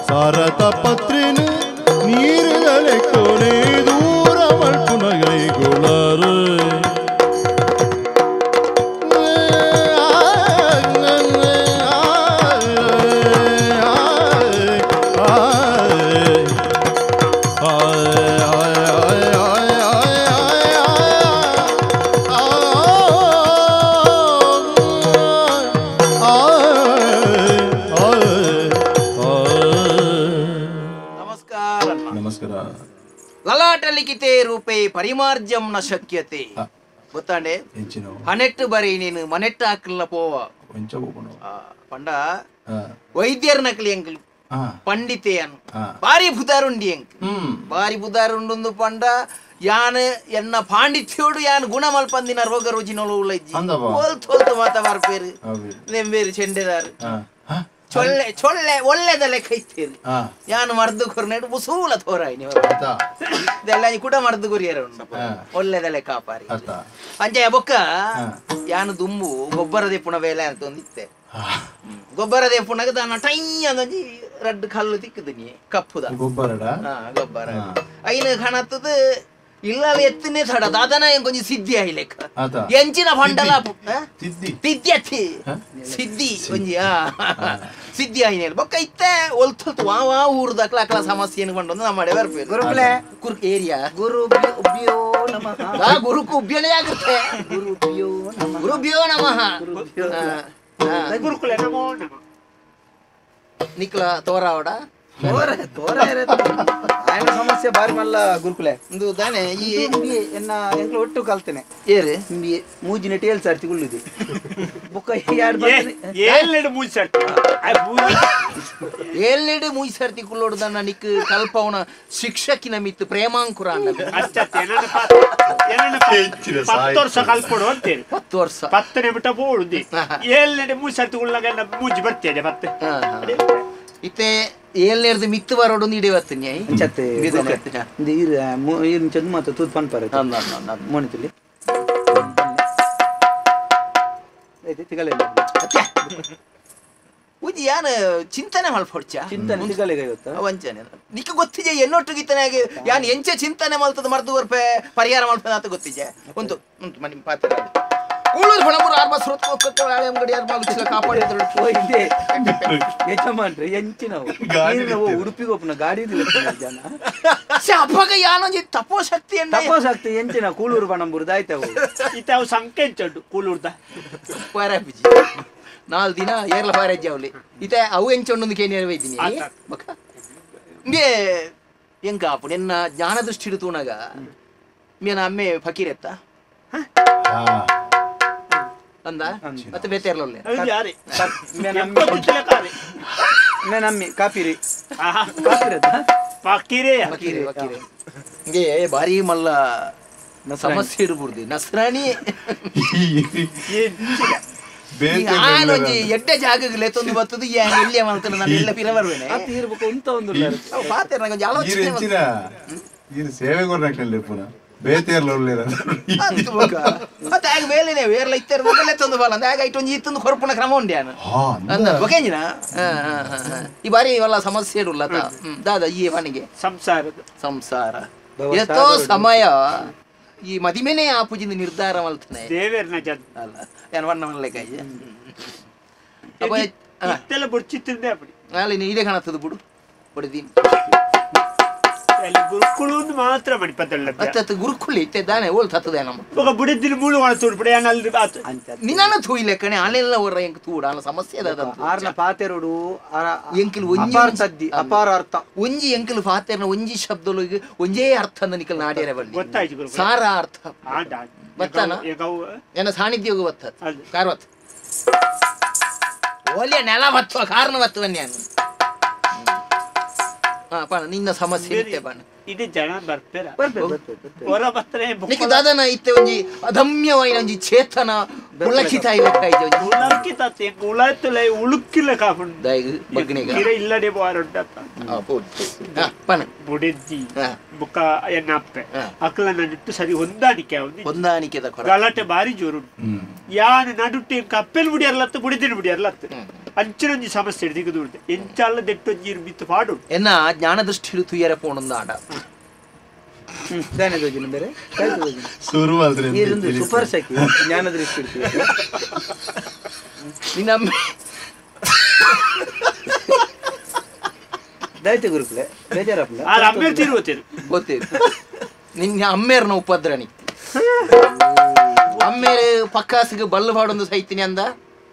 Speaker 1: ಸಾರದ ಪತ್ರಿನ ನೀರಿದಲೆ ಕೊನೆ ದೂರ ಮಲ್ಪುನ ಗೈಗೊಳರ
Speaker 7: ಲಲಾಟಲಿಖಿತೆ ರೂಪೇ ಪರಿಮಾರ್ಜಂ ನ ಶಕ್ಯತೆ ಗೊತ್ತಾಂಡೆ ಹನೆಟ್ಟು ಬರೀ ನೀನು ಮನೆಟ್ಟು ಹಾಕಲ್ಲ ಪೋವ ಪಂಡ ವೈದ್ಯರ ನಕಲಿ ಅಂಕಲ್ ಪಂಡಿತೆ ಅನ್ ಬಾರಿ ಬುದಾರುಂಡಿ ಅಂಕ್ ಬಾರಿ ಬುದಾರುಂಡು ಪಂಡ ಯಾನ್ ಎನ್ನ ಪಾಂಡಿತ್ಯೋಡು ಯಾನ್ ಗುಣ ಮಲ್ಪಂದಿನ ರೋಗ ರುಜಿನೊಲು ಉಳ್ಳಜ್ಜಿ ಹೋಲ್ತು ಮಾತ ಬರ್ಪೇರು ನೆಂಬೇರು ಚೆಂಡೆದಾರು ಚೊಳ್ಳೆ ಚೊಳ್ಳೆ ಒಳ್ಳೆದ ಲೆಕ್ಕ ಇತ್ತೇರಿ ಯಾನು ಮರ್ದು ಕೊರ್ನೇಡು ಮುಸೂಲ ತೋರಾಯ್ನಿ ಇದೆಲ್ಲ ಕೂಡ ಮರ್ದು ಗುರಿಯರ ಒಳ್ಳೆದ ಲೆಕ್ಕ ಕಾಪಾರಿ ಅಂಚೆ ಬೊಕ್ಕ ಯಾನು ದುಂಬು ಗೊಬ್ಬರದೆ ಪುಣ ಬೇಲೆ ಅಂತ ಒಂದಿತ್ತೆ ಗೊಬ್ಬರದೆ ಪುಣಗ ತಾನ ಟೈ ಅಂದಿ ರಡ್ಡು ಕಲ್ಲು ತಿಕ್ಕುದಿನಿ ಕಪ್ಪುದ ಗೊಬ್ಬರ ಐನ ಕಾಣತ್ತದ ಇಲ್ಲ ಎತ್ತನೇ ತಡ ದಾದನ ಕೊಂಚ ಸಿದ್ಧಿ ಆಯ್ಲೆಕ್ಕ ಎಂಚಿನ ಪಂಡಲ ತಿದ್ದಿ ಸಿದ್ಧಿ ಒಂಜಿ ಸಿದ್ಧಿ ಆಯ್ನ ಬೊಕ್ಕ ಇತ್ತೆ ಒಲ್ತು ವಾ ಊರ್ದಕ್ಲ ಅಕ್ಲ ಸಮಸ್ಯೆ ಕೊಂಡೊಂದು ನಮ್ಮಡೆ ಬರ್ಬೇಕು ಗುರುಕುಲೆ ಏರಿಯಾ ಗುರುಭ್ಯೋ ನಮಃ ಗುರುಕು ಉಭ್ಯನೇ ಆಗುತ್ತೆ ಗುರುಭ್ಯೋ ನಮಃ
Speaker 3: ಗುರುಕುಲೆ ನಮೋ ನಮಃ
Speaker 7: ನಿಕ್ಲ ತೋರಾವಡ
Speaker 4: ಸಮಸ್ಯೆ ಬಾರಿ ಮಲ್ಲ ಗುರುಕುಲೆ
Speaker 7: ಒಂದು ತಾನೆ ಈ
Speaker 4: ಎನ್ನ ಎಂಕ್ಲು ಒಟ್ಟು ಕಲ್ತೇನೆ
Speaker 7: ಏರು
Speaker 4: ಮೂಜಿನ ಟೇಲ್ ಸರ್ತಿ ಗುಳ್ಳಿದೆ ಬುಕ್ಕ
Speaker 3: ಏಳ್ನೆಡು ಮೂಜಿ ಸರ್ತಿ
Speaker 7: ಏಳ್ನೆಡು ಮೂಜಿ ಸರ್ತಿ ಕುಳ್ಳೋಡ್ದನ್ನ ನಿಕ್ ಕಲ್ಪವನ ಶಿಕ್ಷಕಿನ ಮಿತ್ತು ಪ್ರೇಮಾಂಕುರ ಅಂಡ
Speaker 3: 10 ವರ್ಷ ಕಲ್ಪೊಡು ಅಂತೇಳಿ
Speaker 7: 10 ವರ್ಷ
Speaker 3: 10ನೇ ಬಿಟ್ಟ ಬೋಳುದಿ ಏಳ್ನೆಡು ಮೂಜಿ ಸರ್ತಿ ಉಳ್ಳಾಗ ಮೂಜಿ ಬರ್ತಿದೆ ಮತ್ತೆ
Speaker 7: ಇತ್ತೆ ಏಳ್ನೇರ್ದು ಮಿತ್ತು ಬರೋಡು ನೀಡಿವತ್ತು ನ್ಯಾಯ
Speaker 4: ಚತ್ತೆ ಚಂದ ಮಾತು ತೂತ್ ಪನ್ಪರ ಮೋಣಿತಲ್ಲಿ
Speaker 7: ಉಜಿ ಯಾನ ಚಿಂತನೆ ಮಲ್ಪೊಡ್ಚ
Speaker 4: ಚಿಂತನೆ ತಿಗಲೆಗೆ
Speaker 7: ವಂಚನೆ ನಿಕ್ಕ ಗೊತ್ತಿಜೆ ಎನ್ನೊಟ್ಟು ಗಿತ್ತನಾಗಿ ಯಾನ್ ಎಂಚೆ ಚಿಂತನೆ ಮಲ್ತದ ಮರ್ದು ಬರ್ಪೆ ಪರಿಹಾರ ಮಲ್ಪದ ಅಂತ ಗೊತ್ತಿಜೆ ಒಂದು ಉಂಟು ಮನಿ ಪಾತ್ರ ಕೂಳೂರು ಬಣಬೂರು ಆರ್ಮ ಸುರತ್ಕೋಕ ಅಂಗಡಿ ಯಾರು ಮಾಲುಚಿಲ್ಲ ಕಾಪಾಡಿದ್ರು
Speaker 4: ಇದೆ ಯಜಮಾನ್ರಿ ಎಂಚಿನವು ನೀರಿನವು ಉಡುಪಿಗೆ ಒಪ್ಪನ ಗಾಡಿ ಜನ
Speaker 7: ಅಪ್ಪಗ ಯಾನೊಂಜಿ ತಪೋಶಕ್ತಿ
Speaker 4: ತಪೋಸಾಗ್ತದೆ ಎಂಚಿನ ಕೂಳೂರು ಬಣಂಬೂರು ದಾಯ್ತವು
Speaker 3: ಇತ್ತಾವು ಸಂಖ್ಯೆಂಚುಂಡು ಕೂಲೂರ್ದ
Speaker 7: ಪಾರಾಪಿಜಿ 4 ದಿನ ಏರ್ಲ ಪಾರಜ್ಜಿ ಅವಲಿ ಇತ ಅವು ಎಂಚೊಂದು ಕೇನಿಯರ್ ವೈದಿನಿ ಇಂಗೆ ಎಂಕ ಅಪ್ಪು ನಿನ್ನ ಜ್ಞಾನ ದೃಷ್ಟಿ ತೂಣಗ ಮೇನ ಅಮ್ಮೆ ಫಕೀರೆತ್ತ ಅಂದ ಮತ್ತೆ ಬೇತೇರ್ಲೊಲ್ಲೆ
Speaker 3: ಯಾರೇ
Speaker 4: ನಮ್ಮಿ ಕಾಪಿರಿ
Speaker 3: ಫಕೀರೆ
Speaker 7: ಫಕೀರೆ ಹಿಂಗೆ ಬಾರಿ ಮಲ್ಲ ಸಮಸ್ಯೆ ಇಡ್ಬಿಡ್ದಿ ನಸ್ರಾಣಿ ಆನೊಂಜಿ ಎಡ್ಡೆ ಜಾಗಕ್ಕೆ ಲೆತ್ತೊಂದು ಬರ್ತದು ಎಲ್ಲಿಯ ಮಾಡ್ತಾನೆ ನಾನು ಎಲ್ಲ ಪಿರ ಬರುವೇನೆ
Speaker 4: ಇರ್ಬೇಕು ಅಂತ ಒಂದು
Speaker 7: ಪಾತೆ ನಂಗೆ ಆಲೋಚನೆ
Speaker 1: ಸೇವೆ ಕೊಡ್ರಾಕ್ನಲ್ಲಿ ಪುನಃ ಬೇತೇರ್ಲೊಳ್ಳಿರ
Speaker 7: ಮತ್ತೆ ಆಗ ಬೇಲೆನೆ ಬೇರ್ಲ ಇತ್ತರ ಲೆತ್ತೊಂದು ಬಾಲ ಅಂದ ಆಗ ಇಟ್ಟೊಂದು ಇತ್ತೊಂದು ಕೊರ್ಪುನ ಕ್ರಮ ಉಂಡೆ ಅಂದ ಬಕೇಂಜಿನ ಈ ಬಾರಿ ಇವೆಲ್ಲ ಸಮಸ್ಯೆ ಇರಲ್ಲ ದಾದ ಈ ಮನೆಗೆ ಸಂಸಾರ ಎಷ್ಟೋ ಸಮಯ ಈ ಮದಿಮೆನೆ ಆ ಪೂಜಿಂದ ನಿರ್ಧಾರ ಮಲ್ತಾನೆ
Speaker 3: ದೇವೇರ್ನ ಜನ
Speaker 7: ಅಲ್ಲ ಏನು ವರ್ಣ ಮಲ್ಲೇಕಾಯಿ
Speaker 3: ಇತ್ತೆಲ್ಲ ಬುಡ್ಚಿತ್ತಿಂದೆ ಅಪ್ಪಡಿ
Speaker 7: ನಾಳೆ ಇದೇ ಕಾಣತ್ತದು ಬಿಡು ಹೊಡೆದೀನಿ
Speaker 3: ಗುರುಕುಳು ಮಾತ್ರ ಮಣಿಪತ್ತಲ್ಲ
Speaker 7: ಅತ್ತ ಗುರುಕುಳಿ ಇತ್ತೆ ದಾನೆ ಓಲ್ ತತ್ತದೆ ನಮ್ಮ
Speaker 3: ఒక బుడిదిని మూడు వాడు చూడపడే అన్నల్ది బాత్
Speaker 7: నిన్న తూయిలే కనే అల్లెల్ల వర ఎంక తూడ అన్న సమస్య అద
Speaker 4: ಆರ್ನ ಪಾತೆರೋಡು
Speaker 7: ಎಂಕಿಲ್ ಒಂಜಿ
Speaker 4: ಅಪಾರ್ಥದ್ದಿ ಅಪಾರಾರ್ಥ
Speaker 7: ಒಂಜಿ ಎಂಕಿಲ್ ಪಾತೆರ್ನ ಒಂಜಿ ಶಬ್ದಲು ಒಂಜೇ ಅರ್ಥ ಅಂದ ನಿಕಲ್ ನಾಡ್ಯಾರೆ ಬಲ್ಲಿ
Speaker 3: ಗೊತ್ತಾಯ್ತು ಗುರು
Speaker 7: ಸಾರ ಅರ್ಥ
Speaker 3: ಆಡ
Speaker 7: ಬತ್ತಾನ ಏನ ಸಾನ್ನಿಧ್ಯ ಹೋಗಿ ಬತ್ತ ಕಾರ್ವತ್ ಒಳ್ಳೆ ನೆಲ ಬತ್ತುವ ಕಾರಣ ಬತ್ತುವ ನಾನು ಪಣ ನಿನ್ನ ಸಮಸ್ಯೆ ಇತ್ತೆ ಪಣ
Speaker 3: ಇದು ಜನ ಬರ್ತಾರ ಹೊರ ಬರ್ತಾರೆ
Speaker 7: ನಿಕ್ಕೆ ದಾದನ ಇತ್ತೆ ಒಂಜಿ ಅದಮ್ಯವಾಯಿನ ಒಂಜಿ ಚೇತನ ಉಳಕಿತ ಇಲ್ಲಕಾಯ್ತು
Speaker 3: ಉಳಕಿತ ಉಳತ್ತಲೆ ಉಳುಕಿಲ್ಲ ಕಾಪುಂಡು
Speaker 7: ದೈಗ ಬಗ್ನಿಗ
Speaker 3: ಇರ ಇಲ್ಲಡೆ ಬಾರೊಡ್ಡತ್ತ
Speaker 7: ಪಣ
Speaker 3: ಬುಡಿದ್ದಿ ಬುಕ್ಕ ಎನ್ನಪ್ಪೆ ಅಕ್ಕಲ ನಡಿಟ್ಟು ಸರಿ
Speaker 7: ಹೊಂದಾಣಿಕೆದ ಕೊರ
Speaker 3: ಗಲಾಟೆ ಬಾರಿ ಜೋರು ಯಾನ್ ನಡುಟ್ಟು ಕಪ್ಪೆಲ್ ಬುಡಿಯರ್ಲತ್ತ ಬುಡಿದಿನ ಬುಡಿಯರ್ಲತ್ತ ಅಂಚಿನೊಂಜಿ ಸಮಸ್ಯೆ ಹಿಡಿದು ದುಡ್ದೆ ಎಂಚಾಲ ದೆಟ್ಟೊಂಜಿ ಬಿತ್ತು ಪಾಡು
Speaker 7: ಎನ್ನ ಜ್ಞಾನ ದೃಷ್ಟಿ ತುಯ್ಯರ ಪೋಣಂದ ಆಡ
Speaker 4: ಬೇರೆ
Speaker 1: ಶುರು ಆದ್ರೆ
Speaker 4: ಸೂಪರ್ ಸಖಿ ಜ್ಞಾನ ದೃಷ್ಟಿ
Speaker 7: ನಿನ್ನ
Speaker 4: ದೈತ್ಯ ಗುರುಕುಲೆ ಬೇಜಾರಪ್ಪಲ
Speaker 3: ಆ ಅಮ್ಮೇರ್ ತಿರುವತಿರು
Speaker 7: ಗೊತ್ತೇರು ನಿನ್ನ ಅಮ್ಮೇರ್ನ ಉಪದ್ರಣಿ ಅಮ್ಮೇರು ಪಕ್ಕಾಸಿಗೆ ಬಲ್ಲು ಪಾಡೊಂದು ಸೈತಿನಿ ಅಂದ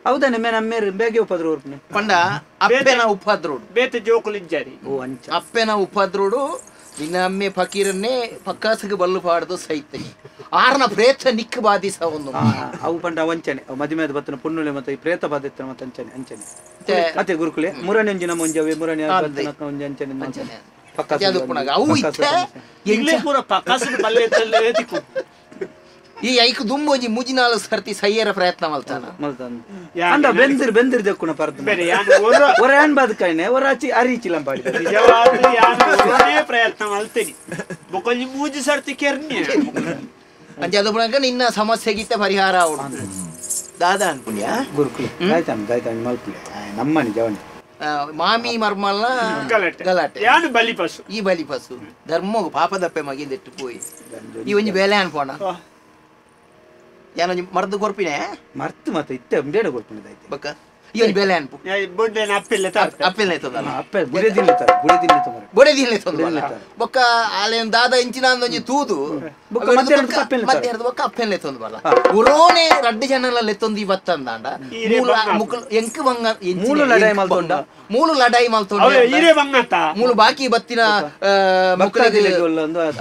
Speaker 4: ಹೌದಾ ನಮ್ಮೇರು ಬೇಗ ಉಪದ್ರು
Speaker 7: ಪಂಡ ಅಪ್ಪೆನ ಉಪದ್ರೋಡು
Speaker 3: ಬೇತೆ ಜೋಕುಲಿಂಜಾರಿ
Speaker 4: ಓ ಅಂಚ
Speaker 7: ಅಪ್ಪೆನ ಉಪದ್ರೋಡು ನಿನ್ನ ಅಮ್ಮೆ ಫಕೀರನ್ನೇ ಪಕ್ಕಾಸಿಗೆ ಬಲ್ಲು ಪಾಡ್ದು ಸೈತನಿ ಆರ್ನ ಪ್ರೇತ ನಿಕ್ ಬಾಧಿಸ ಒಂದು
Speaker 4: ಅವು ಪಂಡ ವಂಚನೆ ಮದುವೆ ಬತ್ತನ ಪುಣ್ಣುಲೆ ಮತ್ತೆ ಈ ಪ್ರೇತ ಬಾಧಿತ ಮತ್ತೆ ಅಂಚನೆ ಮತ್ತೆ ಗುರುಕುಲೆ ಮೂರನೇ ಒಂಜಿನ ಮುಂಜಾವೆ ಮೂರನೇ ಒಂಜಿ ಅಂಚನೆ
Speaker 7: ಅದು ಪುನಗ ಅವು ಇತ್ತೆ
Speaker 3: ಇಲ್ಲೇ ಪೂರ ಪಕ್ಕಾಸಿಗೆ ಬಲ್ಲೆ ಎತ್ತಿಕು
Speaker 7: ಈ ಐಕು ದುಂಬು ಒಂಜಿ ಮುಜಿನಾಲು ಸರ್ತಿ ಸಯ್ಯರ ಪ್ರಯತ್ನ ಮಲ್ತಾನ
Speaker 4: ಅಂದ ಬೆಂದಿರ್ ದಕ್ಕುನ ಪರ್ದ
Speaker 3: ಬೇರೆ ಯಾನು
Speaker 4: ಒರ ಏನ್ ಬದುಕೈನೆ ಒರ ಅರಿಚಿಲಂ ಪಾಡಿ
Speaker 3: ನಿಜವಾಗ್ಲೂ ಯಾನು ಪ್ರಯತ್ನ ಮಲ್ತೇನಿ ಬೊಕೊಂಜಿ ಮೂಜಿ ಸರ್ತಿ ಕೆರ್ನಿ
Speaker 7: ಅಂಜದು ಪುನಗ ನಿನ್ನ ಸಮಸ್ಯೆಗಿತ್ತ ಪರಿಹಾರ ಅವಡು ದಾದ ಅನ್ಪುಣ್ಯ
Speaker 4: ಗುರುಕುಲೆ ದಾಯ್ತಾನ್ ಮಲ್ಪುಲೆ ನಮ್ಮನಿ ಜವನಿ
Speaker 7: ಮಾಮಿ ಮರ್ಮಲ್ನ ಗಲಾಟೆ
Speaker 3: ಯಾನು ಬಲಿಪಸು
Speaker 7: ಈ ಬಲಿಪಸು ಧರ್ಮ ಪಾಪದಪ್ಪೆ ಮಗಿದೆಟ್ಟು ಪೋಯಿ ಈ ಒಂಜಿ ಬೇಲೆ ಅನ್ಪೋಣ ಏನೊಂಜಿ ಮರ್ದು ಕೊರ್ಪಿನೇ
Speaker 4: ಮರ್ತು ಮತ್ತೆ ಇತ್ತೆ ಬೇಡ ಕೊರ್ಪಿನ
Speaker 7: ಬಕ್ಕ ಈ ಒಂಜಿ ಬೇಲೆ ಅನ್ಪು
Speaker 3: ಬೊಡ್ಡೆನ ಅಪ್ಪಿಲ್ಲ
Speaker 7: ಅಪ್ಪೆಲ್ಲ ಎತ್ತದಲ್ಲ
Speaker 4: ಅಪ್ಪೆ ಬುಡೆದಿಲ್ಲ
Speaker 7: ತೊಂದ್ರೆ ಬೊಕ್ಕ ಆಲೆ ದಾದ ಇಂಚಿನ ಒಂಜಿ ತೂದು ಮಧ್ಯಾಹ್ನದ ಬೊಕ್ಕ ಅಪ್ಪೆಲ್ಲ ಎತ್ತೊಂದು ಬಲ್ಲ ಉರೋನೆ ರಡ್ಡು ಜನಲ್ಲ ಎತ್ತೊಂದು ಇವತ್ತಂದಾಂಡ ಎಂಕ್ ಬಂಗ
Speaker 4: ಮೂಲು ಲಡಾಯಿ ಮಲ್ತೊಂಡ
Speaker 7: ಮೂಲು ಲಡಾಯಿ ಮಲ್ತೊಂಡ ಮೂಲು ಬಾಕಿ ಬತ್ತಿನ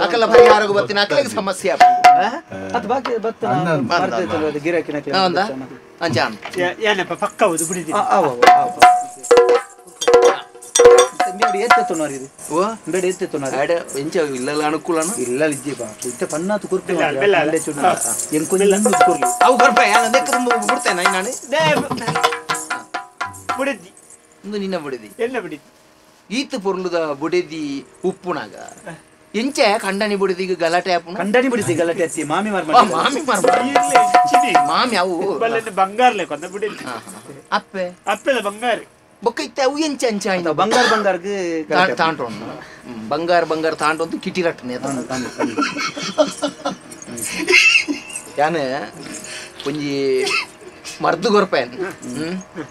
Speaker 7: ಅಕಲ ಪರಿಹಾರಗು ಬತ್ತಿನ ಅಕಲಿಗೆ ಸಮಸ್ಯೆ
Speaker 4: ಅದು ಬಾಕಿ ಬತ್ತ ಗಿರಾಕಿನ
Speaker 7: ಅಂಚಾನ್
Speaker 3: ಏನಪ್ಪ ಪಕ್ಕ ಹೌದು ಬಿಡಿದಿ
Speaker 7: ಇಲ್ಲ ಅನುಕೂಲ
Speaker 4: ಇಲ್ಲ ಇತ್ತೆ ಪನ್ನಾತು ಕುರ್ಪಿ
Speaker 7: ಅವು ಬರ್ಪ ಬಿಡ್ತೇನೆ ನಾನು
Speaker 3: ಬಿಡಿದ್ದಿ
Speaker 7: ನಿನ್ನ ಬಿಡಿದಿ
Speaker 3: ಎಲ್ಲ ಬಿಡಿದ್ದಿ
Speaker 7: ಈತ ಪೊರ್ಲುದ ಬುಡೆದಿ ಉಪ್ಪುನಾಗ ಎಂಚೆ ಕಂಡನಿ ಬಿಡಿದಿ ಗಲಾಟೆ
Speaker 4: ಕಂಡನಿ ಬಿಡಿಸಿ ಗಲಾಟೆ ಹಚ್ಚಿ ಮಾಮಿ
Speaker 7: ಮಾಮಿ ಮಾಮಿ ಅವು
Speaker 3: ಬಂಗಾರಲೆ ಕೊಂದ ಬಿಡಿದ್ದಿ ಅಪ್ಪೆಲ್ಲ ಬಂಗಾರ
Speaker 7: ಬೊಕ್ಕ ಇತ್ತೆ ಅವು ಎಂಚೆ ಅಂಚ ಆಯ್ತು
Speaker 4: ಬಂಗಾರಕ್ಕೆ
Speaker 7: ತಾಂಟೊಂಡು ಬಂಗಾರ ತಾಂಟೊಂದು ಕಿಟಿರಟ್ಟನೆ ಯಾನೆ ಒಂಜಿ ಮರ್ದು ಗೊರ್ಪೇನ್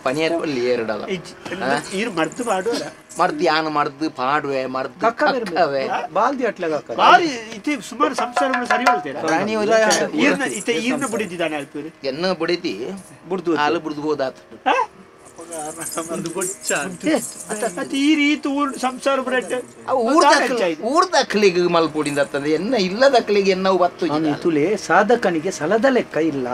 Speaker 7: ಪನಿಯರಲ್ಲಿ ಎರಡಲ್ಲ
Speaker 3: ಈರು ಮರ್ದು ಪಾಡುವರ
Speaker 7: ಮರ್ದು ಯಾನು ಮರ್ದು ಪಾಡುವೆ ಮರ್ದು ಕಕ್ಕವೆ
Speaker 4: ಬಾಲ್ದಿ ಅಟ್ಲಾಗ
Speaker 3: ಬಾರಿ ಇತಿ ಸುಮಾರು ಸಂಸಾರಗಳು ಸರಿ ಹೇಳ್ತೀರಾ
Speaker 7: ಪ್ರಾಣಿ
Speaker 3: ಈರ್ನ ಬಿಡಿದ್ದಾನೆ ಅಲ್ಪೂರಿ
Speaker 7: ಎನ್ನ ಬುಡಿತಿ ಬುಡ್ದು ಹಾಲು ಬುಡ್ದು ಹೋದಾತ
Speaker 3: ಈ ರೀತಿ ಸಂಸಾರ ಬ್ರೆಡ್
Speaker 7: ಊರ್ದಕ್ಲಿಗೆ ಮಲ್ಪುಡಿಂದತ್ತದೆ ಎನ್ನ ಇಲ್ಲದಕ್ಲಿಗೆ ಎನ್ನವು ಬತ್ತು
Speaker 4: ತುಲೆ ಸಾಧಕನಿಗೆ ಸಲದ ಲೆಕ್ಕ ಇಲ್ಲ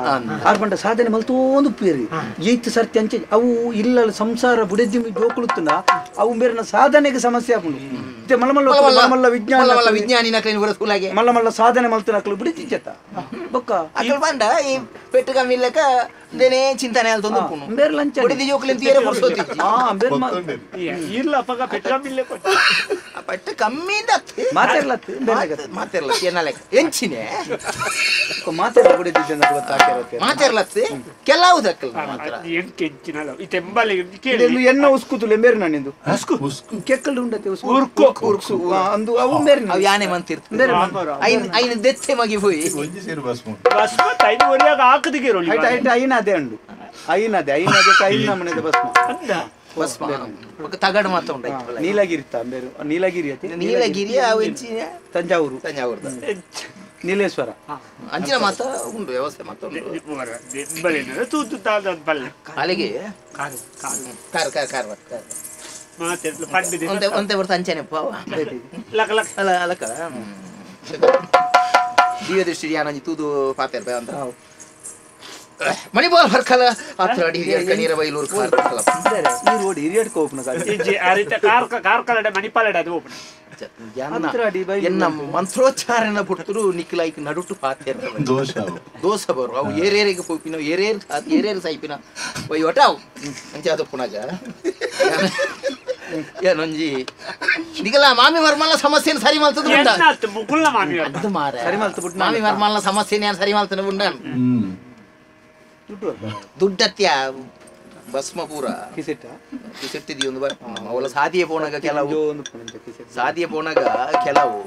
Speaker 4: ಆರ್ಪಂಡ ಸಾಧನೆ ಮಲ್ತೋಂದು ಪೇರಿ ಏತ್ ಸರ್ತಿ ಅಂಚೆ ಅವು ಇಲ್ಲ ಸಂಸಾರ ಬುಡೆದ್ದಿ ಜೋಕುಳುತ್ತನ ಅವು ಬೇರೆ ಸಾಧನೆಗೆ ಸಮಸ್ಯೆ ಆಪುಂಡು ಮಲ್ಲ
Speaker 7: ವಿಜ್ಞಾನಿ ನಕಲಿನ ಬರಸ್ಕೂಲಾಗೆ
Speaker 4: ಮಲ್ಲ ಸಾಧನೆ ಮಲ್ತು ನಕಲು ಬಿಡಿಚಿಚ್ಚತ್ತ ಬೊಕ್ಕ
Speaker 7: ಅಕಲ್ ಬಂಡ ಈ ಪೆಟ್ಟು ಕಮ್ಮಿಲ್ಲಕ ದೇನೇ ಚಿಂತನೆ ಅಲ್ತೊಂದು
Speaker 4: ಬೇರೆ ಲಂಚ
Speaker 7: ಬುಡಿದಿ ಜೋಕುಲಿನ ತೀರೆ ಪುರ್ಸೋತಿ
Speaker 3: ಇಲ್ಲ ಪಗ ಪೆಟ್ರಾಮಿಲ್ಲೆ
Speaker 7: ಪೆಟ್ಟು ಕಮ್ಮಿಂದ
Speaker 4: ಮಾತೆರ್ಲತ್ತು
Speaker 7: ಏನಲೆಕ್ಕ ಎಂಚಿನೆ
Speaker 4: ಮಾತೆರ್ಲ ಬುಡಿದಿದ್ದ
Speaker 7: ಮಾತೆರ್ಲತ್ತು ಕೆಲವುದಕ್ಕಲ್ಲ ಮಾತ್ರ
Speaker 3: ಎಂಚಿನಲ್ಲ ಈ ತೆಂಬಲೆ
Speaker 4: ಎನ್ನ ಉಸ್ಕುತುಲೆ ಮೇರೆ ನಾನಿಂದು ಕೆಕ್ಕಲ್ ಉಂಡತೆ ಉರ್ಕು ಅಂದು ಅವು ಮೇರೆ
Speaker 7: ಅವು ಯಾನೆ ಮಂತಿರ್ತ ಐನ ದೆತ್ತೆ ಮಗಿ ಹೋಯಿ
Speaker 3: ಭಸ್ಮ ಐದುವರೆಯಾಗ ಹಾಕದಿಗೆ
Speaker 4: ಐನ ಅದೇ ಉಂಡು ಐನದೆ ಐನ ಮನೆದ ಭಸ್ಮ
Speaker 7: ಭಸ್ಮ ತಗಡು ಮಾತ್ರ ಉಂಟು
Speaker 4: ನೀಲಗಿರಿ ಬೇರೆ ನೀಲಗಿರಿ
Speaker 7: ನೀಲಗಿರಿ ಅವು ಎಂಚಿನ
Speaker 4: ತಂಜಾವೂರು ನೀಲೇಶ್ವರ
Speaker 7: ಅಂಚಿನ ಮಾತ ಉಂಟು ವ್ಯವಸ್ಥೆ ಮಾತ್ರ ಉಂಟು
Speaker 3: ತೂತು ತಾದ ಬಲ್ಲೆ
Speaker 7: ಅಲ್ಲಿಗೆ
Speaker 3: ಕಾರು
Speaker 7: ಕಾರ್
Speaker 3: ಮಾತಾಡ್ಲು
Speaker 7: ಒಂದೇ ಬರ್ತ ಅಂಚೆನೆ
Speaker 3: ಲಕ ಲಕ
Speaker 7: ಅಲ್ಲ ಅಲ್ಲಕ್ಕ ದಿವ್ಯ ದೃಷ್ಟಿ ಯಾನಂಜಿ ತೂದು ಪಾತೆರ್ಬೆ ಅಂತ ಮಣಿಪಾಲ್ ಹರ್ಕಲ ಹತ್ರ ಅಡಿ ಕಣ್ಣೀರ ಬೈಲೂರು
Speaker 4: ಈ ರೋಡ್ ಹಿರಿಯಡ್ ಕೋಪನ
Speaker 3: ಕಾರ್ಕಲಡೆ ಮಣಿಪಾಲಡೆ ಅದು ಓಪನ್
Speaker 7: ಎನ್ನ ಮಂತ್ರೋಚ್ಚಾರನ ಬಿಡ್ತರು ನಿಕ್ಲೈಕ್ ನಡುಟು ಪಾತೆರ್ಬೆ ದೋಷ ಬರು ಅವು ಏರೇರಿಗೆ ಪೋಪಿನ ಏರೇರು ಸೈಪಿನ ಬೈ ಒಟಾವು ಅಂಚೆ ಅದು ಪುಣಗ ಏನೊಂಜಿ ನಿಗಲ ಮಾಮಿ ಮರ್ಮಲ್ಲ ಸಮಸ್ಯೆನ ಸರಿ ಮಲ್ತದ
Speaker 3: ಮುಕುಲ್ನ ಮಾಮಿ
Speaker 7: ಅದು ಮಾರ ಮಾಮಿ ಮರ್ಮಲ್ಲ ಸಮಸ್ಯೆನ ಸರಿ ಮಲ್ತನ ಉಂಡ ದುಡ್ಡತ್ಯ ಭಸ್ಮ ಪೂರ ಕಿಸೆಟ್ಟಿದಿ ಒಂದು ಅವಳ ಸಾದಿಯ ಪೋಣಗ ಕೆಲವು ಸಾದಿಯ ಪೋಣಗ ಕೆಲವು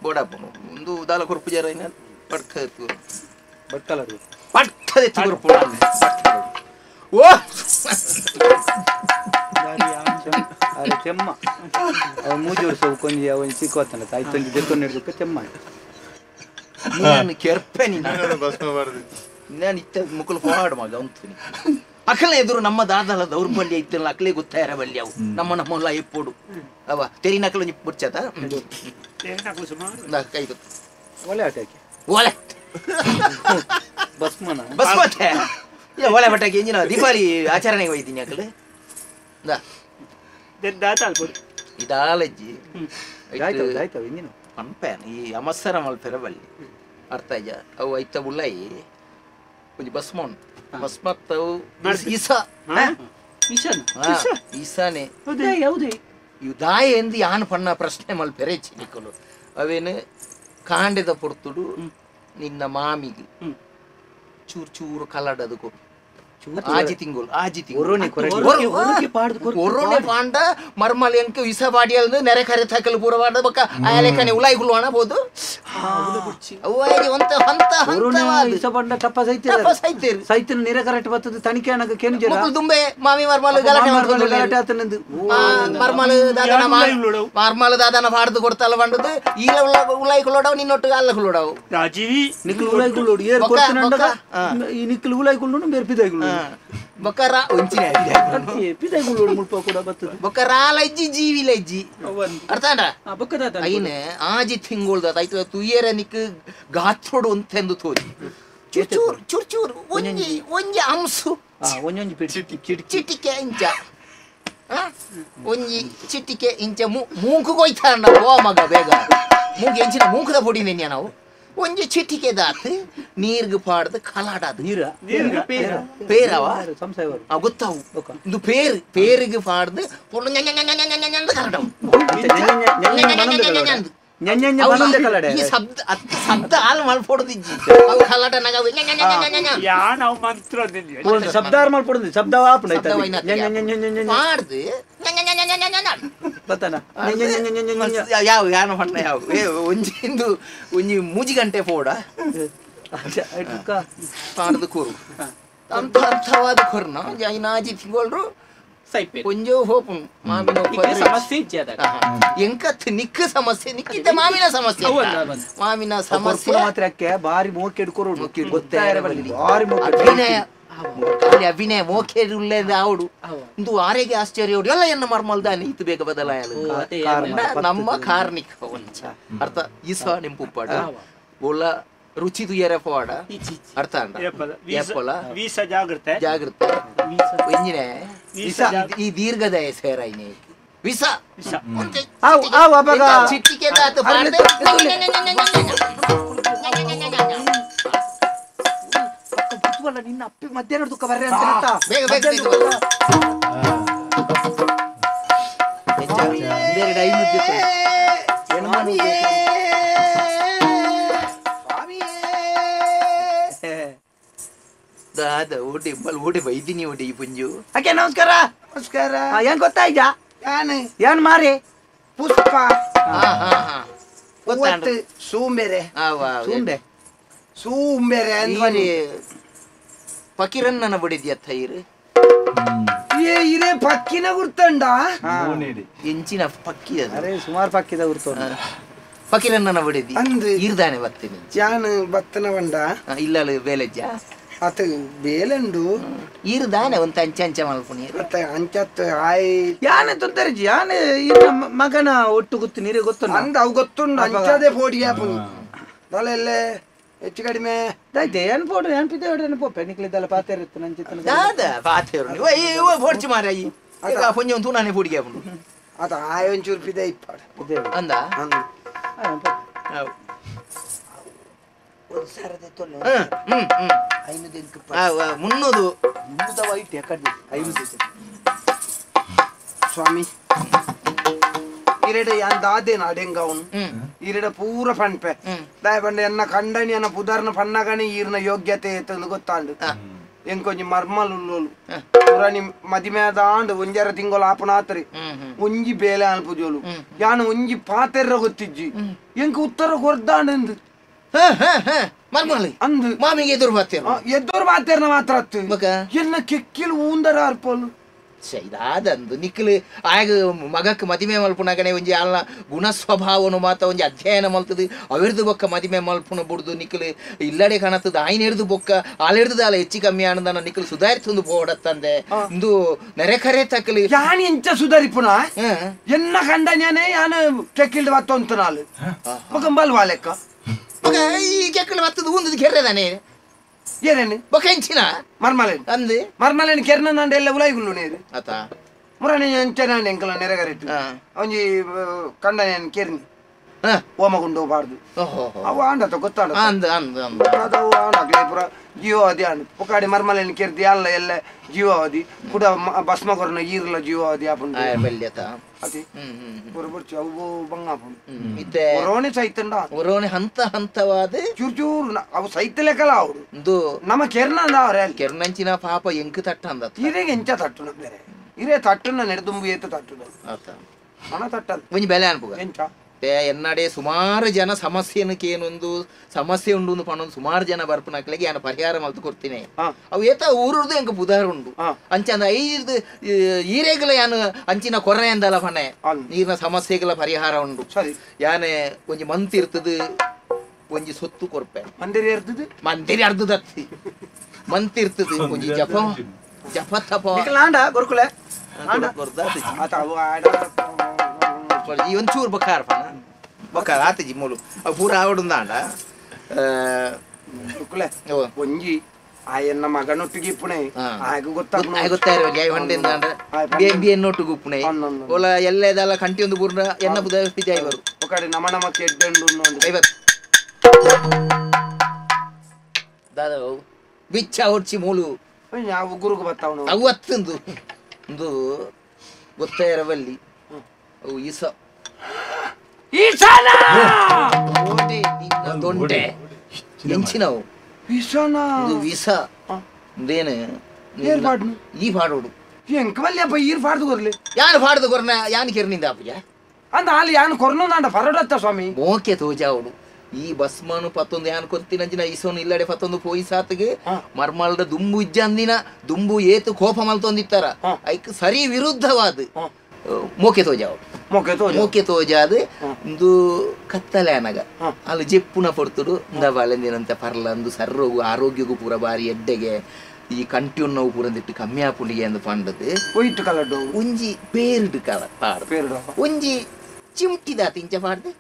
Speaker 7: ಬೋಡಪ್ಪ ಒಂದು ದಾಲ ಕೊರ್ಪು ಜರ ಪಡ್ಕ ಪಡ್ಕದ ಕೊರ್ಪು ಓ
Speaker 4: ಚೆಮ್ಮ ಅವ ಮೂಜಿ ವರ್ಷ ಕೊಂಜಿ ಅವನ್ ಸಿಕ್ಕೋತನ ಆಯ್ತೊಂದು ಜೊತೆ ಹಿಡ್ದಕ್ಕೆ ಚೆಮ್ಮ
Speaker 7: ಕೆರ್ಪೆ ನಾನು ಇತ್ತ ಮುಕ್ಕಲು ಹೋರಾಡ ಮಗ ಅಂತೀನಿ ಅಕಲೆ ಎದುರು ನಮ್ಮ ದಾದಲ ದೌರ್ಬಲ್ಯ ಇತ್ತಲ್ಲ ಅಕಲೆ ಗೊತ್ತಾಯರ ಬಲ್ಯ ಅವು ನಮ್ಮಲ್ಲ ಎಪ್ಪೋಡು ಅವ ತೆರಿ ನಕಲು ಬಿಡ್ಚತ ಕೈದು
Speaker 4: ಒಲೆ ಆಟಕ್ಕೆ
Speaker 7: ಒಲೆ ಬಸ್ಮತೆ ಇಲ್ಲ ಒಲೆ ಬಟ್ಟಕ್ಕೆ ಎಂಜಿನ ದೀಪಾವಳಿ ಆಚರಣೆಗೆ ಹೋಯ್ತೀನಿ ಅಕಲೆ ಇದಾಲಜ್ಜಿ ಪಂಪೇನ್ ಈ ಅಮಸ್ಸರ ಮಲ್ಪೆರ ಬಲ್ಲಿ ಅರ್ಥ ಇಜ ಅವು ಐತ ಉಳ್ಳಾಯಿ ಒಂಜಿ ಭಸ್ಮ ಭಸ್ಮತ್ತವು ಈಸಾನೆ ಇವು ದಾಯ ಎಂದು ಯಾನ್ ಪಣ್ಣ ಪ್ರಶ್ನೆ ಮಲ್ಪೆರೆ ಚಿನಿಕಲು ಅವೇನು ಕಾಂಡೆದ ಪೊರ್ತುಡು ನಿನ್ನ ಮಾಮಿಗೆ ಚೂರು ಚೂರು ಕಲಡದಕ್ಕೂ ಆಜಿ ತಿಂಗಳು ಒರೋನೆ ಪಾಂಡ ಮರ್ಮಲ್ ಎಂಕ ವಿಸ ಬಾಡಿಯಲ್ದು ನೆರೆ ಕರೆ ತಕಲು ಪೂರ ಬಾಡ ಬಕ್ಕ ಆಯಲೆಕನೆ ಉಲಾಯಿ ಗುಲ್ವಾಣ ಬೋದು ಅವ್ವಾಯಿ ಒಂತ ಹಂತ ಹಂತ
Speaker 4: ವಿಸ ಬಂಡ ಟಪ್ಪ ಸೈತೆ ಸೈತಿನ ನೆರೆ ಕರೆಕ್ಟ್ ಬರ್ತದೆ ತನಿಖೆ ಅನ್ನಕ ಕೇನು ಜರ
Speaker 7: ಮಕ್ಕಳು ದುಂಬೆ ಮಾಮಿ ಮರ್ಮಲ್ ಗಲಾಟೆ
Speaker 4: ಆತನಂದು
Speaker 7: ಮರ್ಮಲ್ ದಾದನ ಮರ್ಮಲ್ ದಾದನ ಬಾಡ್ದು ಕೊಡ್ತಲ್ಲ ಬಂಡದು ಈಲ ಉಲಾಯಿ ಕುಳ್ಳೋಡವು ನಿನ್ನೊಟ್ಟಿಗೆ ಅಲ್ಲ ಕುಳ್ಳೋಡವು
Speaker 3: ರಾಜೀವಿ
Speaker 4: ನಿಕ್ಲು ಉಲಾಯಿ ಕುಳ್ಳೋಡು ಏರ್ ಕೊಡ್ತಿನಂಡಗ ಈ ನಿಕ್ಲು ಉಲಾಯಿ ಕುಳ್ಳೋಡು ಬೇರೆ ಪಿದಾಯಿ ಕುಳ್ಳೋಡು
Speaker 7: ಬೊಕ್ಕರ ಒಂಚಿನ
Speaker 4: ಪಿದಾಯಿ ಕುಳ್ಳೋಡು ಮುಲ್ಪ ಕೂಡ ಬರ್ತದೆ
Speaker 7: ಬೊಕ್ಕರಾಲಜ್ಜಿ ಜೀವಿಲಜ್ಜಿ ಅರ್ಥಾಂಡ ಐನ ಆಜಿ ತಿಂಗುಳ್ದ ಆಯ್ತು ತುಯ್ಯರ ನಿಕ್ ಗಾತ್ರೋಡು ಅಂತೆಂದು ತೋಜಿ ಚೂರ್ ಚೂರ್ ಚೂರ್ ಒಂಜಿ ಒಂಜಿ ಅಂಸು
Speaker 4: ಒಂಜೊಂಜಿ
Speaker 7: ಚಿಟಿಕೆ ಇಂಚ ಒಂಜಿ ಚಿಟಿಕೆ ಇಂಚ ಮೂಂಕು ಕೊಯ್ತಾಂಡ ಓ ಮಗ ಬೇಗ ಮೂಂಕು ಎಂಚಿನ ಮೂಂಕದ ಪೊಡಿನೇನ್ಯ ನಾವು ಒಂಜಿ ಚಿಟಿಕೆ ದಾತ್ ನೀರ್ಗ್ ಪಾಡ್ದು ಕಲಾಡದು ಪೇರವ ಗೊತ್ತಾವು ಇದು ಪೇರಿಗೆ ಪಾಡ್ದು ಕಲಾಡವು ಈ ಶಬ್ದ ಹಾಲು ಮಲ್ಪೊಡದಿಜ್ಜಿ ಅವು ಕಲಾಟ
Speaker 4: ಶಬ್ದಾರ ಮಲ್ಪೊಡದಿ ಶಬ್ದ
Speaker 7: ಮಾಡ್ದು ಯಾವ ಯಾನ ಪಟ್ಟ ಯಾವ ಒಂಜಿ ಮೂಜಿ ಗಂಟೆ ಪೋಡ ಪಾಡ್ದು ಕೂರು ಅಂತ ಅರ್ಥವಾದ ಕೊರ್ನ ಜೈನಾಜಿ ತಿಂಗೋಳ್ರು
Speaker 6: ಸೈಪೆ
Speaker 7: ಕೊಂಜೋ ಹೋಪು ಮಾಮಿನ
Speaker 6: ಸಮಸ್ಯೆ ಇಜ್ಜೆ ಅದಾಗ
Speaker 7: ಎಂಕತ್ ನಿಕ್ಕ ಸಮಸ್ಯೆ ನಿಕ್ಕಿದ್ದ ಮಾಮಿನ ಸಮಸ್ಯೆ ಮಾಮಿನ ಸಮಸ್ಯೆ
Speaker 4: ಮಾತ್ರಕ್ಕೆ ಬಾರಿ ಮೋಕೆ ಹಿಡ್ಕೊರು
Speaker 7: ಬಾರಿ ಅಭಿನಯ ಖಾಲಿ ಅಭಿನಯ ಮೋಕೆ ಆವಡು ಇಂದು ಆರೆಗೆ ಆಶ್ಚರ್ಯ ಎಲ್ಲ ಎನ್ನ ಮರ್ಮಲ್ದಾನೆ ಇತ್ತು ಬೇಗ ಬದಲಾಯಲು ನಮ್ಮ ಕಾರ್ಣಿಕ ವಂಚ ಅರ್ಥ ಈಸ ನಿಂಪುಪ್ಪಾಡ ಒಳ್ಳ ರುಚಿದು ಎರೆಪವಾಡ ಅರ್ಥ ಅಂಡ
Speaker 3: ವೀಸ ಜಾಗೃತೆ
Speaker 7: ಜಾಗೃತೆ ಎಂಜಿನೆ ಈ ದೀರ್ಘದಯ ಸೇರಾಯ್ನೆ ವಿಸ ಚಿಟ್ಟಿಕೆ ದಾತು ಪಾಡ್ದೆ
Speaker 4: ನಿನ್ನ ಅಪ್ಪಿ ಮಧ್ಯಾಹ್ನ ದುಃಖ ಬರ್ರೆ ಅಂತ
Speaker 7: ಬೇಗ ಬೇಗ ದಾದ ಓಡಿ ಓಡಿ ಬೈದಿನಿ ಓಡಿ ಪುಂಜು
Speaker 4: ಅಕ್ಕೆ ನಮಸ್ಕಾರ
Speaker 2: ನಮಸ್ಕಾರ
Speaker 4: ಏನ್ ಗೊತ್ತಾಯ್ತಾ
Speaker 2: ಯಾನು
Speaker 4: ಏನ್ ಮಾರಿ
Speaker 2: ಪುಷ್ಪ
Speaker 7: ಗೊತ್ತಾಂಡ್ರು
Speaker 2: ಸೂಂಬೆರೆ
Speaker 4: ಸುಂಡೆ
Speaker 2: ಸೂಂಬೆರೆ
Speaker 7: ಅಂದ್ವನಿ ಪಕಿರನ್ನನ ಬಡಿದ್ಯತ್ತ ಇರು
Speaker 2: ಇರೇ ಪಕ್ಕಿನ ಗುರ್ತಂಡ
Speaker 7: ಎಂಚಿನ ಪಕ್ಕಿ ಅದು
Speaker 4: ಅರೆ ಸುಮಾರು ಪಕ್ಕಿದ ಗುರ್ತು
Speaker 7: ಪಕಿರನ್ನನ ಬಡಿದಿ
Speaker 2: ಅಂದು
Speaker 7: ಇರ್ದಾನೆ ಬತ್ತೀನಿ
Speaker 2: ಜಾನು ಬತ್ತನ ಬಂಡ
Speaker 7: ಇಲ್ಲಲು ಬೇಲೆಜ್ಜ
Speaker 2: ಅತ ಬೇಲಂಡು
Speaker 7: ಇರ್ದಾನೆ ಒಂತ ಅಂಚ ಮಲ್ಪುನಿ
Speaker 2: ಮತ್ತೆ ಅಂಚತ್ ಆಯ್
Speaker 4: ಯಾನೆ ತೊಂದರೆಜಿ ಯಾನೆ ಇನ್ನ ಮಗನ ಒಟ್ಟು ಗೊತ್ತು ನೀರೇ ಗೊತ್ತು
Speaker 2: ಅಂದ ಅವು ಗೊತ್ತುಂಡು ಅಂಚದೆ ಪೋಡಿ ಆಪುನಿ ದಲೆಲ್ಲೇ ಹೆಚ್ಚು ಕಡಿಮೆ
Speaker 4: ದೈತೆ ಏನ್ ಪೋಡು ನೆನಪಿದ್ದೆ ಹೊಡ್ರೆ ನೆನಪೊಪ್ಪೆ ನಿಕ್ಲಿದ್ದಲ್ಲ ಪಾತೆ ಇರುತ್ತೆ ನನ್ನ ಚಿತ್ತನ
Speaker 7: ದಾದ ಪಾತೇರು ನೀವು ಅಯ್ಯೋ ಹೊಡ್ಚಿ ಮಾರಾಯಿ ಈಗ ಪೊಂಜ ಒಂದು ನಾನೇ ಪುಡಿಗೆ ಆಪುಂಡು
Speaker 2: ಅದು ಆಯ್ ಒಂಚೂರು ಪಿದೆ ಇಪ್ಪಾಡು
Speaker 7: ಅಂದ
Speaker 2: ಅಂದು
Speaker 7: ಮುನ್ನೂದು
Speaker 2: ಸ್ವಾಮಿ ಇರೆಡೆ ಯಾನ್ ದಾದೇನ ಅಡೆಂಗ ಅವನು ಇರೆಡೆ ಪೂರ ಪಣ್ಪೆ ದಾಯ ಪಂಡ ಎನ್ನ ಕಂಡನಿ ಅನ್ನ ಪುದರ್ನ ಪನ್ನಗಣಿ ಈರ್ನ ಯೋಗ್ಯತೆ ತಂದು ಗೊತ್ತಾಂಡು ಎಂಕೊಂಜಿ ಮರ್ಮಲ್ ಉಲ್ಲೋಲು ಪುರಾಣಿ ಮದಿಮೆ ಆಂಡು ಒಂಜರ ತಿಂಗಳು ಆಪನಾತ್ರಿ ಒಂಜಿ ಬೇಲೆ ಅನ್ಪುಜೋಲು ಯಾನು ಒಂಜಿ ಪಾತೆರ್ರ ಗೊತ್ತಿಜ್ಜಿ ಎಂಕ ಉತ್ತರ ಕೊರ್ದಾಂಡು
Speaker 7: ಮರ್ಮಲಿ
Speaker 2: ಅಂದು
Speaker 7: ಮಾಮಿಗೆ ಎದುರು ಬರ್ತೇನೆ
Speaker 2: ಎದ್ದೋರು ಮಾತೇರ್ನ ಮಾತ್ರ ಅತ್ತು ಎನ್ನ ಕೆಕ್ಕಿಲ್ ಊಂದರ ಅರ್ಪೋಲು
Speaker 7: ಇದಾದಂದು ನಿಕ್ಲು ಆಗ ಮಗಕ್ಕೆ ಮದಿಮೆ ಮಲ್ಪುನಗನೆ ಒಂಜಿ ಅಲ್ಲ ಗುಣ ಸ್ವಭಾವನು ಮಾತ ಒಂಜಿ ಅಧ್ಯಯನ ಮಲ್ತದು ಅವಿರ್ದು ಬೊಕ್ಕ ಮದಿಮೆ ಮಲ್ಪುನ ಬುಡ್ದು ನಿಕ್ಲು ಇಲ್ಲಡೆ ಕಾಣತ್ತದ ಆಯ್ನ ಹಿಡ್ದು ಬೊಕ್ಕ ಆಳಿಡ್ದು ಅಲ್ಲ ಹೆಚ್ಚು ಕಮ್ಮಿ ಆನಂದನ ನಿಕ್ಲು ಸುಧಾರಿತಂದು ಪೋಡತ್ತಂದೆ ಇಂದು ನೆರೆಕರೆ ತಕ್ಕಲಿ
Speaker 2: ಯಾನ್ ಎಂಚ ಸುಧಾರಿಪುನ ಎನ್ನ ಕಂಡನ್ಯಾನೆ ಯಾನ ಕೆಕ್ಕಿಲ್ದು ಬತ್ತೊಂತ ನಾಳು ಬೊಕಂಬಲ್ ವಾಲೆಕ್ಕ
Speaker 7: ಈ ಕೆಕ್ಕಲು ಬತ್ತದು ಊಂದದು ಕೆರ್ರೆದಾನೆ
Speaker 2: ಏನೇನು
Speaker 7: ಬೊಕ ಹೆಂಚಿನ
Speaker 2: ಮರ್ಮಲೇನು
Speaker 7: ಅಂದು
Speaker 2: ಮರ್ಮಲೇನು ಕೆರ್ನ ನಂಡೆ ಎಲ್ಲ ಉಲಾಯ್ಗುಳ್ಳು ನೀರು
Speaker 7: ಆತ
Speaker 2: ಮುರಾಣಿ ಅಂಚನ ಎಂಕಲ ನೆರೆಗರಿಟ್ಟು ಒಂಜಿ ಕಂಡನ್ಯಾನ ಕೆರ್ನಿ ಓಮಗುಂಡು ಬಾರ್ದು ಅವು ಆಂಡತ ಗೊತ್ತಾಂಡ
Speaker 7: ಅಂದ ಅಂದ ಅಂದ
Speaker 2: ಅದವು ಆಂಡಕ್ಲೆ ಪುರ ಜೀವಾವಧಿ ಆಂಡ್ ಪುಕಾಡಿ ಮರ್ಮಲೇನು ಕೆರ್ದಿ ಅಲ್ಲ ಎಲ್ಲ ಜೀವಾವಧಿ ಕುಡ ಭಸ್ಮ ಕೊರನ ಈರ್ಲ ಜೀವಾವಧಿ ಆಪುಂಡು
Speaker 7: ಬೆಲ್ಯತ
Speaker 2: ಅತಿ ಪುರ ಬುರ್ಚಿ ಅವು ಬಂಗಾಪುಂಡು
Speaker 7: ಇತ್ತೆ
Speaker 2: ಒರೋಣಿ ಸೈತಂಡ
Speaker 7: ಒರೋಣೆ ಹಂತ ಹಂತವಾದ
Speaker 2: ಚೂರು ಚೂರು ಅವು ಸೈತ ಲೆಕ್ಕಲ ಅವ್ರು
Speaker 7: ಇಂದು
Speaker 2: ನಮ್ಮ ಕೆರ್ನ ಅಂದ ಅವ್ರೆ
Speaker 7: ಕೆರ್ನಂಚಿನ ಪಾಪ ಎಂಕು ತಟ್ಟ ಅಂದ
Speaker 2: ಇರೆಗೆ ಎಂಚ ತಟ್ಟುನ ಬೇರೆ ಇರೇ ತಟ್ಟುನ ನೆಡೆದುಂಬು ಏತು ತಟ್ಟುನ
Speaker 7: ಆತ
Speaker 2: ಹಣ ತಟ್ಟಲ್ಲ
Speaker 7: ಒಂಜಿ ಬೆಲೆ ಅನ್ಪುಗ
Speaker 2: ಎಂಚ
Speaker 7: ಎನ್ನಡೆ ಸುಮಾರು ಜನ ಸಮಸ್ಯೆನಕ್ಕೆ ಏನೊಂದು ಸಮಸ್ಯೆ ಉಂಡು ಒಂದು ಪಣ್ಣೊಂದು ಸುಮಾರು ಜನ ಬರ್ಪನಕ್ಲೆಗೆ ನಾನು ಪರಿಹಾರ ಮಲ್ತು ಕೊಡ್ತೀನಿ ಅವು ಏತ ಊರದ್ದು ಎಂಕ ಬುಧಾರ ಉಂಡು ಅಂಚಂದ ಐದು ಈರೆಗಳ ಯಾನು ಅಂಚಿನ ಕೊರ್ರೆ ಅಂದಲ್ಲ ಪಣೆ ನೀರಿನ ಸಮಸ್ಯೆಗಳ ಪರಿಹಾರ ಉಂಡು
Speaker 2: ಸರಿ
Speaker 7: ಯಾನೆ ಒಂಜಿ ಮಂತ್ ಇರ್ತದೆ ಒಂಜಿ ಸೊತ್ತು ಕೊರ್ಪೆ
Speaker 2: ಮಂದಿರ ಇರ್ತದೆ
Speaker 7: ಮಂದಿರ ಅರ್ಧದತ್ತಿ ಮಂತ್ ಇರ್ತದೆ ಒಂಜಿ ಜಪ ಜಪ ತಪ
Speaker 4: ಆಂಡ ಗೊರ್ಕುಲೆ
Speaker 2: ಆತ ಅವು ಆಡ
Speaker 7: ಈ ಒಂಚೂರು ಬಕ್ಕಾರ ಬಕ್ಕಾರ ಆತಜಿ ಮೂಲು ಅವು ಪೂರ ಆವಡುಂದಾಂಡ
Speaker 2: ಕುಲೆ ಒಂಜಿ ಆಯನ್ನ ಮಗನೊಟ್ಟಿಗೆ ಇಪ್ಪುಣೆ ಆಗ ಗೊತ್ತಾಗ
Speaker 7: ಗೊತ್ತಾಯಿರ ಹೊಂಡೆಂದಾಂಡ ಬಿಯನ್ನೊಟ್ಟಿಗೆ ಉಪ್ಪುಣೆ ಒಲ ಎಲ್ಲೆದಲ್ಲ ಕಂಟಿ ಒಂದು ಬುರ್ನ ಎನ್ನ ಬುದ ಪಿಜಾಯಿ ಬರು
Speaker 2: ಒಕಡೆ ನಮ ನಮಕ್ಕೆ ಎಡ್ಡೆಂಡು
Speaker 7: 50 ದಾದ ಬಿಚ್ಚ ಹೊಡ್ಚಿ ಮೂಲು
Speaker 2: ಯಾವ ಗುರುಗ ಬತ್ತಾವನು
Speaker 7: ಅವತ್ತೊಂದು ಒಂದು ಗೊತ್ತಾಯಿರವಲ್ಲಿ ಅವು ಈಸ ದೊಂಡೆ ಎಂಚಿನವು ವಿಸ ಅಂದೇನು ಈ ಪಾಡೋಡು
Speaker 2: ಎಂಕ ಮಲ್ಯಪ್ಪ ಈರ್ ಪಾಡ್ದು ಕೊರ್ಲಿ
Speaker 7: ಯಾನು ಪಾಡ್ದು ಕೊರ್ನ ಯಾನು ಕೆರ್ನಿಂದ ಅಪ್ಪಜ
Speaker 2: ಅಂದ ಅಲ್ಲಿ ಯಾನು ಕೊರ್ನೊಂದಾಂಡ ಪರಡತ್ತ ಸ್ವಾಮಿ
Speaker 7: ಮೋಕೆ ತೋಜಾವಡು ಈ ಭಸ್ಮನು ಪತ್ತೊಂದು ಯಾನ್ ಕೊತ್ತಿನಂಚಿನ ಈಸೋನು ಇಲ್ಲಡೆ ಪತ್ತೊಂದು ಪೋಯಿ ಸಾತ್ಗೆ ಮರ್ಮಲ್ದ ದುಂಬು ಇಜ್ಜಂದಿನ ದುಂಬು ಏತು ಕೋಪ ಮಲ್ತೊಂದಿತ್ತಾರ ಐಕ್ ಸರಿ ವಿರುದ್ಧವಾದ ಮೋಕೆ ತೋಜಾವ್ ಮೋಕೆ ತೋಜಾದ ಒಂದು ಕತ್ತಲೆ ಅನಗ ಅಲ್ಲಿ ಜೆಪ್ಪುನ ಪೊರ್ತುಡು ಬಾಳೆಂದಿನಂತ ಪರ್ಲ ಒಂದು ಸರ್ರೋಗು ಆರೋಗ್ಯಗೂ ಪೂರ ಬಾರಿ ಎಡ್ಡೆಗೆ ಈ ಕಂಟ್ಯೂನ್ ನೋವು ಪೂರ ದಿಟ್ಟು ಕಮ್ಮಿ ಆಪುಂಡಿಗೆ ಎಂದು ಪಂಡದು
Speaker 2: ಒಯ್ಟು ಕಲಡ್ಡು
Speaker 7: ಒಂಜಿ ಬೇರ್ಡು ಕಲ ಪಾಡ್ದು ಒಂಜಿ ಚಿಮ್ಟಿದ ತಿಂಚ ಪಾಡ್ದು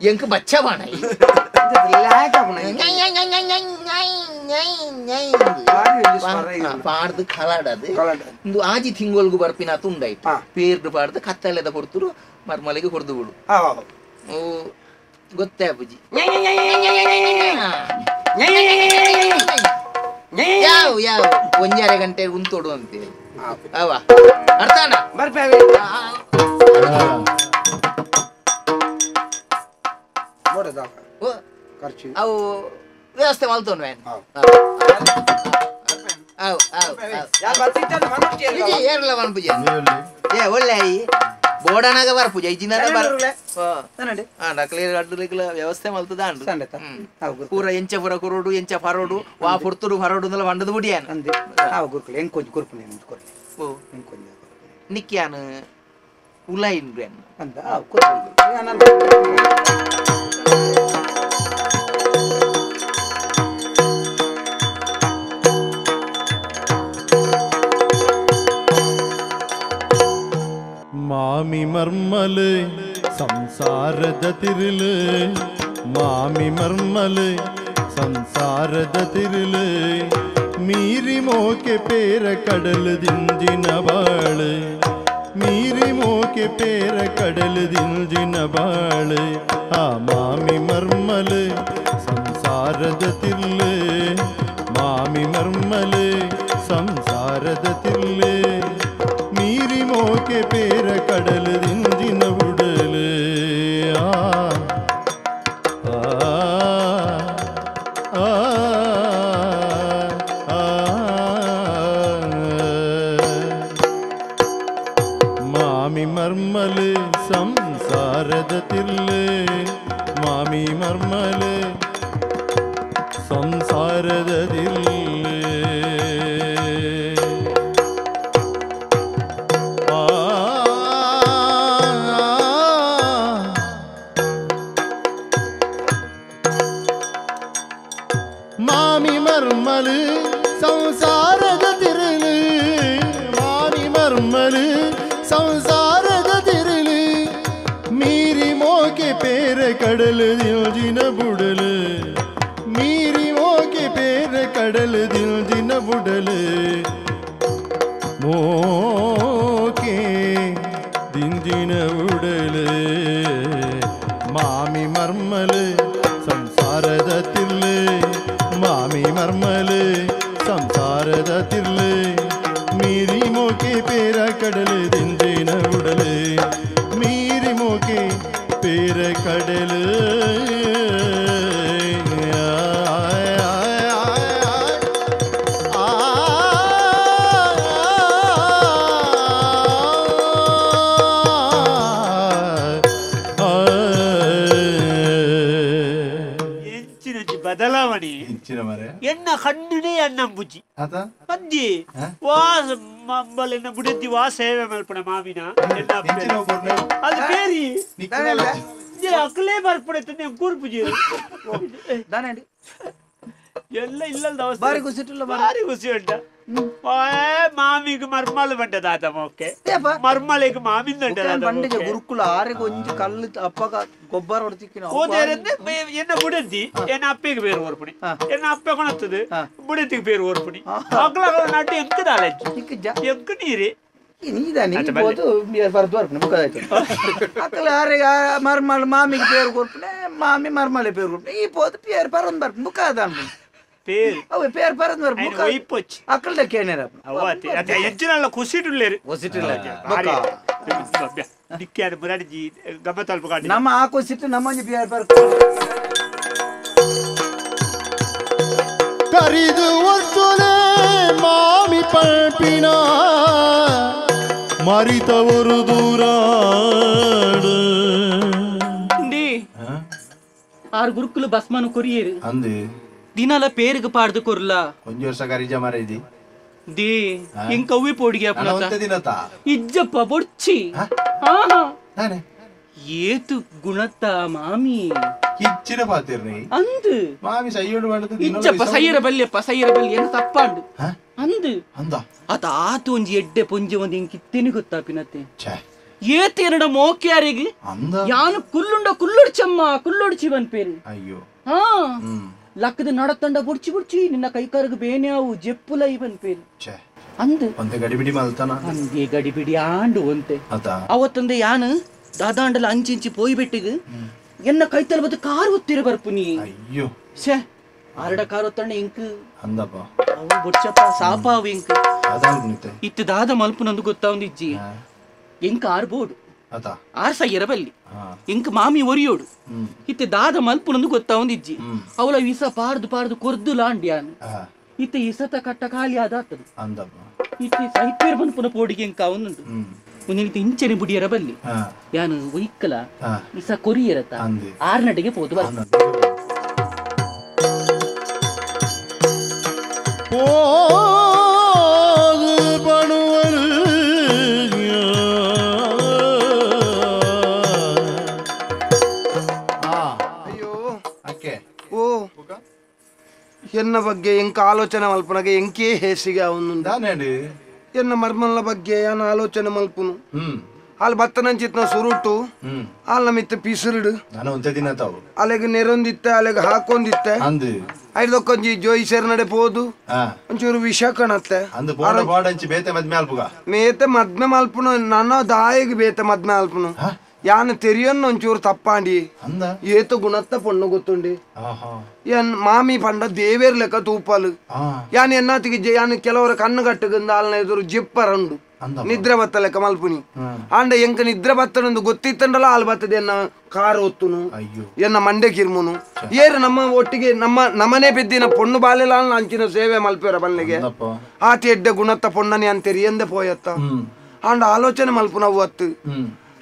Speaker 7: ಎಂಕ ಬಚ್ಚ ಬಾಣ ಪಾಡ್ದು ಕಲಾಡದು ಒಂದು ಆಜಿ ತಿಂಗೋಲ್ಗು ಬರ್ಪಿನ ತುಂಡಾಯ್ತು ಪೇರ್ದು ಪಾಡ್ದು ಕತ್ತಲೆದ ಕೊಡ್ತರು ಮರ್ಮಲೆಗೆ ಹೊಡೆದು ಬಿಡು ಓ ಗೊತ್ತೇ ಅಪ್ಪುಜಿ ಯಾವ ಯಾವ ಒಂಜಾರೆ ಗಂಟೆ ಉಂತೋಡು ಅಂತೇಳಿ ಅವ ಅರ್ಥಾನ
Speaker 2: ಬರ್ಪೇವೆ
Speaker 7: ಅವು ವ್ಯವಸ್ಥೆ ಮಲ್ತೋನ್ವೆ ಏರ್ಲ ಬನ್ ಪೂಜೆ ಏ ಒಳ್ಳೆ ಬೋಡನಾಗ ಬರ್ ಪೂಜೆ ಇಜಿನಾಗ ಬರ್ ನಕ್ಲೇರ್ ಅಡ್ಡುಲಿಕ್ಲ ವ್ಯವಸ್ಥೆ ಮಲ್ತದ ಅಂಡು ಪೂರ ಎಂಚ ಪೂರ ಕುರೋಡು ಎಂಚ ಫರೋಡು ವಾ ಪುರ್ತುಡು ಫರೋಡು ಅಂದಲ್ಲ ಬಂಡದ ಬುಡಿಯಾನ ಓ ನಿಕ್ಯಾನ ಉಲಾಯಿನ್ ಬ್ಯಾನ್
Speaker 1: ಮಾಮಿ ಮರ್ಮಲೆ ಸಂಸಾರದ ತಿರುಳು ಮಾಮಿ ಮರ್ಮಲೆ ಸಂಸಾರದ ತಿರುಳು ಮೀರಿ ಮೋಕೆ ಪೇರ ಕಡಲು ದಿಂಜಿನ ಬಾಳು ಮೀರಿ ಮೋಕೆ ಪೇರ ಕಡಲು ದಿಂಜಿನ ಬಾಳು ಆ ಮಾಮಿ ಮರ್ಮಲೆ ಸಂಸಾರದ ತಿರುಳು ಮಾಮಿ ಮರ್ಮಲೆ ಸಂಸಾರದ ತಿರುಳು ಮೀರಿ ಮೋಕೆ ಪೇರ ಕಡಲು ದಿಂಜಿನ ಬುಡಲು ಮಾಮಿ ಮರ್ಮಲೆ ಸಂಸಾರದ ತಿರ್ಲೆ ಮಾಮಿ ಮರ್ಮಲೆ ಸಂಸಾರದ ತಿರ್ಲೆ ಮಾಮಿ ಮರ್ಮಲು ಸಂಸಾರದ ತಿರುಳು ಮಾಮಿ ಮರ್ಮಲು ಸಂಸಾರದ ತಿರುಳು ಮೀರಿ ಮೋಕೆ ಪೇರ ಕಡಲು ದಿಲ್ಜಿನ ಬುಡಲು ಮೀರಿ ಮೋಕೆ ಪೇರ ಕಡಲು ದಿಲ್ಜಿನ ಬುಡಲು ಮೋಕೆ ದಿಂಜಿನ ಬುಡಲು ಮಾಮಿ ಮರ್ಮಲು ಸಂಸಾರದ ತಿರ್ಲೆ ಮಾಮಿ ಮರ್ಮಲೆ ಸಂಸಾರದ ತಿರ್ಲೆ ಮೀರಿ ಮೋಕೆ ಪೇರ ಕಡಲು ದಿಂಜಿನ ಉಡಲೆ ಮೀರಿ ಮೋಕೆ ಪೇರ ಕಡಲು
Speaker 3: ಬದಲಾವಣೆ ಎನ್ನ ಕಣ್ಣುನೇ ಅನ್ನ ಬುಜ್ಜಿ ಅಂದಿ ವಾಸ ಮಂಬಲೆನ್ನ ಬುಡದಿ ವಾ ಸೇವೆ ಮಲ್ಪಣ ಮಾವಿನ ಅದು ಬೇರಿ ಅಕ್ಕಲೇ ಬರ್ಪಡೆ ತಂದೆ ಕೂರ್ಪುಜಿ ಎಲ್ಲ ಇಲ್ಲದ
Speaker 4: ಬಾರಿ ಕುಸಿಟ್ಟಿಲ್ಲ
Speaker 3: ಬಾರಿ ಖುಷಿ ಉಂಟ ಮಾಮಿಗೆ ಮರ್ಮಲ್ ಬಂಡದಾತ ಮೊಕ್ಕೆ ಮರ್ಮಲೆಗೆ ಮಾಮಿಂದ
Speaker 4: ಬಂಡಿಗೆ ಗುರುಕುಲ ಆರೆಗೆ ಒಂಜಿ ಕಲ್ಲು ಅಪ್ಪಗ ಗೊಬ್ಬರ ಹೊಡ್ತಿಕ್ಕಿನ
Speaker 3: ಹೋದೇರಂದ್ರೆ ಎನ್ನ ಬುಡದಿ ಎನ್ನ ಅಪ್ಪೆಗೆ ಬೇರು ಓರ್ಪುಣಿ ಎನ್ನ ಅಪ್ಪೆ ಕೊಣತ್ತದು ಬುಡತಿಗೆ ಬೇರು ಓರ್ಪುಣಿ ಅಗ್ಲ ನಾಟಿ ಎಂಕದ ಅಲೆಜ್ಜಿ ಎಂಕ ನೀರಿ
Speaker 4: ಅಕ್ಕಲ ಆರೆಗೆ ಮರ್ಮಲ್ ಮಾಮಿಗೆ ಬೇರು ಕೊರ್ಪುಣೆ ಮಾಮಿ ಮರ್ಮಲೆ ಬೇರು ಕೊರ್ಪುಣೆ ಈ ಪೋದು ಪೇರು ಪರೊಂದು ಬರ್ಪು ಮುಖ ಅದ
Speaker 3: పేరు
Speaker 4: అవి పేరు పరందరు
Speaker 3: ఆయన వైపొచ్చి
Speaker 4: అక్కడ కేనేరా
Speaker 3: అవతి అది ఎంచినాల కుసిటులేరు నిక్కారు మురాడిజీ గమ్మతల్పు కాడి
Speaker 4: ನಮ್ಮ ಆ ಕುಸಿಟ್ಟು ನಮ್ಮಂಜಿ పేరు పర
Speaker 1: ಕರಿದು ಒತ್ತುಲೆ ಮಾಮಿ ಪಲ್ಪಿನ மறித்தவொரு தூராடு
Speaker 6: ஆறு குருக்குல பஸ்மானு கொரியரு அந்த தினால பேருக்கு பாடுது கொர்லா கொஞ்சம் ವರ್ಷ ಕರಿಜ ಮಾರೈದಿ ದೇ ಹೆಂಗ್ ಕವ್ವಿ ಪೋಡಿಗೆ ಅಪ್ಪ ದಿನತಾ ಇಜ್ಜಪ್ಪ ಬೊಡ್ಚಿ ಆಹಾ ನಾನೆ ಏತು ಗುಣತ ಮಾಮಿ ಇಚ್ಚಿನ ಪಾತಿರ್ನಿ ಅಂದು ಮಾಮಿ ಸೈಯಡು ಮಾಡುದು ಇಜ್ಜಪ್ಪ ಸೈಯರ ಬಲ್ಲೆ ಏನು ತಪ್ಪಾಂಡು ಅಂದು ಅಂದ ಅತ ಆತು ಒಂಜಿ ಎಡ್ಡೆ ಪೊಂಜಿ ಒಂದಿ ಕಿತ್ತೆನಿ ಗೊತ್ತಾಪಿನತ್ತೆ ಛೇ ಏತೆರಡ ಮೋಕ್ಯಾರಿಗೆ ಯಾನು ಕುಲ್ಲೊಡ್ಚಿ ಬನ್ಪೇರು ಅಯ್ಯೋ ಹಾ ಲಕ್ಕದ ನಡತಂಡ ಬುಡ್ಚಿ ನಿನ್ನ ಕೈಕಾರಗ ಬೇನ್ಯಾವು ಜೆಪ್ಪುಲೈ ಬನ್ಪೇರು ಅಂದು ಒಂದೆ ಗಡಿಬಿಡಿ ಮಲ್ತಾನ ಅಂದೆ ಗಡಿಬಿಡಿ ಆಂಡು ಒಂತೆ ಅವತ್ತೊಂದೆ ಯಾನು ದಾದಾಂಡಲ ಅಂಚಿಂಚಿ ಪೋಯಿ ಬೆಟ್ಟಿಗೆ ಎನ್ನ ಕೈತಲ್ ಬತ್ತು ಕಾರ್ ಒತ್ತಿರ ಬರ್ಪುನಿ ಅಯ್ಯೋ ಛೇ ಆರಡ ಕಾರ್ ಒತ್ತಂಡ ಇಂಕ್ ಅಂದಪ್ಪ ಅವು ಬುಡ್ಚಪ್ಪ ಸಾಪಾವು ಇಂಕ್ ಇತ್ತು ದಾದ ಮಲ್ಪುನಂದು ಗೊತ್ತಾವಂದಿಜ್ಜಿ ಎಂಕ ಆರ್ಬೋಡು ಆರ್ ಸಯ್ಯರ ಬಲ್ಲಿ ಎಂಕ ಮಾಮಿ ಒರಿಯೋಡು ಇತ್ತೆ ದಾದ ಮಲ್ಪುನಂದು ಗೊತ್ತಾವಂದಿಜ್ಜಿ ಅವಳ ವಿಸ ಪಾರ್ದು ಕೊರ್ದು ಲಾಂಡ್ಯಾನ್ ಇತ್ತೆ ಇಸತ ಕಟ್ಟ ಖಾಲಿ ಆದಾತದು ಇತ್ತೆ ಸೈಪೇರ್ ಬನ್ಪುನ ಪೋಡಿಗೆ ಎಂಕ ಅವನುಂಡು ಒಂದಿನಿತ ಇಂಚನೆ ಬುಡಿಯರ ಬಲ್ಲಿ ಯಾನು ಒಯ್ಕಲ ಇಸ ಕೊರಿಯರತ ಆರ್ನಡೆಗೆ ಪೋದು ಬಲ್ಲ
Speaker 2: ಎನ್ನ ಬಗ್ಗೆ ಎಂಕ ಆಲೋಚನೆ ಮಲ್ಪನಗೆ ಎಂಕೇ ಹೇಸಿಗೆ ಅವನು ಎನ್ನ ಮರ್ಮನ್ಲ ಬಗ್ಗೆ ಯಾನ ಆಲೋಚನೆ ಮಲ್ಪುನು ಅಲ್ಲಿ ಬತ್ತನಂಚಿತ್ನ ಸುರುಟು ಅಲ್ಲಿ ನಮಿತ್ತ ಪಿಸುರುಡು ಅಲೆಗೆ ನೆರೊಂದಿತ್ತೆ ಅಲೆಗೆ ಹಾಕೊಂದಿತ್ತೆ ಐದಕ್ಕೊಂಜಿ ಜೋಯಿಸರ್ ನಡೆ ಪೋದು ಒಂಚೂರು ವಿಷ ಕಾಣತ್ತೆ ಮೇತೆ ಮದ್ಮೆ ಮಲ್ಪುನು ನನ್ನ ದಾಯಿಗೆ ಬೇತೆ ಮದ್ಮೆ ಮಲ್ಪುನು ಯಾನ ತೆರಿಯನ್ನ ಒಂಚೂರು ತಪ್ಪಾಂಡಿ ಏತು ಗುಣತ್ತ ಪೊಣ್ಣು ಗೊತ್ತುಂಡಿ ಏನ್ ಮಾಮಿ ಪಂಡ ದೇವೇರ್ ಲೆಕ್ಕ ತೂಪಾಲು ಯಾನ್ ಎನ್ನಾತಿಗೆ ಯಾನ್ ಕೆಲವರ ಕಣ್ಣು ಕಟ್ಟಗಂದ ಅಲ್ನ ಎದುರು ಜಿಪ್ಪರಂಡು ನಿದ್ರೆ ಬತ್ತ ಲೆಕ್ಕ ಮಲ್ಪುನಿ ಅಂಡ ಎಂಕ ನಿದ್ರೆ ಬತ್ತನೊಂದು ಗೊತ್ತಿತ್ತಂಡಲ್ಲ ಅಲ್ಲಿ ಬರ್ತದೆ ಎನ್ನ ಕಾರ್ ಒತ್ತುನು ಎನ್ನ ಮಂಡೆ ಕಿರ್ಮುನು ಏರು ನಮ್ಮ ಒಟ್ಟಿಗೆ ನಮ್ಮನೆ ಬೆದ್ದಿನ ಪೊಣ್ಣು ಬಾಲೆಲ್ಲ ಅಂಚಿನ ಸೇವೆ ಮಲ್ಪೇರ ಬಲ್ಲಿಗೆ ಆತಿ ಎಡ್ಡೆ ಗುಣತ್ತ ಪೊಣ್ಣನಿ ಅಂತೇರಿ ಎಂದೆ ಪೋಯತ್ತ ಅಂಡ ಆಲೋಚನೆ ಮಲ್ಪುನ ಅವತ್ತು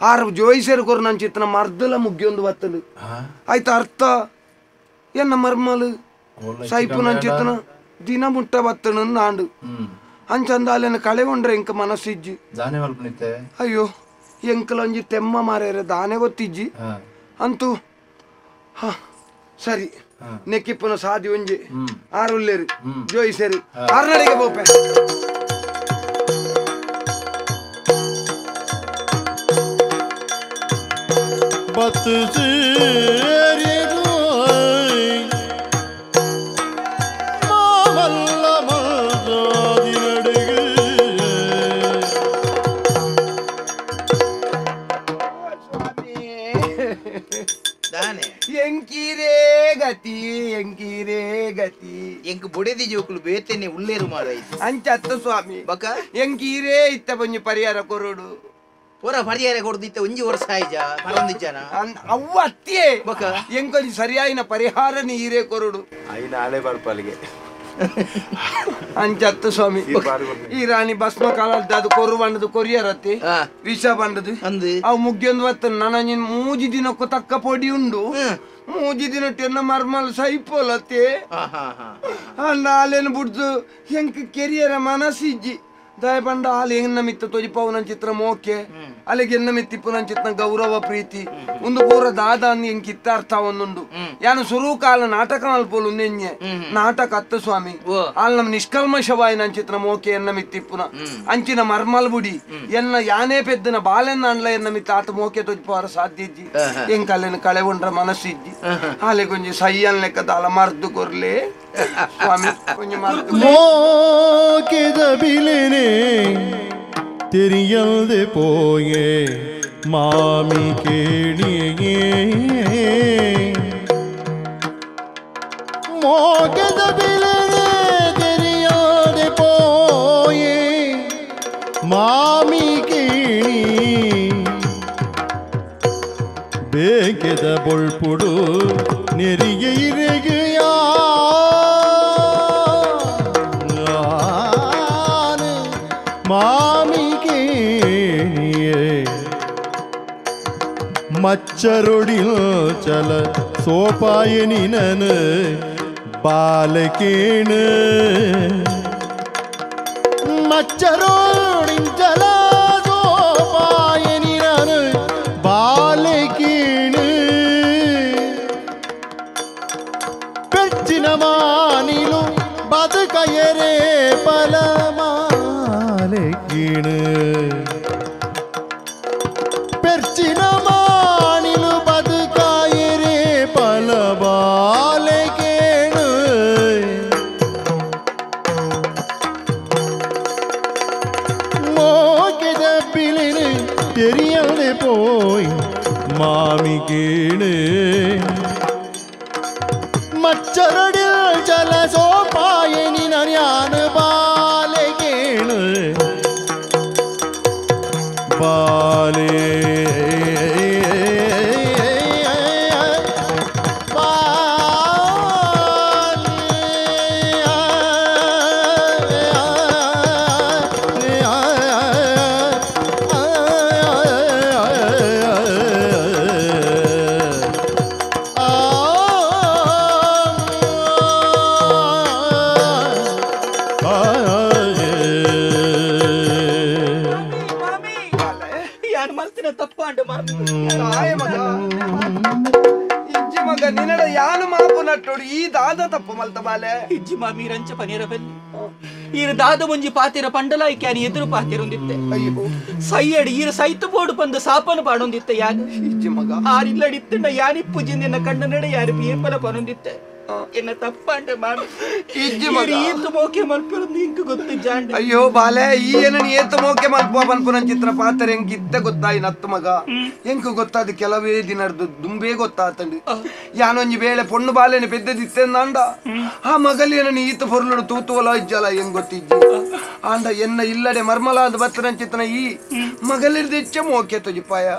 Speaker 2: ಆರು ಜೋಯಿಸೇರು ಕೊರು ನನ್ನ ಚಿತ್ರ ಮರ್ದಲ ಮುಗ್ಗಿಯೊಂದು ಬತ್ತಲು ಆಯ್ತು ಅರ್ಥ ಎನ್ನ ಮರ್ಮಲು ಸೈಪು ನನ್ನ ಚಿತ್ರ ದಿನ ಮುಟ್ಟ ಬತ್ತನು ನಾಂಡು ಅಂಚಂದ ಅಲ್ಲೇನ ಕಳೆ ಉಂಡ್ರೆ ಎಂಕ ಮನಸ್ಸಿಜ್ಜಿ ಅಯ್ಯೋ ಎಂಕಲೊಂಜಿ ತೆಮ್ಮ ಮಾರೇರೆ ದಾನೆ ಗೊತ್ತಿಜ್ಜಿ ಅಂತೂ ಹ ಸರಿ ನೆಕ್ಕಿಪ್ಪನ ಸಾದಿ ಒಂಜಿ ಆರುಲ್ಲೇರು ಜೋಯಿಸೇರು ಆರ್ನಡೆಗೆ ಬೋಪೆ
Speaker 1: பத்து மாமல்ல மல்ஜாதி நடுகு
Speaker 2: ಎಂಕಿರೇ ಗತಿ
Speaker 7: ಎಂಕ್ ಬುಡೆದಿ ಜೋಕುಲು ಬೇತೆನೆ ಉಳ್ಳೇರು ಮಾರಾಯ್ತು
Speaker 2: ಅಂಚತ್ತ ಸ್ವಾಮಿ
Speaker 7: ಬಕ
Speaker 2: ಎಂಕಿರೇ ಇತ್ತ ಬಂಜಿ ಪರಿಹಾರ ಕೊರೋಡು
Speaker 7: ಪೂರ ಪರಿಹಾರ ಕೊಡ್ದಿತ್ತ ಒಂಜಿ ವರ್ಷ ಆಯ್ಜ ಮರೊಂದಿಜ್ಜನ
Speaker 2: ಅವ್ವ ಅತ್ತಿಯೇ ಬಕ ಎಂಕೊಂಜಿ ಸರಿಯಾಯಿನ ಪರಿಹಾರ ನೀರೇ ಕೊರೋಡು
Speaker 1: ಐ ನಾಳೆ ಬರ್ಪಲ್ಲಿಗೆ
Speaker 2: ಅಂಚತ್ತ ಸ್ವಾಮಿ ಈ ರಾಣಿ ಭಸ್ಮ ಕಾಲದ ಅದು ಕೊರು ಬಂಡದು ಕೊರಿಯರತ್ತಿ ವಿಷ ಬಂಡದು ಅವು ಮುಗ್ಗಿಯೊಂದು ಬತ್ತ ನನ್ನ ಮೂಜಿ ದಿನಕ್ಕೂ ತಕ್ಕ ಪೊಡಿ ಉಂಡು ಮೂಜಿ ದಿನ ಟೆನ್ನ ಮರ್ಮಲ್ ಸೈಪೋಲತ್ತೆ ಅಲ್ಲೇನು ಬಿಡ್ದು ಹೆಂಕ ಕೆರಿಯರ ಮನಸ್ಸಿಜ್ಜಿ ದಯ ಬಂಡ ಅಲ್ಲಿ ಹೆಂಗ್ ನಮಿತ್ತ ತೊಜಿಪಾವು ನನ್ನ ಚಿತ್ರ ಮೋಕೆ ಅಲ್ಲಿಗೆ ಎನ್ನ ಮಿತ್ತಿಪ್ಪು ನನ್ನ ಚಿತ್ರ ಗೌರವ ಪ್ರೀತಿ ಒಂದು ಪೂರ ದಾದ ಅಂದ್ ಹೆಂಗ್ ಕಿತ್ತಾರ್ಥ ಒಂದುಂಡು ಯಾನು ಸುರು ಕಾಲ ನಾಟಕ ಮಲ್ಪೋಲು ನೆನ್ನೆ ನಾಟಕ ಅತ್ತ ಸ್ವಾಮಿ ಅಲ್ಲಿ ನಮ್ ನಿಷ್ಕಲ್ಮಶವಾಯಿ ನನ್ನ ಚಿತ್ರ ಮೋಕೆ ಎನ್ನ ಮಿತ್ತಿಪ್ಪುನ ಅಂಚಿನ ಮರ್ಮಲ್ ಬುಡಿ ಎನ್ನ ಯಾನೇ ಪೆದ್ದನ ಬಾಲೆನ್ನ ಅಂಡ್ಲ ಎನ್ನ ಮಿತ್ತ ಆತ ಮೋಕೆ ತೊಜಿಪಾರ ಸಾಧ್ಯ ಇಜ್ಜಿ ಹೆಂಗ್ ಕಲ್ಲೇನು ಕಳೆ ಉಂಡ್ರ ಮನಸ್ಸಿಜ್ಜಿ ಅಲ್ಲಿ ಕೊಂಚ ಸೈಯನ್ ಲೆಕ್ಕದ ಅಲ ಮರ್ದು ಕೊರ್ಲೆ ಸ್ವಾಮಿ ಕೊಂಚ ಮರ್ದು
Speaker 1: மோகித பிலினே தெரியல்து போயே மாமி கேளியே மோகித பிலினே தெரியாது போயே மாமி கேளி ಬೇಕೆದ ಬೊಳ್ಪುಡು ನೆರಿಗೆ ಇರೆಗೆಯ ಮಾಮಿ ಕೇಳಿ മച്ചരൊടിൽ ചല സോപായനിനന് ബാലകേണ് മച്ചരോടിൻ ചല സോപായനിനന് ബാലകേണ് പെച്ചിനമാനിലും ബതുകയരേ പലമാലകീണ് പെർച്ചിനമാനിലു ബതുകയരേ പലമാലകീണ് മോകിതപ്പിലിന് തെരിയാതെ പോയി മാമികീണ് മച്ചരടിൽ ചല സോപായനിനാണ് ബാലകേണ് ബാലേ
Speaker 6: ತಪ್ಪಾಂಡು
Speaker 2: ಇಜ್ಜಿ ಮಗ ನಿನ್ನಡ ಯಾನು ಮಾಪು ನಟ್ಟೋಡು ಈ ದಾದ ತಪ್ಪು ಮಲ್ತ ಬಾಲೆ
Speaker 6: ಇಜ್ಜಿ ಮಾಮಿ ರಂಚ ಪನೀರ ಬಲ್ಲಿ ಈರ ದಾದ ಮುಂಜಿ ಪಾತಿರ ಪಂಡಲಾಯಿ ಕ್ಯಾನಿ ಎದುರು ಪಾತಿರೊಂದಿತ್ತೆ
Speaker 2: ಅಯ್ಯೋ
Speaker 6: ಸೈಯಡ್ ಈರ ಸೈತು ಬೋಡು ಬಂದು ಸಾಪನ ಪಾಡೊಂದಿತ್ತೆ ಯಾಗ
Speaker 2: ಇಜ್ಜಿ ಮಗ
Speaker 6: ಆರಿಲ್ಲಡಿತ್ತಂಡ ಯಾನಿಪ್ಪು ಜಿಂದಿನ ಕಣ್ಣ ನಡೆ ಯಾರು ಏಪಲ ಪನೊಂದಿತ್ತೆ ಎನ್ನ ತಪ್ಪಾಂಡೆ ಮಾಮಿ
Speaker 2: ಇಜ್ಜಿ ಮಗ
Speaker 6: ಈತು ಮೋಕೆ ಮಲ್ಪರು ನಿಂಕು ಗೊತ್ತು ಜಾಂಡ
Speaker 2: ಅಯ್ಯೋ ಬಾಲೆ ಈ ಏನನ್ ಏತು ಮೋಕೆ ಮಲ್ಪುವ ಪನ್ಪುನ ಚಿತ್ರ ಪಾತ್ರ ಹೆಂಗಿದ್ದ ಗೊತ್ತಾಯಿ ನತ್ತು ಮಗ ಹೆಂಗ್ ಗೊತ್ತಾದ ಕೆಲವೇ ದಿನದ್ದು ದುಂಬೇ ಗೊತ್ತಾತಂಡು ಯಾನೊಂಜಿ ಬೇಳೆ ಪೊಣ್ಣು ಬಾಲೆನೆ ಪೆದ್ದದಿತ್ತೆ ಅಂದ ಆ ಮಗಲಿ ಏನನ್ ಈತ ಪೊರ್ಲುಡು ತೂತುವಲ ಇಜ್ಜಲ ಹೆಂಗ್ ಗೊತ್ತಿಜ್ಜಿ ಆಂಡ ಎನ್ನ ಇಲ್ಲಡೆ ಮರ್ಮಲಾದ ಬತ್ತನ ಚಿತ್ರನ ಈ ಮಗಲಿರ್ದೆಚ್ಚ ಮೋಕೆ ತುಜಿಪಾಯ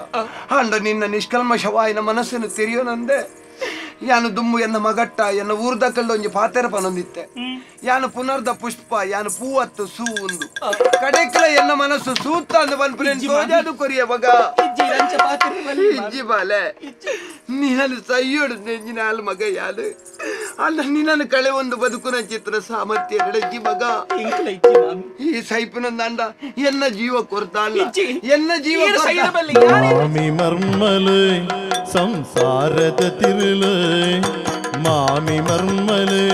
Speaker 2: ಆಂಡ ನಿನ್ನ ನಿಷ್ಕಲ್ಮಶವಾಯಿನ ಮನಸ್ಸನ್ನು ತೆರೆಯೋನಂದೆ ಯಾನು ದುಮ್ಮು ಎನ್ನ ಮಗಟ್ಟ ಎನ್ನ ಊರ್ದಕ್ಕಲ್ದ ಒಂಜಿ ಪಾತೆರ ಪನೊಂದಿತ್ತೆ ಯಾನು ಪುನರ್ದ ಪುಷ್ಪ ಯಾನು ಪೂವತ್ತು ಸೂ ಉಂದು ಕಡೆಕಲ ಎನ್ನ ಮನಸ್ಸು ಸೂತ್ತ ಅಂದ ಬನ್ಪುರೇನ್ ತೋಜಾದು ಕೊರಿಯ ಮಗ ಇಜ್ಜಿ ಬಾಲೆ ನೀನನ್ನು ಸೈಯೋಡು ನೆಂಜಿನ ಹಾಲು ಮಗ ಯಾಲು ಅಲ್ಲ ನಿನ್ನನ್ನು ಕಳೆ ಒಂದು ಬದುಕುನ ಚಿತ್ರ ಸಾಮರ್ಥ್ಯ ಎಡಜ್ಜಿ ಮಗ ಈ ಸೈಪಿನಂದ ಎನ್ನ ಜೀವ ಕೊರ್ತಾಳ ಎನ್ನ ಜೀವ
Speaker 1: ಮಾಮಿ ಮರ್ಮಲೆ ಸಂಸಾರದ ತಿರುಳು ಮಾಮಿ ಮರ್ಮಲೆ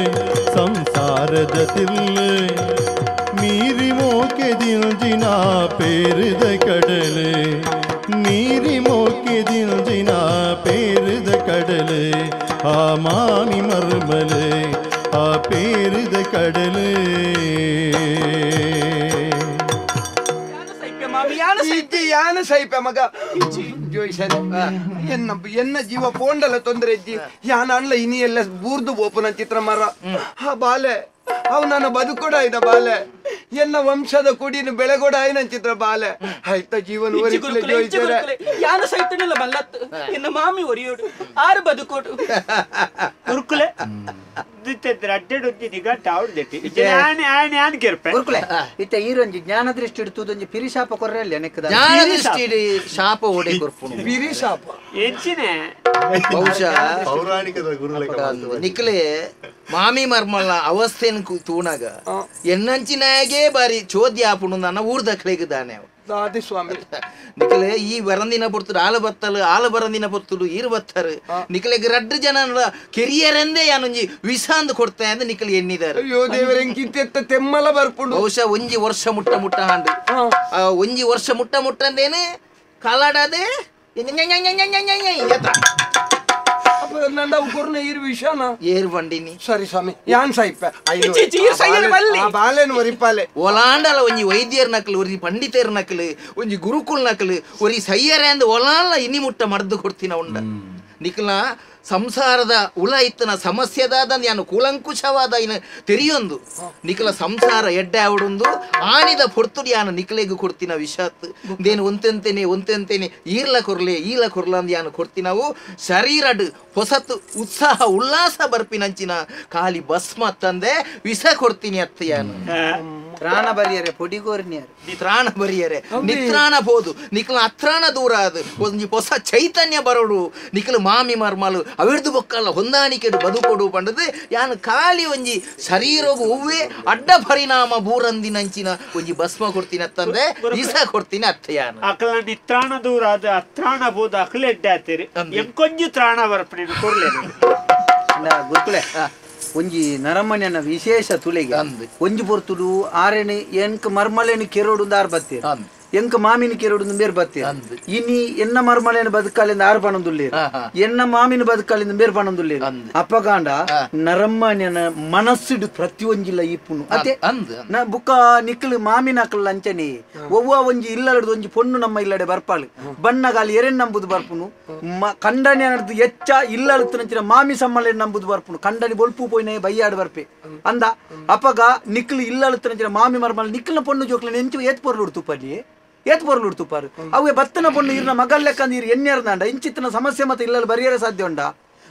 Speaker 1: ಸಂಸಾರದ ತಿರುಳು ಮೀರಿ ಮೋಕೆ ದಿನ ಪೇರಿದ ಕಡಲೆ ಮೀರಿ ಮೋಕೆ ದಿನ ಪೇರಿದ ಕಡಲೆ ಆ ಮಾಮಿ ಮರ್ಮಲೆ ಆ ಪೇರಿದ ಕಡಲೆ
Speaker 2: ಯಾನ ಸೈಪೆ ಮಗ ಜೋಯಿಸರೆ ಎನ್ನ ಜೀವ ಪೋಂಡಲ ತೊಂದರೆ ಇಜ್ಜಿ ಯಾನ ಅಣ್ಣ ಇನಿ ಎಲ್ಲ ಬೂರ್ದು ಬೋಪುನ ಚಿತ್ರ ಮರ ಆ ಬಾಲೆ ಅವು ನನ್ನ ಬದುಕೊಡಾಯ್ದ ಬಾಲೆ ಎನ್ನ ವಂಶದ ಕುಡಿನ ಬೆಳೆಗೊಡಾಯ್ನ ಚಿತ್ರ ಬಾಲೆ ಆಯ್ತ ಜೀವನ ಜೋಯಿಸರೆ
Speaker 6: ಯಾನ ಸೈತನಲ್ಲ ಮಲ್ಲತ್ ಎನ್ನ ಮಾಮಿ ಒರಿಯೋಡು ಆರು ಬದುಕೋಡು
Speaker 3: ಕುರುಕುಲೆ
Speaker 4: ಇತ್ತ ಈರೊಂಜಿ ಜ್ಞಾನ ದೃಷ್ಟಿ ಇಡ್ತುದೊಂಜಿ ಪಿರಿ ಶಾಪ ಕೊರ್ರೆಲ್ಲ ನೆಕ್ಕದ
Speaker 7: ಜ್ಞಾನ ದೃಷ್ಟಿ ಶಾಪ ಓಡೆ ಕೊರ್ಪುನು
Speaker 2: ಬಿರಿ ಶಾಪ
Speaker 3: ಎಂಚಿನೆ
Speaker 7: ಬಹುಶಃ
Speaker 1: ಪೌರಾಣಿಕದ ಗುರುಲೆಕ್ಕ
Speaker 7: ನಿಕ್ಲೆ ಮಾಮಿ ಮರ್ಮಲ್ಲ ಅವಸ್ಥೆಯನ್ನು ತೂಣಾಗ ಎನ್ನಂಚಿನಾಗೆ ಬಾರಿ ಚೋದ್ಯ ಆಪುಣು ನನ್ನ ಊರ್ದಕ್ಲೆಗಿದ್ದಾನೆ
Speaker 2: ದಾದಿ ಸ್ವಾಮಿ
Speaker 7: ನಿಕಲೆ ಈ ಬರಂದಿನ ಪೊರ್ತುಡು ಆಲ ಬರಂದಿನ ಪೊರ್ತುಡು ಈರು ಬತ್ತರು ನಿಕಲೆಗೆ ರಡ್ಡು ಜನ ಕೆರಿಯರೆಂದೇ ಯಾನೊಂಜಿ ವಿಸಾಂದ್ ಕೊಡ್ತಾ ಅಂತ ನಿಕಲಿ ಎಣ್ಣಿದಾರೆ
Speaker 2: ಅಯ್ಯೋ ದೇವರ ಕಿತ್ತೆತ್ತ ತೆಮ್ಮಲ ಬರ್ಪುಂಡು
Speaker 7: ಬಹುಶಃ ಒಂಜಿ ವರ್ಷ ಮುಟ್ಟ ಹಾಂಡು ಒಂಜಿ ವರ್ಷ ಮುಟ್ಟ ಅಂದೇನೆ ಕಾಲಾಡದೆ
Speaker 2: ನಂದ ಕೊರ್ನ ಈರು ವಿಷಾನ
Speaker 7: ಏರು ಬಂಡಿನಿ
Speaker 2: ಸರಿ ಸ್ವಾಮಿ ಯಾನ್ ಸಾಯ್ಪ ಬಾಲೆನ್ ಒರಿಪಾಲೆ
Speaker 7: ಒಲಾಂಡಲ ಒಂಜಿ ವೈದ್ಯರ್ ನಕಲು ಒರಿ ಪಂಡಿತರ್ ನಕಲು ಒಂಜಿ ಗುರುಕುಲ್ ನಕಲು ಒರಿ ಸಯ್ಯರೆ ಅಂದ್ ಒಲಾಂಡ ಇನಿ ಮುಟ್ಟ ಮರ್ದು ಕೊಡ್ತೀನ ಉಂಡ ನಿಕಲ್ನ ಸಂಸಾರದ ಉಲ ಇತ್ತನ ಸಮಸ್ಯೆದಾದ ಯಾನು ಕೂಲಂಕುಷವಾದ ಇನ್ನು ತೆರಿಯೊಂದು ನಿಕಲ ಸಂಸಾರ ಎಡ್ಡೆ ಅವಡೊಂದು ಆಣಿದ ಪೊರ್ತುಡಿ ಯಾನು ನಿಕಲೆಗೂ ಕೊಡ್ತಿನ ವಿಷಾತ್ ದೇನು ಒಂತೆಂತೇನೆ ಈರ್ಲ ಕೊರ್ಲ ಅಂದ್ ಯಾನು ಕೊಡ್ತಿನವು ಶರೀರಡ್ ಹೊಸತು ಉತ್ಸಾಹ ಉಲ್ಲಾಸ ಬರ್ಪಿನಂಚಿನ ಖಾಲಿ ಭಸ್ಮ ತಂದೆ ವಿಷ ಕೊಡ್ತೀನಿ ಅತ್ತ ಯಾನು
Speaker 4: ಪ್ರಾಣ ಬರಿಯರೆ ಪೊಡಿಗೋರ್ನಿಯರು
Speaker 7: ತ್ರಾಣ ಬರಿಯರೆ ನಿತ್ರಾಣ ಬೋದು ನಿಕ್ಲ ಅತ್ರಾಣ ದೂರ ಅದು ಒಂಜಿ ಹೊಸ ಚೈತನ್ಯ ಬರೋಡು ನಿಕ್ಲ ಮಾಮಿ ಮರ್ಮಲು ಅವಿಡ್ದು ಬೊಕ್ಕಲ್ಲ ಹೊಂದಾಣಿಕೆ ಬದುಕೊಡು ಪಂಡದು ಯಾನು ಖಾಲಿ ಒಂಜಿ ಶರೀರಗು ಹೂವೇ ಅಡ್ಡ ಪರಿಣಾಮ ಬೂರಂದಿನಂಚಿನ ಒಂಜಿ ಭಸ್ಮ ಕೊಡ್ತೀನಿ ಅತ್ತಂದ್ರೆ ಇಸ ಕೊಡ್ತೀನಿ ಅತ್ತ ಯಾನು
Speaker 3: ಅಕಲ ನಿತ್ರಾಣ ದೂರ ಅದು ಅತ್ರಾಣ ಬೋದು ಅಕಲೆ ಎಡ್ಡೆ ಆತೇರಿ ಎಂಕೊಂಜಿ ತ್ರಾಣ ಬರ್ಪಣೆ ಕೊಡ್ಲೇನು
Speaker 4: ಗುರುಕುಲೆ ಒಂಜಿ ನರಮಣ್ಯನ ವಿಶೇಷ ತುಳಿಗೆ ಒಂಜಿ ಪೊರ್ತುಡು ಆರೆಣಿ ಎಂಕ್ ಮರ್ಮಲೆನು ಕೆರೋಡು ಆರ್ ಬತ್ತೀರ ಎಂಕ ಮಾಮಿನ ಕೆರೋಡು ಬೇರೆ ಬತ್ತೀರ ಇನಿ ಎನ್ನ ಮರ್ಮಲೆನ ಬದುಕಾಲಿಂದ ಆರು ಪಣದುಲ್ಲೇರು ಎನ್ನ ಮಾಮಿನ ಬದುಕಾಲಿಂದ ಬೇರೆ ಪಣದುಲ್ಲೇರು ಅಪ್ಪಗಾಂಡ ನರಮಣ್ಯನ ಮನಸ್ಸುಡು ಪ್ರತಿಯೊಂಜಿಲ್ಲ ಇಪ್ಪುನು ಅದೇ ಬುಕ್ಕ ನಿಕ್ಲು ಮಾಮಿನ ಅಕ್ಕಲ ಅಂಚನೆ ಒವ್ವ ಒಂಜಿ ಇಲ್ಲಡದು ಒಂಜಿ ಪೊಣ್ಣು ನಮ್ಮ ಇಲ್ಲಡೆ ಬರ್ಪಾಳು ಬಣ್ಣಗಾಲಿ ಎರೆನ್ ನಂಬುದು ಬರ್ಪುನು ಕಂಡನಿ ಅನ್ನದು ಎಚ್ಚ ಇಲ್ಲಡುತ್ತನಂಚಿನ ಮಾಮಿ ಸಮ್ಮಲೆ ನಂಬುದು ಬರ್ಪುನು ಕಂಡನಿ ಬೊಲ್ಪು ಪೋಯ್ನೆ ಬೈಯಾಡು ಬರ್ಪೆ ಅಂದ ಅಪ್ಪಗ ನಿಕ್ಲು ಇಲ್ಲಡುತ್ತನಂಚಿನ ಮಾಮಿ ಮರ್ಮಲ್ ನಿಕ್ಲಿನ ಪೊಣ್ಣು ಜೋಕ್ಲ ಎಂಚು ಏತ್ ಪೊರ್ಲು ತುಪ್ಪಲ್ಲಿ ಏತ್ ಪೊರ್ಲು ತುಪ್ಪಾರು ಅವೇ ಬತ್ತನ ಪೊಣ್ಣು ಇರ್ನ ಮಗಲ್ ಲೆಕ್ಕ ನೀರು ಎಣ್ಣೆರ್ದಾಂಡ ಇಂಚಿತ್ತಿನ ಸಮಸ್ಯೆ ಮತ್ತೆ ಇಲ್ಲಲ್ಲಿ ಬರಿಯರೆ ಸಾಧ್ಯ ಉಂಡ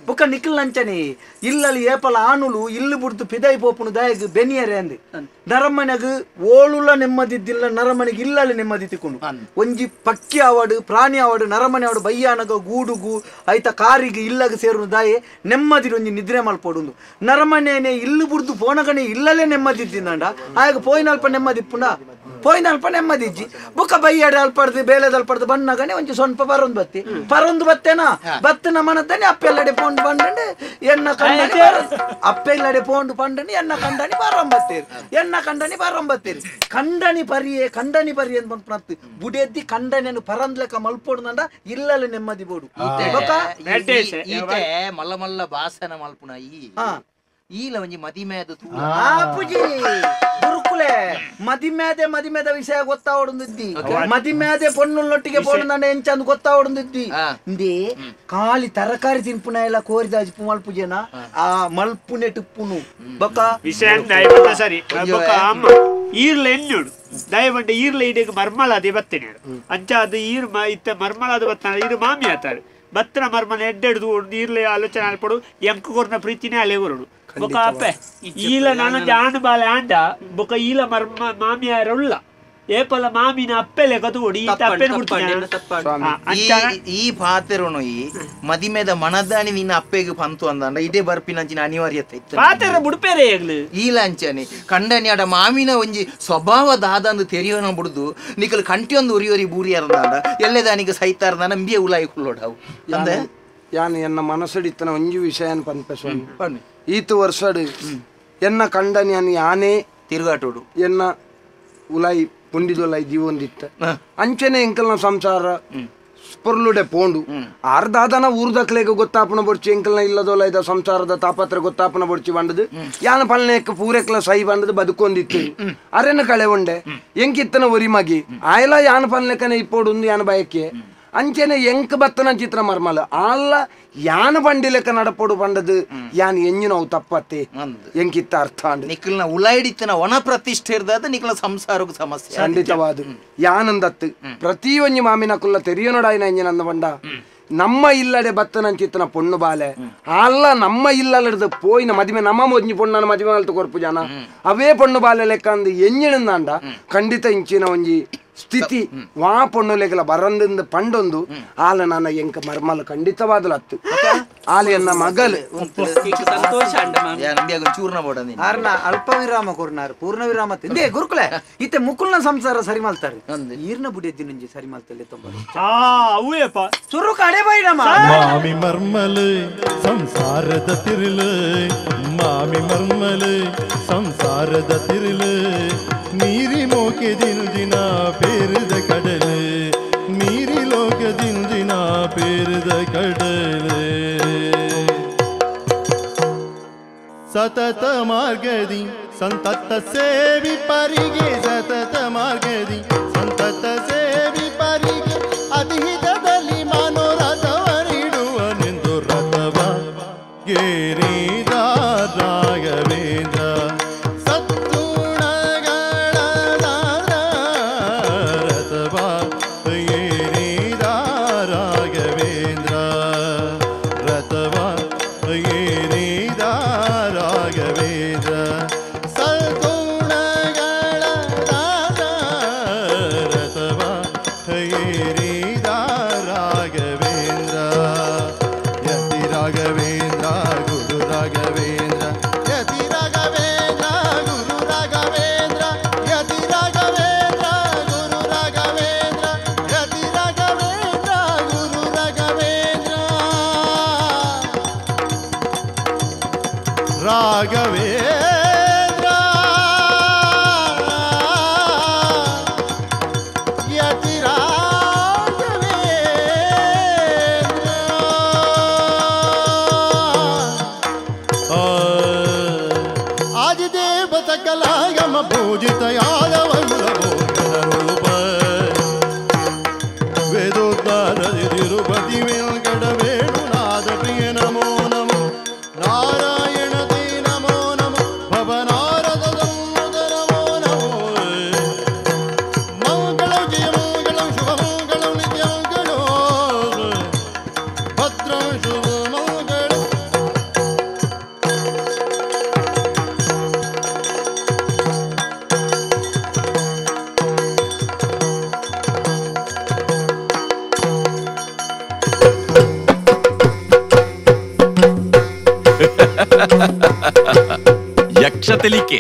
Speaker 4: ಬುಕ್ಕ ನಿಕ್ಲ್ ನಂಚನೆ ಇಲ್ಲಲ್ಲಿ ಏಪಲ ಆನುಲು ಇಲ್ಲು ಬಿಡ್ತು ಪಿದೈ ಪೋಪುನು ದಯಗ್ ಬೆನಿಯರೆ ಅಂದು ನರಮನೆಗ್ ಓಳುಲ ನೆಮ್ಮದಿದ್ದಿಲ್ಲ ನರಮನೆಗೆ ಇಲ್ಲಲ್ಲಿ ನೆಮ್ಮದಿ ತಿಕ್ಕೊಂಡು ಒಂಜಿ ಪಕ್ಕಿ ಆವಡು ಪ್ರಾಣಿ ಆವಡು ನರಮನೆ ಆವಡು ಬಯ್ಯಾನಗ ಗೂಡುಗು ಐತ ಕಾರಿಗೆ ಇಲ್ಲಗ ಸೇರು ದಾಯೆ ನೆಮ್ಮದಿ ಒಂಜಿ ನಿದ್ರೆ ಮಲ್ಪೊಡು ನರಮನೆನೆ ಇಲ್ಲು ಬಿಡ್ದು ಪೋನಗನೆ ಇಲ್ಲಲ್ಲೇ ನೆಮ್ಮದಿದ್ದಿಂದಂಡ ಆಗ ಪೋಯಿನಲ್ಪ ನೆಮ್ಮದಿಪ್ಪುಂಡ ಪೋಯಿನಲ್ಪ ನೆಮ್ಮದಿಜ್ಜಿ ಬುಕ್ಕ ಬೈಯಾಡೆ ಅಲ್ಪಡ್ದು ಬೇಳೆದಲ್ಪಡ್ದು ಬಣ್ಣಗನೆ ಒಂಚು ಸ್ವಲ್ಪ ಪರೊಂದು ಬತ್ತಿ ಪರೊಂದು ಬತ್ತೇನಾ ಬತ್ತನ ಮನದನೆ ಅಪ್ಪೆಲ್ಲಡೆ ಪೋಂಡು ಪಂಡಂಡೆ ಎನ್ನ ಕಂಡನಿ ಅಪ್ಪೆಲ್ಲಡೆ ಪೋಂಡು ಪಂಡನಿ ಎನ್ನ ಕಂಡನಿ ಬರಂಬತ್ತೇರಿ ಎನ್ನ ಕಂಡನಿ ಬರಂಬತ್ತೇರಿ ಕಂಡನಿ ಪರಿಯೇ ಅಂತ ಬಂತು ಬುಡೆದ್ದಿ ಕಂಡನಿಯನ್ನು ಪರಂದ್ ಲೆಕ್ಕ ಮಲ್ಪೋಡುದಂಡ ಇಲ್ಲಲ್ಲಿ ನೆಮ್ಮದಿ ಬೋಡು
Speaker 7: ಮಲ್ಲ ಮಲ್ಲ ಬಾಸನ ಮಲ್ಪುನ ಈಲ ಒಂಜಿ ಮದಿಮೇದ
Speaker 4: ಗುರುಕುಲೆ ಮದಿಮೇದ ವಿಷಯ ಗೊತ್ತಾವಡುಂದಿದ್ದಿ ಮದಿಮೇದೆ ಪೊಣ್ಣುಳ್ಳೊಟ್ಟಿಗೆ ಪೋಡುಂದಂಡ ಎಂಚಂದು ಗೊತ್ತಾವಡುಂದಿದ್ದಿ ಇಂದೇ ಖಾಲಿ ತರಕಾರಿ ತಿನ್ಪುನ ಎಲ್ಲ ಕೋರಿದಾಜಿ ಮಲ್ಪುಜೇನ ಆ ಮಲ್ಪುನೆ ಟಿಪ್ಪುನು ಬೊಕ್ಕ
Speaker 3: ವಿಷಯ ಸರಿ ಅಮ್ಮ ಈರ್ಲ ಎಣ್ಣುಡು ದಯವಂಡ ಈರ್ಲ ಇಡೀಗ ಮರ್ಮಲ ಅದೇ ಬತ್ತೇನೆ ಅಂಚ ಅದು ಈರ್ ಇತ್ತ ಮರ್ಮಲ ಅದು ಬತ್ತ ಈರು ಮಾಮಿ ಆತಾರೆ ಬತ್ತನ ಮರ್ಮಲ ಎಡ್ಡೆಡ್ದು ಈರ್ಲೆ ಆಲೋಚನೆ ಅಲ್ಪಡು ಎಂಕ ಕೊರ್ನ ಪ್ರೀತಿನೇ ಅಲೆ ಬರೋಡು ಬೊಕ ಅಪ್ಪೆ ಈಲ ನನ್ನ ಆಂಡು ಬಾಲೆ ಆಂಡ ಬೊಕ ಈಲ ಮರ್ಮ ಮಾಮಿಯಾರುಳ್ಳ ಏಪಲ ಮಾಮಿನ ಅಪ್ಪೆಲೆ ಕತುಕೊಡಿ
Speaker 7: ಈ ಪಾತೆರೋನು ಈ ಮದಿಮೆದ ಮನದಾನಿ ನಿನ್ನ ಅಪ್ಪೆಗೆ ಪಂತು ಅಂದ ಇದೇ ಬರ್ಪಿನಂಚಿನ ಅನಿವಾರ್ಯತೆ
Speaker 3: ಪಾತೆರ ಬುಡ್ಪೇರೆ
Speaker 7: ಈಲ ಅಂಚನೆ ಕಂಡನಿ ಅಡ ಮಾಮಿನ ಒಂಜಿ ಸ್ವಭಾವ ದಾದಂದು ತೆರಿಯೋನ ಬಿಡುದು ನಿಕಲ್ ಕಂಟಿಯೊಂದು ಉರಿಯೋರಿ ಬೂರಿ ಅರ್ದಾಂಡ ಎಲ್ಲೆದಾನಿಗೆ ಸೈತಾರ್ದ ನಂಬಿಯ ಉಲಾಯಿ ಕುಳ್ಳೋಡವು ಅಂದೆ
Speaker 2: ಯಾನ್ ಎನ್ನ ಮನಸ್ಸಡಿತ್ತನ ಒಂಜಿ ವಿಷಯನ್ ಪನ್ಪೆಸೋನ್ ಈತು ವರ್ಷಡು ಎನ್ನ ಕಂಡನಿ ಅನ್ ಯಾನೇ
Speaker 7: ತಿರುಗಾಟೋಡು
Speaker 2: ಎನ್ನ ಉಲಾಯಿ ಪುಂಡಿದೊಲಾಯಿ ಜೀವೊಂದಿತ್ತ ಅಂಚನೆ ಎಂಕಲ್ನ ಸಂಸಾರ ಪೊರ್ಲುಡೆ ಪೋಂಡು ಅರ್ಧಾದನ ಊರ್ದಕ್ಲೆಗೆ ಗೊತ್ತಾಪನ ಬೊಡ್ಚಿ ಎಂಕಲ್ನ ಇಲ್ಲದೋಲ ಇದ ಸಂಸಾರದ ತಾಪತ್ರ ಗೊತ್ತಾಪನ ಬೊಡ್ಚಿ ಬಂಡದು ಯಾನ ಪಲ್ನೆಕ್ ಪೂರೆಕ್ಲ ಸೈ ಬಂಡದು ಬದುಕೊಂದಿತ್ತು ಅರೆನ ಕಳೆ ಉಂಡೆ ಎಂಕಿತ್ತನ ಒರಿ ಮಗಿ ಆಯ್ಲ ಯಾನ ಪಲ್ನೆಕನೆ ಇಪ್ಪೋಡು ಯಾನ ಬಯಕೆ ಅಂಚೆನೆ ಎಂಕ್ ಬತ್ತನ ಚಿತ್ರ ಮರ್ಮಲ ಅಲ್ಲ ಯಾನ ಬಂಡಿ ಲೆಕ್ಕ ನಡಪೋಡು ಬಂಡದು ಯಾನ್ ಎಂಜಿನ ಅವು ತಪ್ಪತ್ತೆ ಎಂಕಿತ್ತ ಅರ್ಥ
Speaker 7: ನಿಖಲ್ನ ಉಲಾಯಿಡಿತ್ತನ ಒಣ ಪ್ರತಿಷ್ಠೆ ಇರ್ದಾದ ನಿಖಲ ಸಂಸಾರಕ್ಕೆ ಸಮಸ್ಯೆ
Speaker 2: ಖಂಡಿತವಾದು ಯಾನಂದತ್ತು ಪ್ರತಿಯೊಂದು ಮಾಮಿನ ಕುಲ್ಲ ತೆರಿಯೋನಡಾಯಿನ ಎಂಜಿನ ಅಂದ ಬಂಡ ನಮ್ಮ ಇಲ್ಲಡೆ ಬತ್ತನಂಚಿತ್ತನ ಪೊಣ್ಣು ಬಾಲೆ ಅಲ್ಲ ನಮ್ಮ ಇಲ್ಲದ ಪೋಯಿನ ಮದುವೆ ನಮ್ಮ ಮೊದ್ನಿ ಪೊಣ್ಣನ ಮದುವೆ ಅಲ್ತ ಕೊರ್ಪು ಜನ ಅವೇ ಪೊಣ್ಣು ಬಾಲೆ ಲೆಕ್ಕ ಅಂದು ಎಂಜಿನಂದ ಖಂಡಿತ ಇಂಚಿನ ಒಂಜಿ ಸ್ಥಿತಿ ವಾ ಪೊಣ್ಣುಲೆಗಳ ಬರಂದಿಂದ ಪಂಡೊಂದು ಆಲ ನನ್ನ ಎಂಕ ಮರ್ಮಲ ಖಂಡಿತವಾದಲು ಹತ್ತು ಆಲೆಯನ್ನ ಮಗಲು
Speaker 6: ಸಂತೋಷ
Speaker 7: ಚೂರ್ಣ ಬೋಡನಿ
Speaker 4: ಆರ್ನ ಅಲ್ಪ ವಿರಾಮ ಕೊರ್ನಾರು ಪೂರ್ಣ ವಿರಾಮ ತಿಂದೆ ಗುರುಕುಲೆ ಇತ್ತೆ ಮುಕುಲ್ನ ಸಂಸಾರ ಸರಿ ಮಲ್ತಾರೆ ಈರ್ನ ಬುಡಿದ್ದಿ ನಂಜಿ ಸರಿ ಮಲ್ತಲೆ
Speaker 3: ಅವೇಪ
Speaker 4: ಸುರು ಕಡೆ ಬೈಡಮ್ಮ
Speaker 1: ಮಾಮಿ ಮರ್ಮಲೆ ಸಂಸಾರದ ತಿರುಳು ಮಾಮಿ ಮರ್ಮಲೆ ಸಂಸಾರದ ತಿರುಳು ನೀರಿ ಮೋಕೆ ದಿನ ದಿನ ಪೇರಿದ ಕಡಲೆ ನೀರಿ ಲೋಕ ದಿನ ದಿನ ಪೇರಿದ ಕಡಲೆ ಸತತ ಮಾರ್ಗದಿ ಸಂತತ ಸೇವಿ ಪರಿಗೆ ಸತತ ಮಾರ್ಗದಿ ಸಂತತ ಸೇವಿ ಪರಿಗೆ ಅಧಿಹಿತದಲ್ಲಿ ಮನೋರಥವರಿಡುವನೆಂದು ರಥವ ಗೇರಿದ ರಾಘವೇಂದ್ರ ಏರಿದ ರಾಘವೇಂದ್ರ ಯತಿ ರಾಘವೇಂದ್ರ ಗುರು ರಾಘವೇಂದ್ರ ಯತಿ ರಾಘವೇಂದ್ರ ಗುರು ರಾಘವೇಂದ್ರ ಯತಿ ರಾಘವೇಂದ್ರ ಗುರು ರಾಘವೇಂದ್ರ ಯತಿ ರಾಘವೇಂದ್ರ ಗುರು ರಾಘವೇಂದ್ರ ರಾಘವೇಂದ್ರ ಯತಿ ಆದಿದೇವ ಸಕಲಾಗಮ ಪೂಜಿತ ಯಾದವಲ್ಲಭೋಗನ ರೂಪ ವೇದೋದ್ಧಾರದಿ ತಿರುಪತಿ ವೆಂಕಟ ವೇಣುನಾಥ ಪ್ರಿಯ ನಮೋ ನಮೋ ನಾರಾಯಣ ತೇ ನಮೋ ನಮೋ ಭವನಾರದ ದಂಬುದ ನಮೋ ನಮೋ ಮಂಗಳಂ ಜಯ ಮಂಗಳಂ ಶುಭ ಮಂಗಳಂ ನಿತ್ಯ ಮಂಗಳೋ ಭದ್ರಂ ಶುಭ ಮಂಗಳಂ
Speaker 8: ಯಕ್ಷತೆಲಿಕೆ